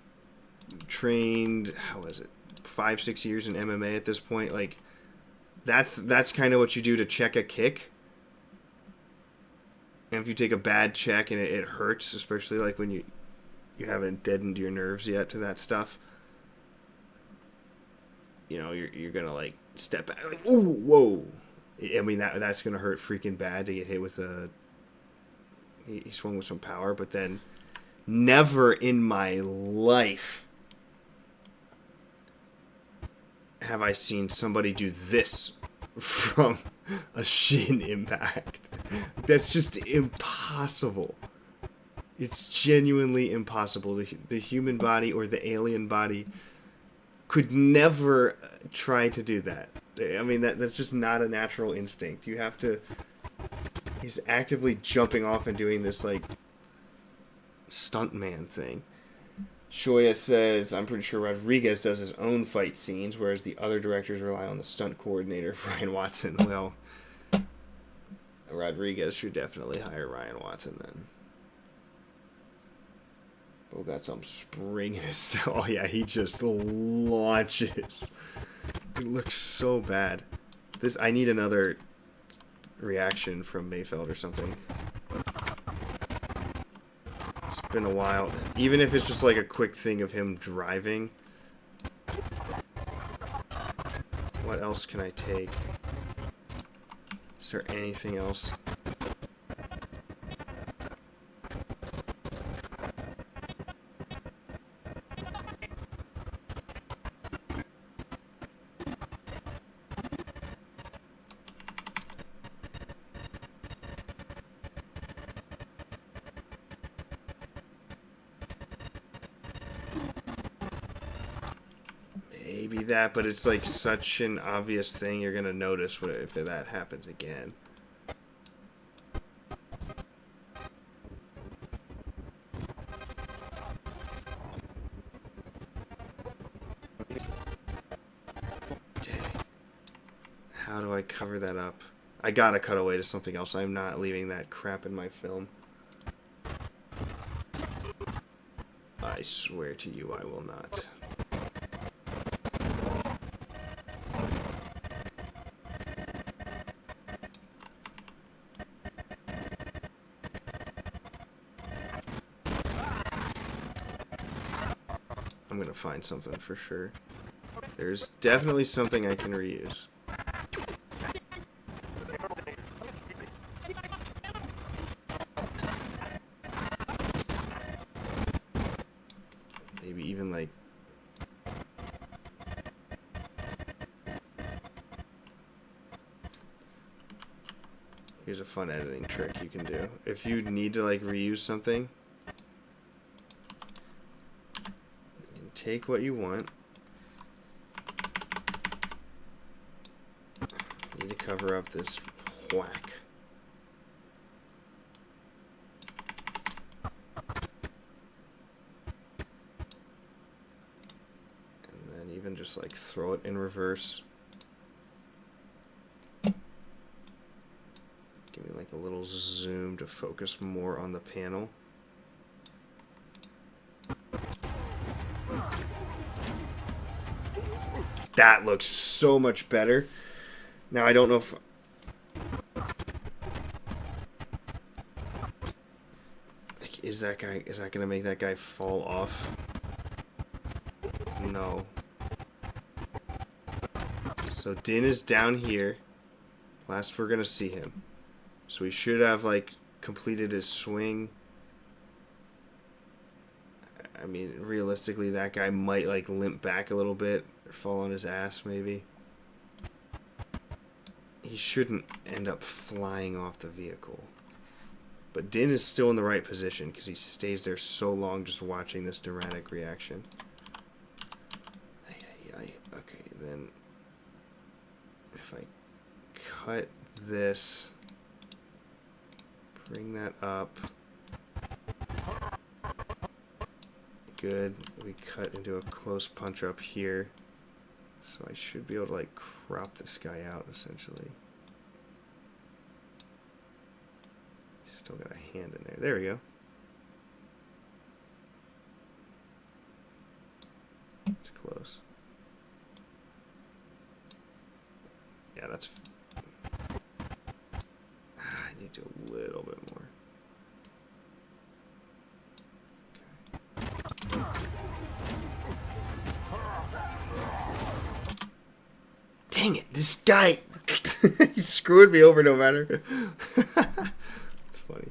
trained, how was it, 5-6 years in MMA at this point. Like that's kind of what you do to check a kick. And if you take a bad check and it hurts, especially like when you haven't deadened your nerves yet to that stuff, you know, you're gonna like step back, like, ooh, whoa. I mean that's gonna hurt freaking bad to get hit with a. He swung with some power, but then never in my life have I seen somebody do this from a shin impact. That's just impossible. It's genuinely impossible. The human body or the alien body could never try to do that. I mean, that's just not a natural instinct. You have to... He's actively jumping off and doing this, like, stuntman thing. Shoya says, I'm pretty sure Rodriguez does his own fight scenes, whereas the other directors rely on the stunt coordinator, Ryan Watson. Well, Rodriguez should definitely hire Ryan Watson then. Oh, got some spring in his... Oh, yeah, he just launches. It looks so bad. I need another reaction from Mayfeld or something. It's been a while. Even if it's just like a quick thing of him driving. What else can I take? Is there anything else? Maybe that, but it's like such an obvious thing you're gonna notice if that happens again. Dang. How do I cover that up? I gotta cut away to something else. I'm not leaving that crap in my film. I swear to you, I will not. I'm gonna find something for sure. There's definitely something I can reuse. Maybe even like... Here's a fun editing trick you can do. If you need to like reuse something, take what you want. Need to cover up this whack. And then even just like throw it in reverse. Give me like a little zoom to focus more on the panel. That looks so much better. Now I don't know if... Like, is that gonna make that guy fall off? No. So Din is down here. Last we're gonna see him. So he should have like completed his swing. I mean, realistically, that guy might like limp back a little bit. Fall on his ass, maybe. He shouldn't end up flying off the vehicle. But Din is still in the right position because he stays there so long just watching this dramatic reaction. Okay, then if I cut this, bring that up. Good. We cut into a close punch up here. So I should be able to like crop this guy out essentially. Still got a hand in there. There we go. It's close. Yeah, that's... I need to do a little bit more. Dang it, this guy, he screwed me over no matter. It's funny.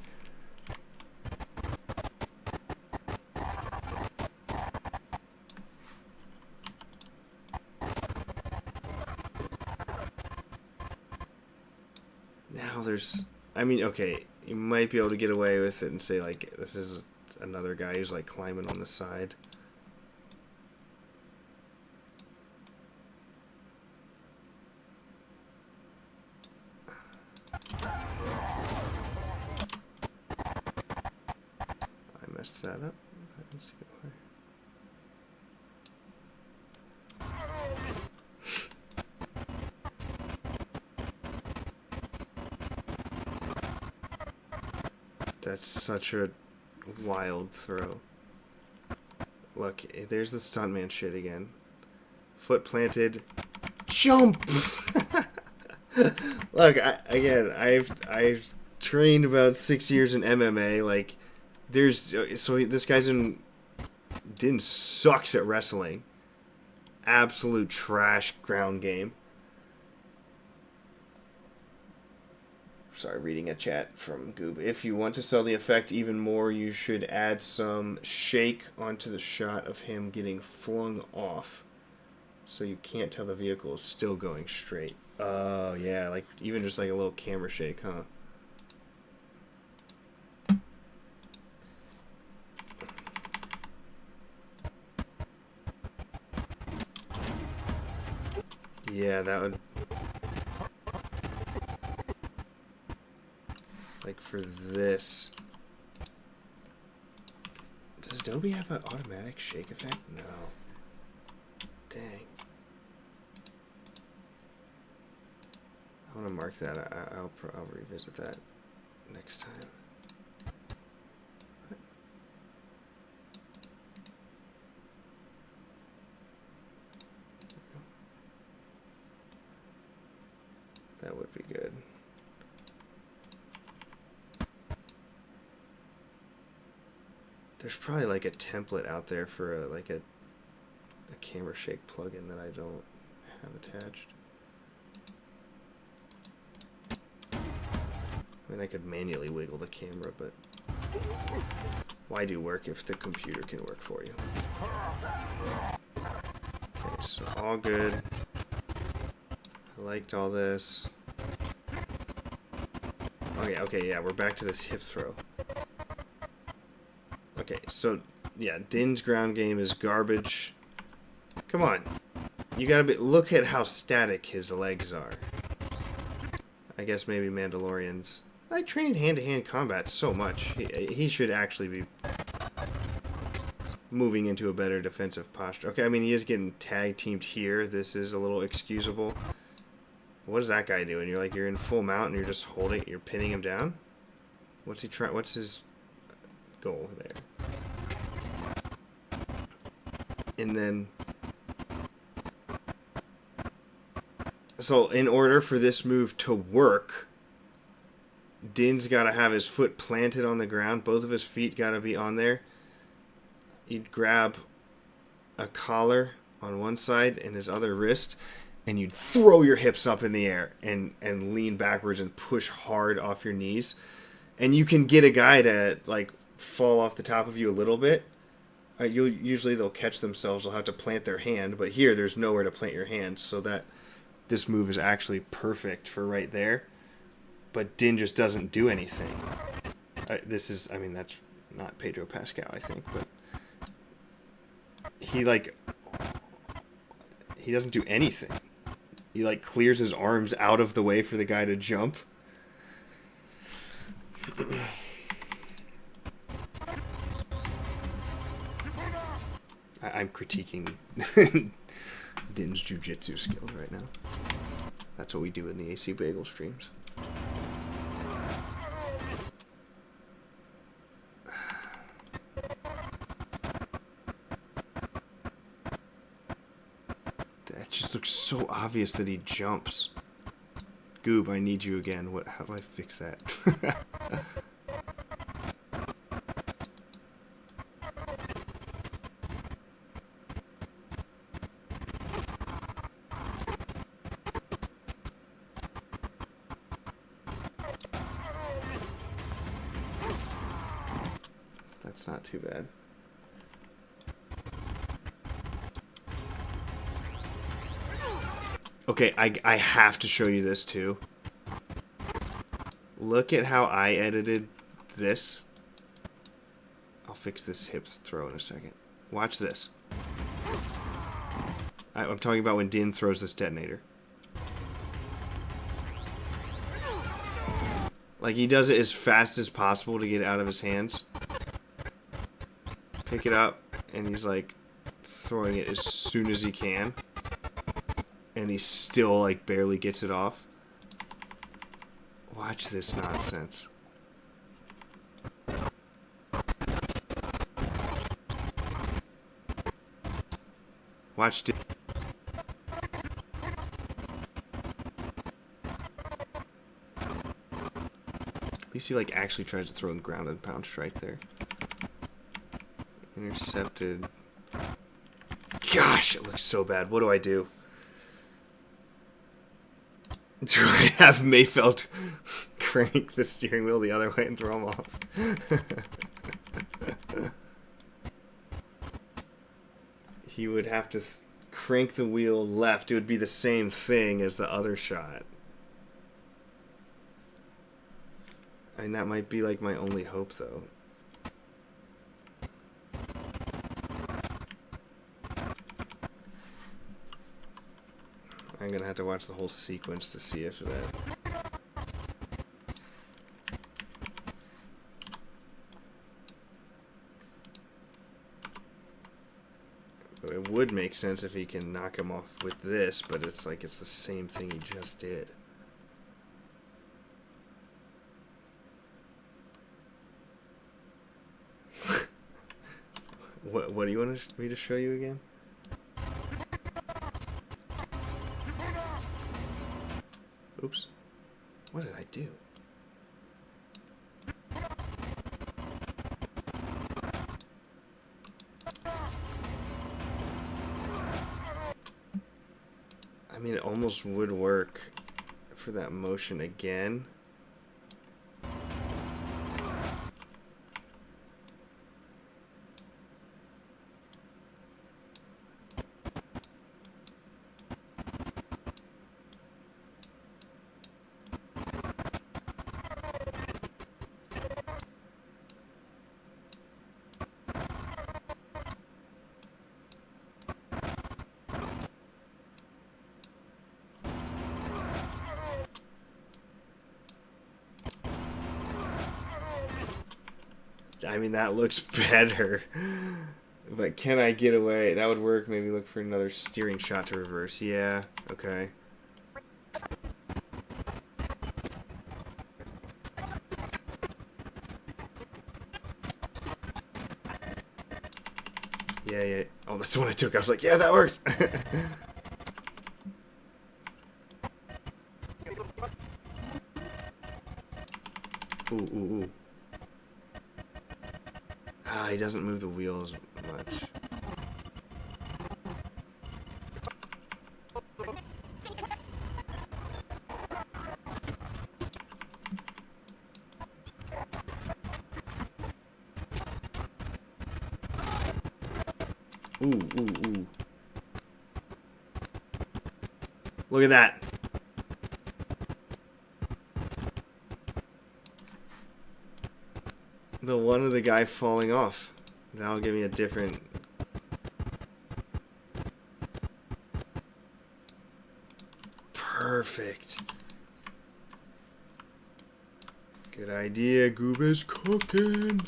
Now there's, I mean, okay, you might be able to get away with it and say, like, this is another guy who's, like, climbing on the side. Messed that up. Let's go here. That's such a wild throw. Look, there's the stuntman shit again. Foot planted. Jump! Look, I've trained about 6 years in MMA. Like, this guy's Din sucks at wrestling. Absolute trash ground game. Sorry, reading a chat from Goob. If you want to sell the effect even more, you should add some shake onto the shot of him getting flung off, so you can't tell the vehicle is still going straight. Oh yeah, like even just like a little camera shake, huh? Yeah, that would... Like, for this... Does Adobe have an automatic shake effect? No. Dang. I want to mark that. I'll revisit that next time. That would be good. There's probably like a template out there for a camera shake plugin that I don't have attached. I mean, I could manually wiggle the camera, but why do work if the computer can work for you? Okay, so all good. I liked all this. Okay, yeah, we're back to this hip throw. Okay, so, yeah, Din's ground game is garbage. Come on. You gotta be... Look at how static his legs are. I guess maybe Mandalorians... I trained hand-to-hand combat so much. He should actually be moving into a better defensive posture. Okay, I mean, he is getting tag-teamed here. This is a little excusable. What is that guy doing? You're in full mount and you're just holding... You're pinning him down? What's he trying... What's his goal there? And then... So, in order for this move to work... Din's got to have his foot planted on the ground. Both of his feet got to be on there. You'd grab a collar on one side and his other wrist, and you'd throw your hips up in the air and lean backwards and push hard off your knees. And you can get a guy to like fall off the top of you a little bit. Usually they'll catch themselves. They'll have to plant their hand, but here there's nowhere to plant your hand, so that this move is actually perfect for right there. But Din just doesn't do anything. That's not Pedro Pascal, I think, but he doesn't do anything. He like clears his arms out of the way for the guy to jump. I'm critiquing Din's jiu-jitsu skills right now. That's what we do in the AC Bagel streams. It just looks so obvious that he jumps. Goob, I need you again. How do I fix that? That's not too bad. Okay, I have to show you this too. Look at how I edited this. I'll fix this hip throw in a second. Watch this. I'm talking about when Din throws this detonator. Like, he does it as fast as possible to get it out of his hands. Pick it up, and he's like throwing it as soon as he can. And he still like barely gets it off. Watch this nonsense. Watch it. At least he like actually tries to throw in ground and pound strike there. Intercepted. Gosh, it looks so bad. What do I do? Do I have Mayfeld crank the steering wheel the other way and throw him off? He would have to crank the wheel left. It would be the same thing as the other shot. I mean, that might be like my only hope, though. I'm gonna have to watch the whole sequence to see if that... It would make sense if he can knock him off with this, but it's like it's the same thing he just did. What do you want me to show you again? Oops. What did I do? I mean, it almost would work for that motion again. I mean, that looks better. But can I get away? That would work. Maybe look for another steering shot to reverse. Yeah, okay. Yeah. Oh, that's the one I took. I was like, yeah, that works. Ooh. Ah, he doesn't move the wheels much. Ooh. Look at that. The one of the guy falling off. That'll give me a different... Perfect. Good idea. Goob is cooking.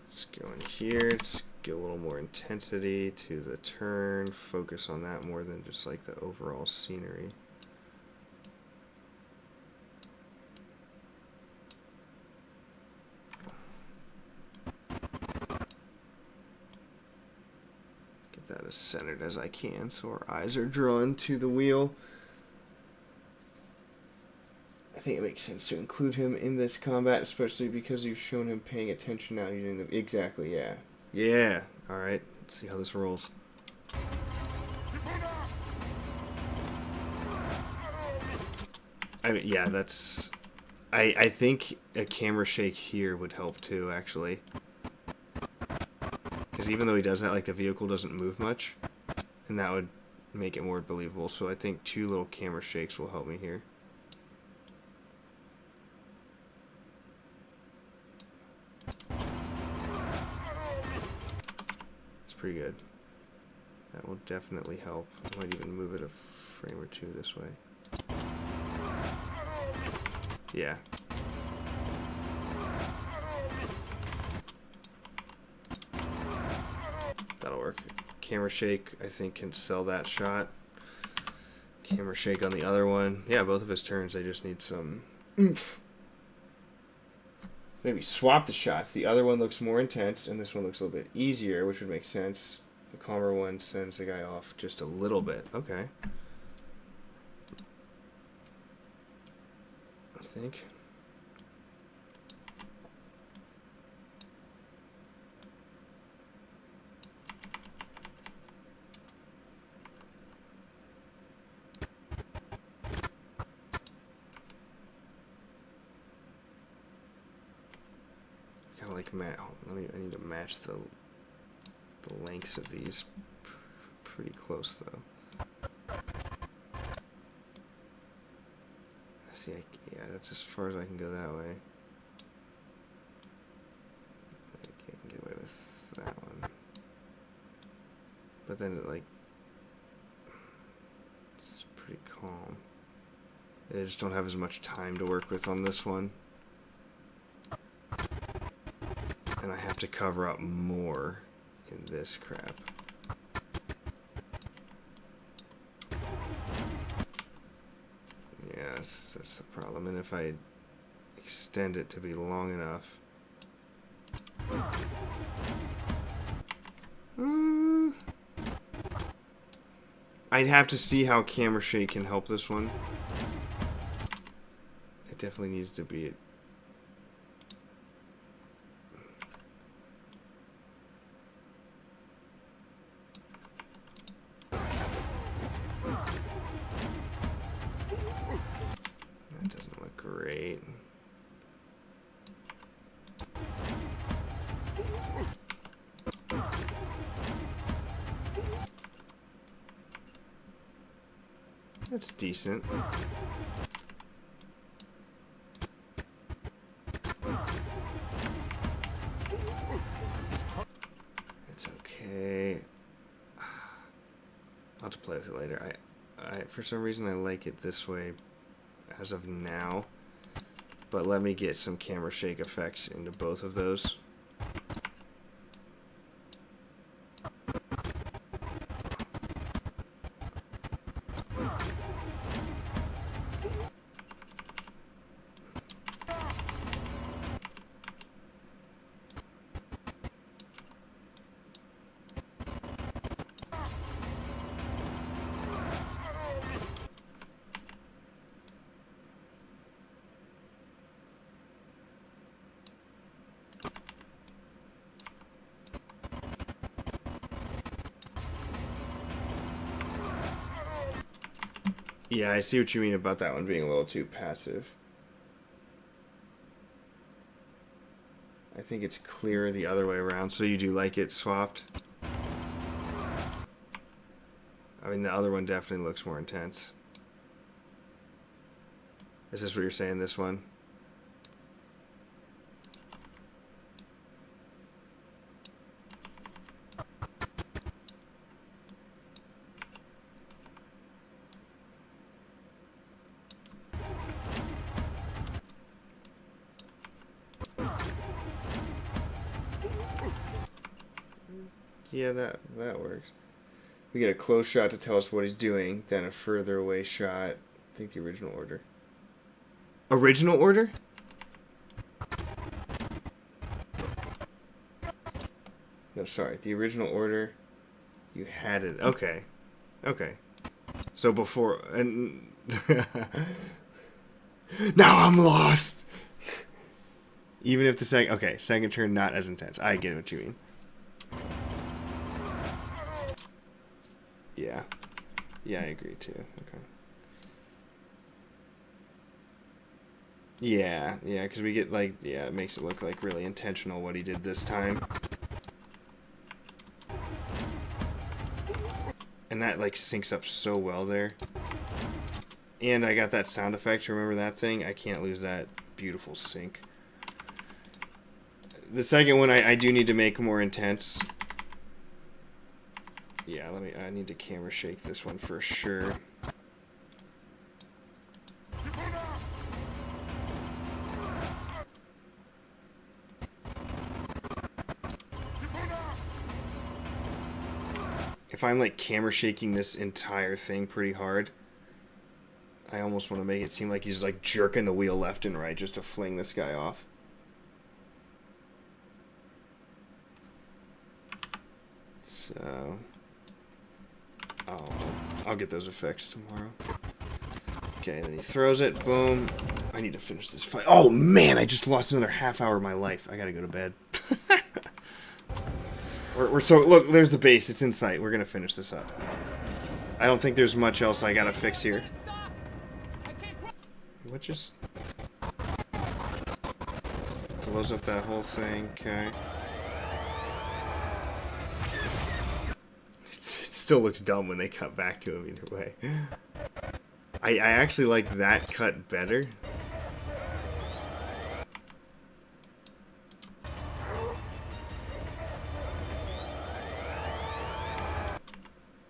Let's go in here. Let's get a little more intensity to the turn. Focus on that more than just like the overall scenery. Get that as centered as I can so our eyes are drawn to the wheel. I think it makes sense to include him in this combat, especially because you've shown him paying attention now using the... Exactly, yeah. Yeah. Alright, let's see how this rolls. I mean, yeah, that's... I think a camera shake here would help too, actually. Because even though he does that, like, the vehicle doesn't move much. And that would make it more believable. So I think 2 little camera shakes will help me here. Pretty good. That will definitely help. I might even move it a frame or 2 this way. Yeah. That'll work. Camera shake, I think, can sell that shot. Camera shake on the other one. Yeah, both of his turns, they just need some oomph. Maybe swap the shots. The other one looks more intense, and this one looks a little bit easier, which would make sense. The calmer one sends the guy off just a little bit. Okay. I think. Like I need to match the lengths of these pretty close though. See, yeah, that's as far as I can go that way. I can get away with that one, but then like it's pretty calm. I just don't have as much time to work with on this one. And I have to cover up more in this crap. Yes, that's the problem. And if I extend it to be long enough... I'd have to see how camera shake can help this one. It definitely needs to be... That's decent. It's okay. I'll have to play with it later. I for some reason I like it this way as of now. But let me get some camera shake effects into both of those. Yeah, I see what you mean about that one being a little too passive. I think it's clearer the other way around, so you do like it swapped? I mean, the other one definitely looks more intense. Is this what you're saying, this one? Yeah, that works. We get a close shot to tell us what he's doing, then a further away shot. I think the original order. Original order? No, sorry. The original order. You had it. Okay. Okay. So before... and now I'm lost! Even if the second... Okay, second turn not as intense. I get what you mean. Yeah. Yeah, I agree too. Okay. Yeah, because we get, like... Yeah, it makes it look, like, really intentional what he did this time. And that, like, syncs up so well there. And I got that sound effect. Remember that thing? I can't lose that beautiful sync. The second one I do need to make more intense. Yeah, I need to camera shake this one for sure. If I'm like camera shaking this entire thing pretty hard, I almost want to make it seem like he's like jerking the wheel left and right just to fling this guy off. So, I'll get those effects tomorrow. Okay, then he throws it. Boom. I need to finish this fight. Oh man, I just lost another half hour of my life. I gotta go to bed. We're so look. There's the base. It's in sight. We're gonna finish this up. I don't think there's much else I gotta fix here. What just blows up that whole thing? Okay. It still looks dumb when they cut back to him either way. I actually like that cut better.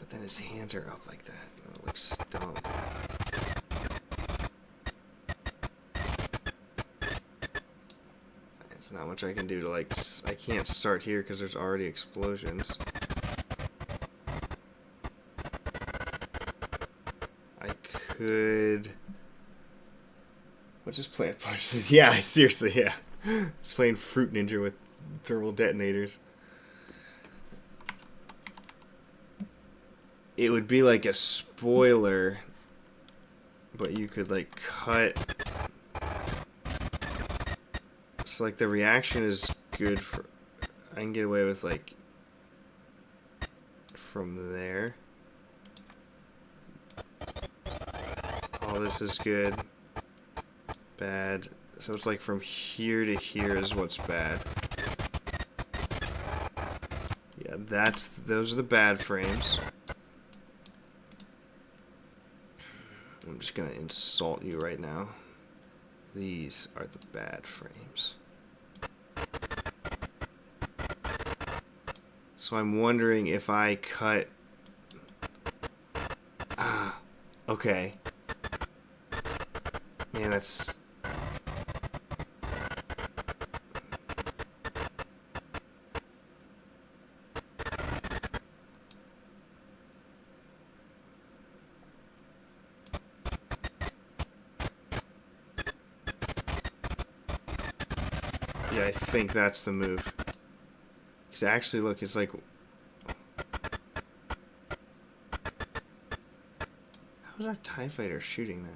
But then his hands are up like that. It looks dumb. There's not much I can do to like... I can't start here because there's already explosions. Could... What, just plant punch? Yeah, seriously, yeah. Just playing Fruit Ninja with thermal detonators. It would be like a spoiler, but you could like cut... So like the reaction is good for... I can get away with like... From there. Oh, this is good. Bad. So it's like from here to here is what's bad. Yeah, those are the bad frames. I'm just gonna insult you right now. These are the bad frames. So I'm wondering if I cut... Ah, okay. Man, that's... Yeah, I think that's the move. Because actually, look, it's like... How's that TIE fighter shooting that?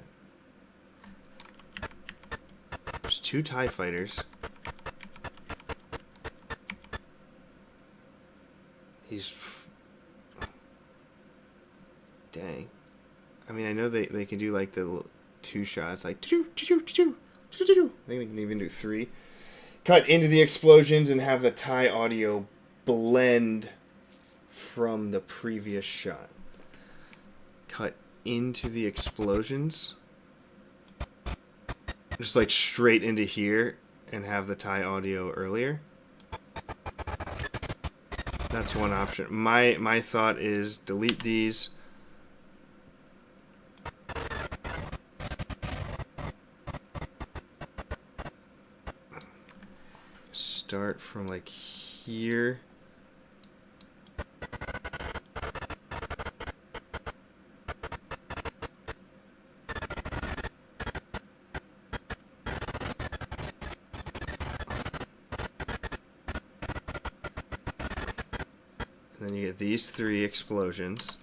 There's two TIE fighters. He's... Dang. I mean, I know they can do like the two shots, like... I think they can even do three. Cut into the explosions and have the TIE audio blend from the previous shot. Cut into the explosions. Just like straight into here and have the TIE audio earlier. That's one option. My thought is delete these. Start from like here And then you get these 3 explosions.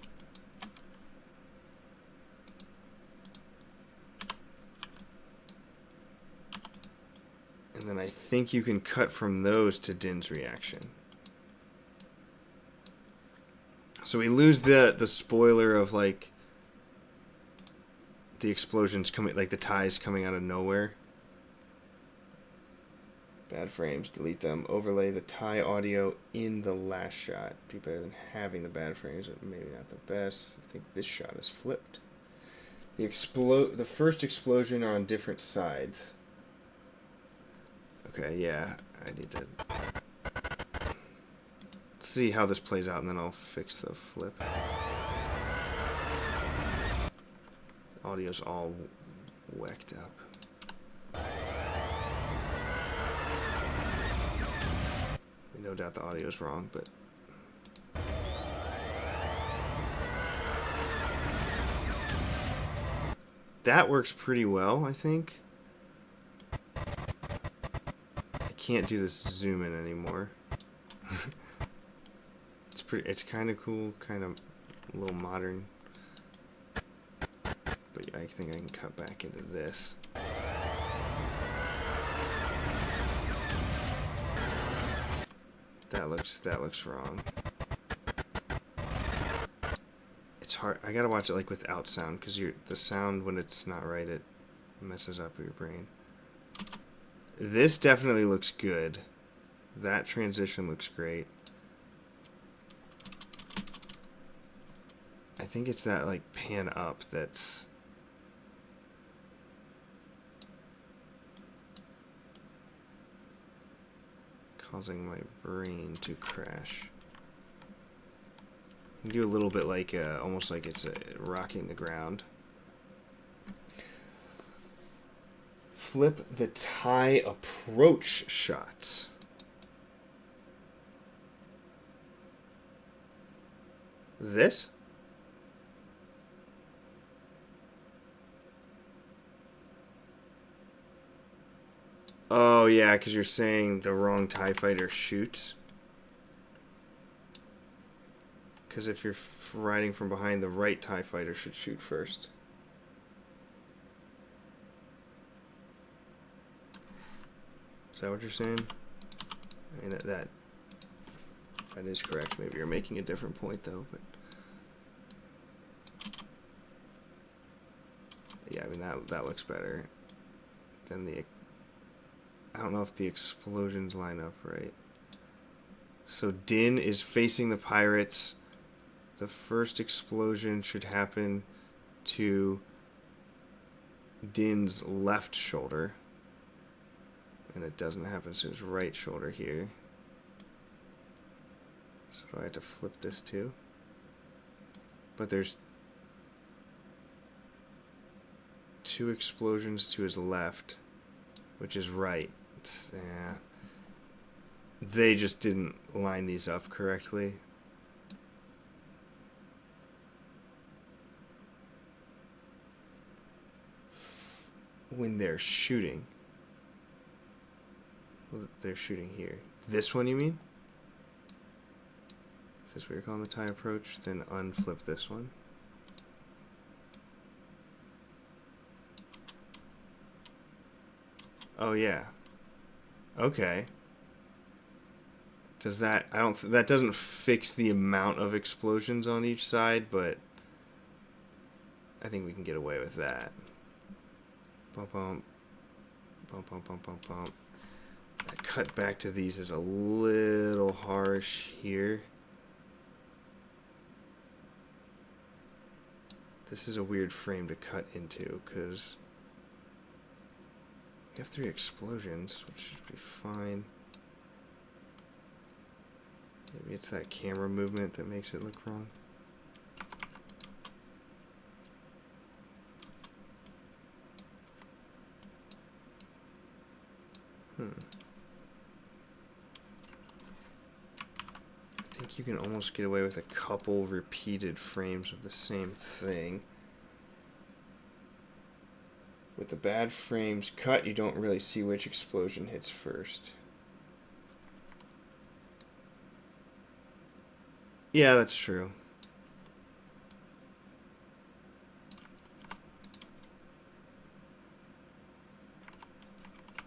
And then I think you can cut from those to Din's reaction. So we lose the spoiler of like the explosions coming, like the ties coming out of nowhere. Bad frames, delete them. Overlay the tie audio in the last shot. Be better than having the bad frames, but maybe not the best. I think this shot is flipped. The first explosion are on different sides. Okay, yeah, I need to see how this plays out, and then I'll fix the flip. Audio's all whacked up. No doubt the audio's wrong, but that works pretty well, I think. I can't do this zoom in anymore. It's kind of cool, kind of a little modern. But I think I can cut back into this. That looks wrong. It's hard. I gotta watch it like without sound, because the sound when it's not right, it messes up your brain. This definitely looks good. That transition looks great. I think it's that like pan up that's causing my brain to crash. You can do a little bit like almost like it's rocking the ground. Flip the tie approach shots. This? Oh yeah, because you're saying the wrong TIE fighter shoots. Because if you're riding from behind, the right TIE fighter should shoot first. Is that what you're saying? I mean, that is correct. Maybe you're making a different point though, but yeah, I mean that looks better than the. I don't know if the explosions line up right. So Din is facing the pirates. The first explosion should happen to Din's left shoulder. And it doesn't happen to his right shoulder here. So do I have to flip this too? But there's 2 explosions to his left, which is right. Yeah. They just didn't line these up correctly. When they're shooting. Well, they're shooting here. This one, you mean? Is this what you're calling the tie approach? Then unflip this one. Oh yeah. Okay. Does that? I don't. That doesn't fix the amount of explosions on each side, but I think we can get away with that. Bump, bump, bump, bump, bump, bump, bump. That cut back to these is a little harsh here. This is a weird frame to cut into because we have 3 explosions, which should be fine. Maybe it's that camera movement that makes it look wrong. I think you can almost get away with a couple repeated frames of the same thing. With the bad frames cut, you don't really see which explosion hits first. Yeah, that's true.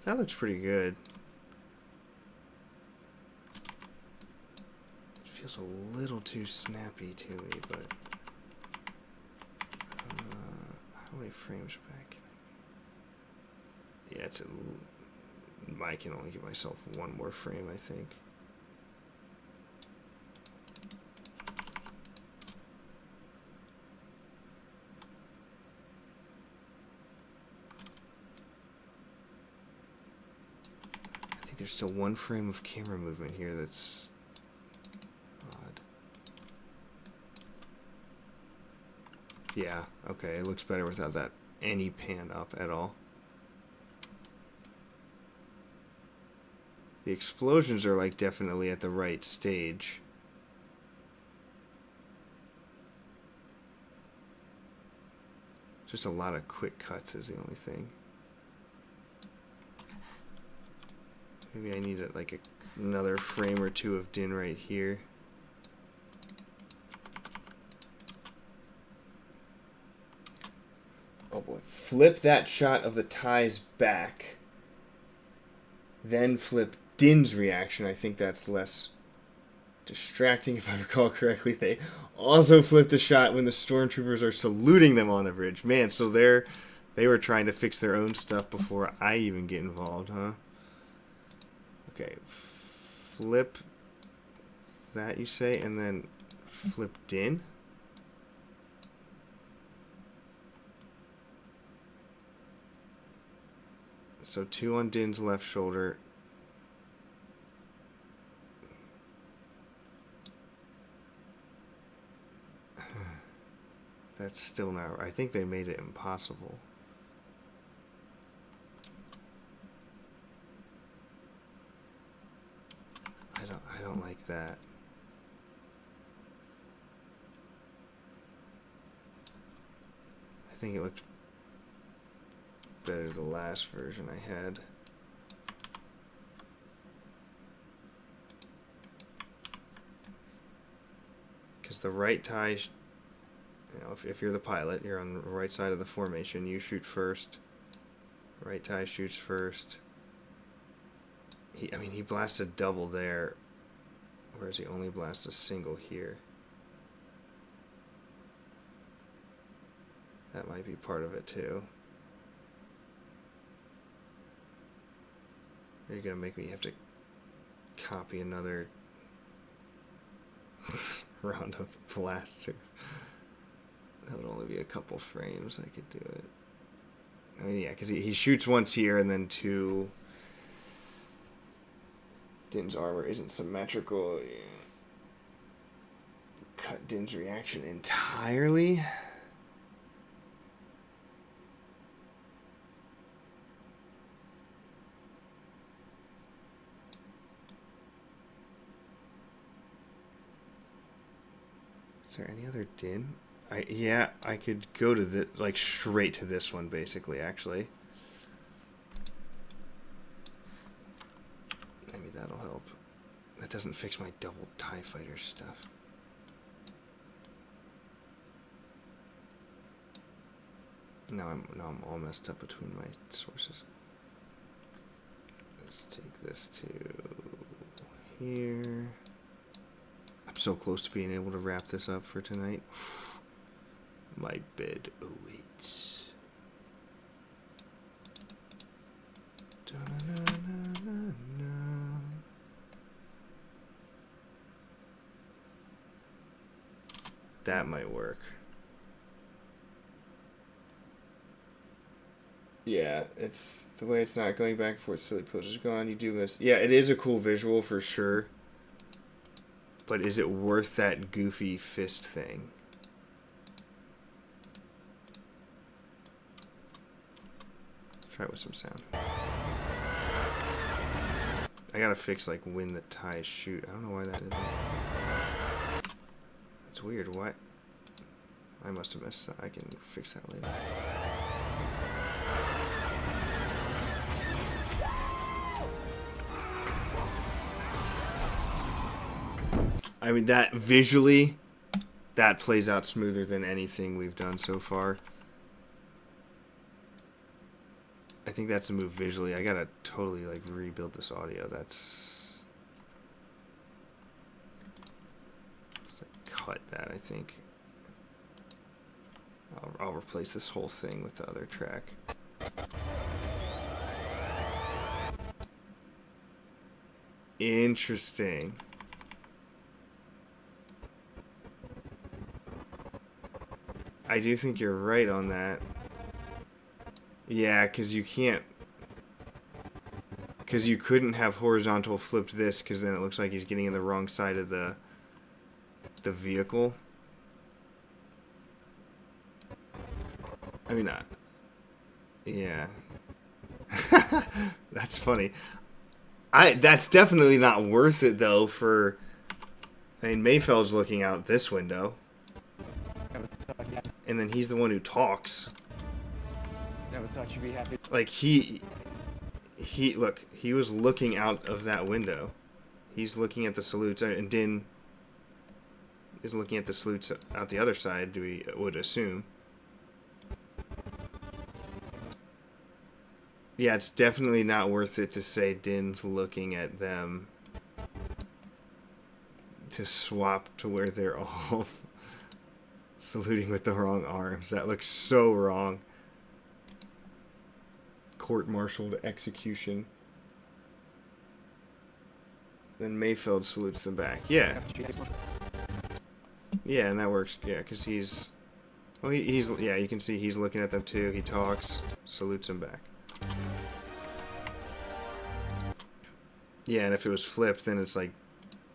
That looks pretty good. It feels a little too snappy to me, but how many frames back? Yeah, it's I can only give myself one more frame, I think. I think there's still one frame of camera movement here that's odd. Yeah, okay, it looks better without that any pan up at all. The explosions are like definitely at the right stage. Just a lot of quick cuts is the only thing. Maybe I need another frame or two of Din right here. Oh boy. Flip that shot of the ties back. Then flip Din's reaction. I think that's less distracting if I recall correctly. They also flip the shot when the stormtroopers are saluting them on the bridge. Man, so they were trying to fix their own stuff before I even get involved, huh? Okay. Flip that, you say, and then flip Din? So 2 on Din's left shoulder. That's still not... I think they made it impossible. I don't like that. I think it looked better the last version I had. Because the right tie, if you're the pilot, you're on the right side of the formation, you shoot first. Right tie shoots first. He blasts a double there, whereas he only blasts a single here. That might be part of it too. Are you gonna make me have to copy another round of blaster? That would only be a couple frames. I could do it. I mean, yeah, because he shoots once here and then 2. Din's armor isn't symmetrical. Yeah. Cut Din's reaction entirely. Is there any other Din? I could go to the straight to this one basically, actually. Maybe that'll help. That doesn't fix my double TIE fighter stuff. Now I'm all messed up between my sources. Let's take this to here. I'm so close to being able to wrap this up for tonight. My bed awaits. That might work. Yeah, it's the way it's not going back and forth. Silly poses gone. You do miss. Yeah, it is a cool visual for sure. But is it worth that goofy fist thing? Try it with some sound. I gotta fix when the ties shoot. I don't know why that isn't. That's weird. What? I must have missed that. I can fix that later. I mean, that visually, that plays out smoother than anything we've done so far. I think that's a move visually. I gotta totally like rebuild this audio. That's just like, cut that. I think I'll replace this whole thing with the other track. Interesting. I do think you're right on that. Yeah, because you can't... Because you couldn't have horizontal flipped this, because then it looks like he's getting in the wrong side of the vehicle. I mean, yeah. That's funny. That's definitely not worth it, though, for... I mean, Mayfeld's looking out this window. And then he's the one who talks. Never thought you'd be happy. Like, look, he was looking out of that window. He's looking at the salutes, and Din is looking at the salutes out the other side, we would assume. Yeah, it's definitely not worth it to say Din's looking at them to swap to where they're all saluting with the wrong arms. That looks so wrong. Court-martialed execution. Then Mayfeld salutes them back. Yeah. Yeah, and that works. Yeah, because he's... Well, he's... Yeah, you can see he's looking at them too. He talks, salutes them back. Yeah, and if it was flipped, then it's like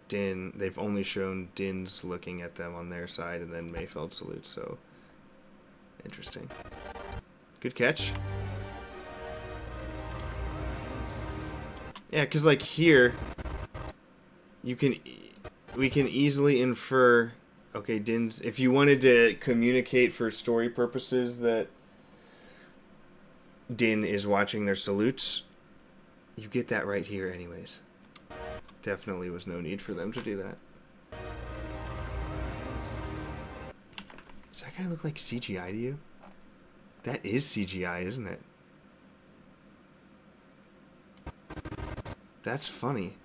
Din... They've only shown Din's looking at them on their side, and then Mayfeld salutes, so... Interesting. Good catch. Yeah, because like here, we can easily infer, okay, Din's, if you wanted to communicate for story purposes that Din is watching their salutes, you get that right here anyways. Definitely was no need for them to do that. Does that guy look like CGI to you? That is CGI, isn't it? That's funny.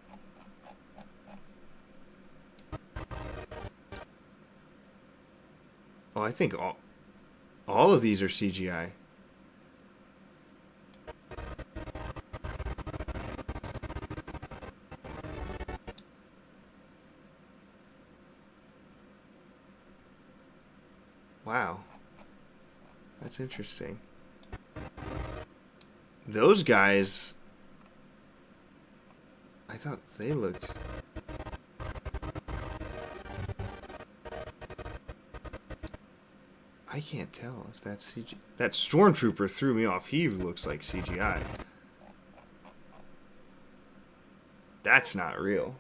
Oh, I think all of these are CGI. Wow. That's interesting. Those guys... I thought they looked... I can't tell if that's CGI. That stormtrooper threw me off. He looks like CGI. That's not real.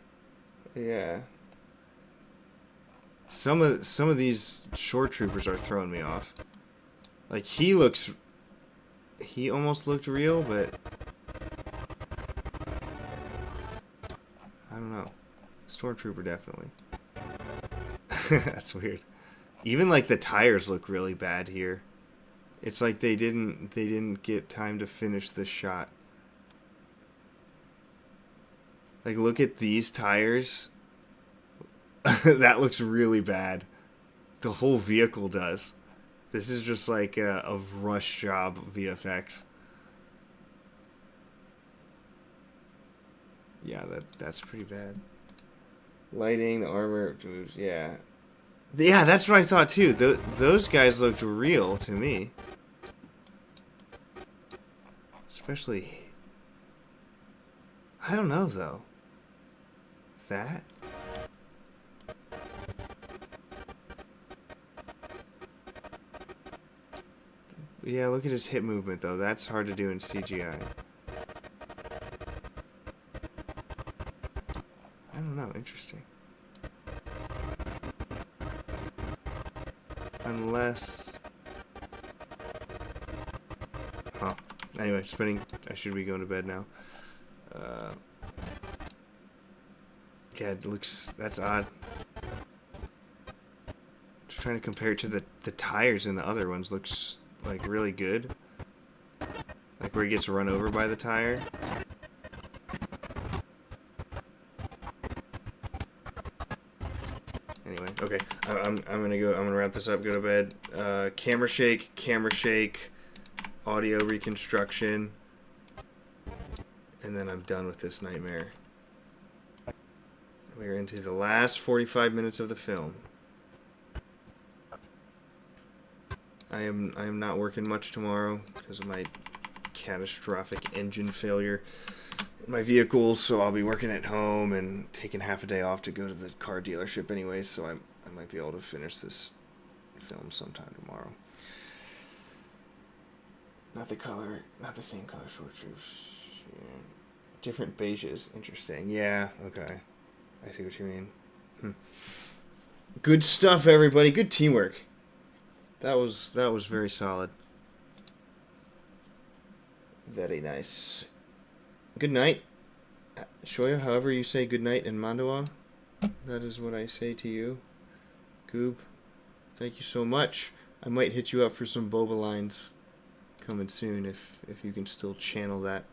Yeah. Some of these short troopers are throwing me off. Like he almost looked real, but I don't know. Stormtrooper definitely. That's weird. Even like the tires look really bad here. It's like they didn't get time to finish the shot. Like look at these tires. That looks really bad. The whole vehicle does. This is just like a rush job VFX. Yeah, that's pretty bad. Lighting, the armor moves, yeah. Yeah, that's what I thought too. Those guys looked real to me. Especially... I don't know though. That? Yeah, look at his hip movement though. That's hard to do in CGI. I don't know. Interesting. Unless... Huh. Anyway, spinning. I should be going to bed now. Yeah, it looks... That's odd. trying to compare it to the tires in the other ones. Looks like really good. Like where he gets run over by the tire. Anyway, okay. I'm gonna wrap this up. Go to bed. Camera shake. Audio reconstruction. And then I'm done with this nightmare. We're into the last 45 minutes of the film. I am not working much tomorrow because of my catastrophic engine failure in my vehicle, so I'll be working at home and taking half a day off to go to the car dealership anyway, so I might be able to finish this film sometime tomorrow. Not the same color short strips. Yeah. Different beiges. Interesting. Yeah, okay. I see what you mean. Good stuff, everybody. Good teamwork. That was very solid. Very nice. Good night. Shoya, however you say good night in Mandalore, that is what I say to you. Goob, thank you so much. I might hit you up for some boba lines coming soon if you can still channel that.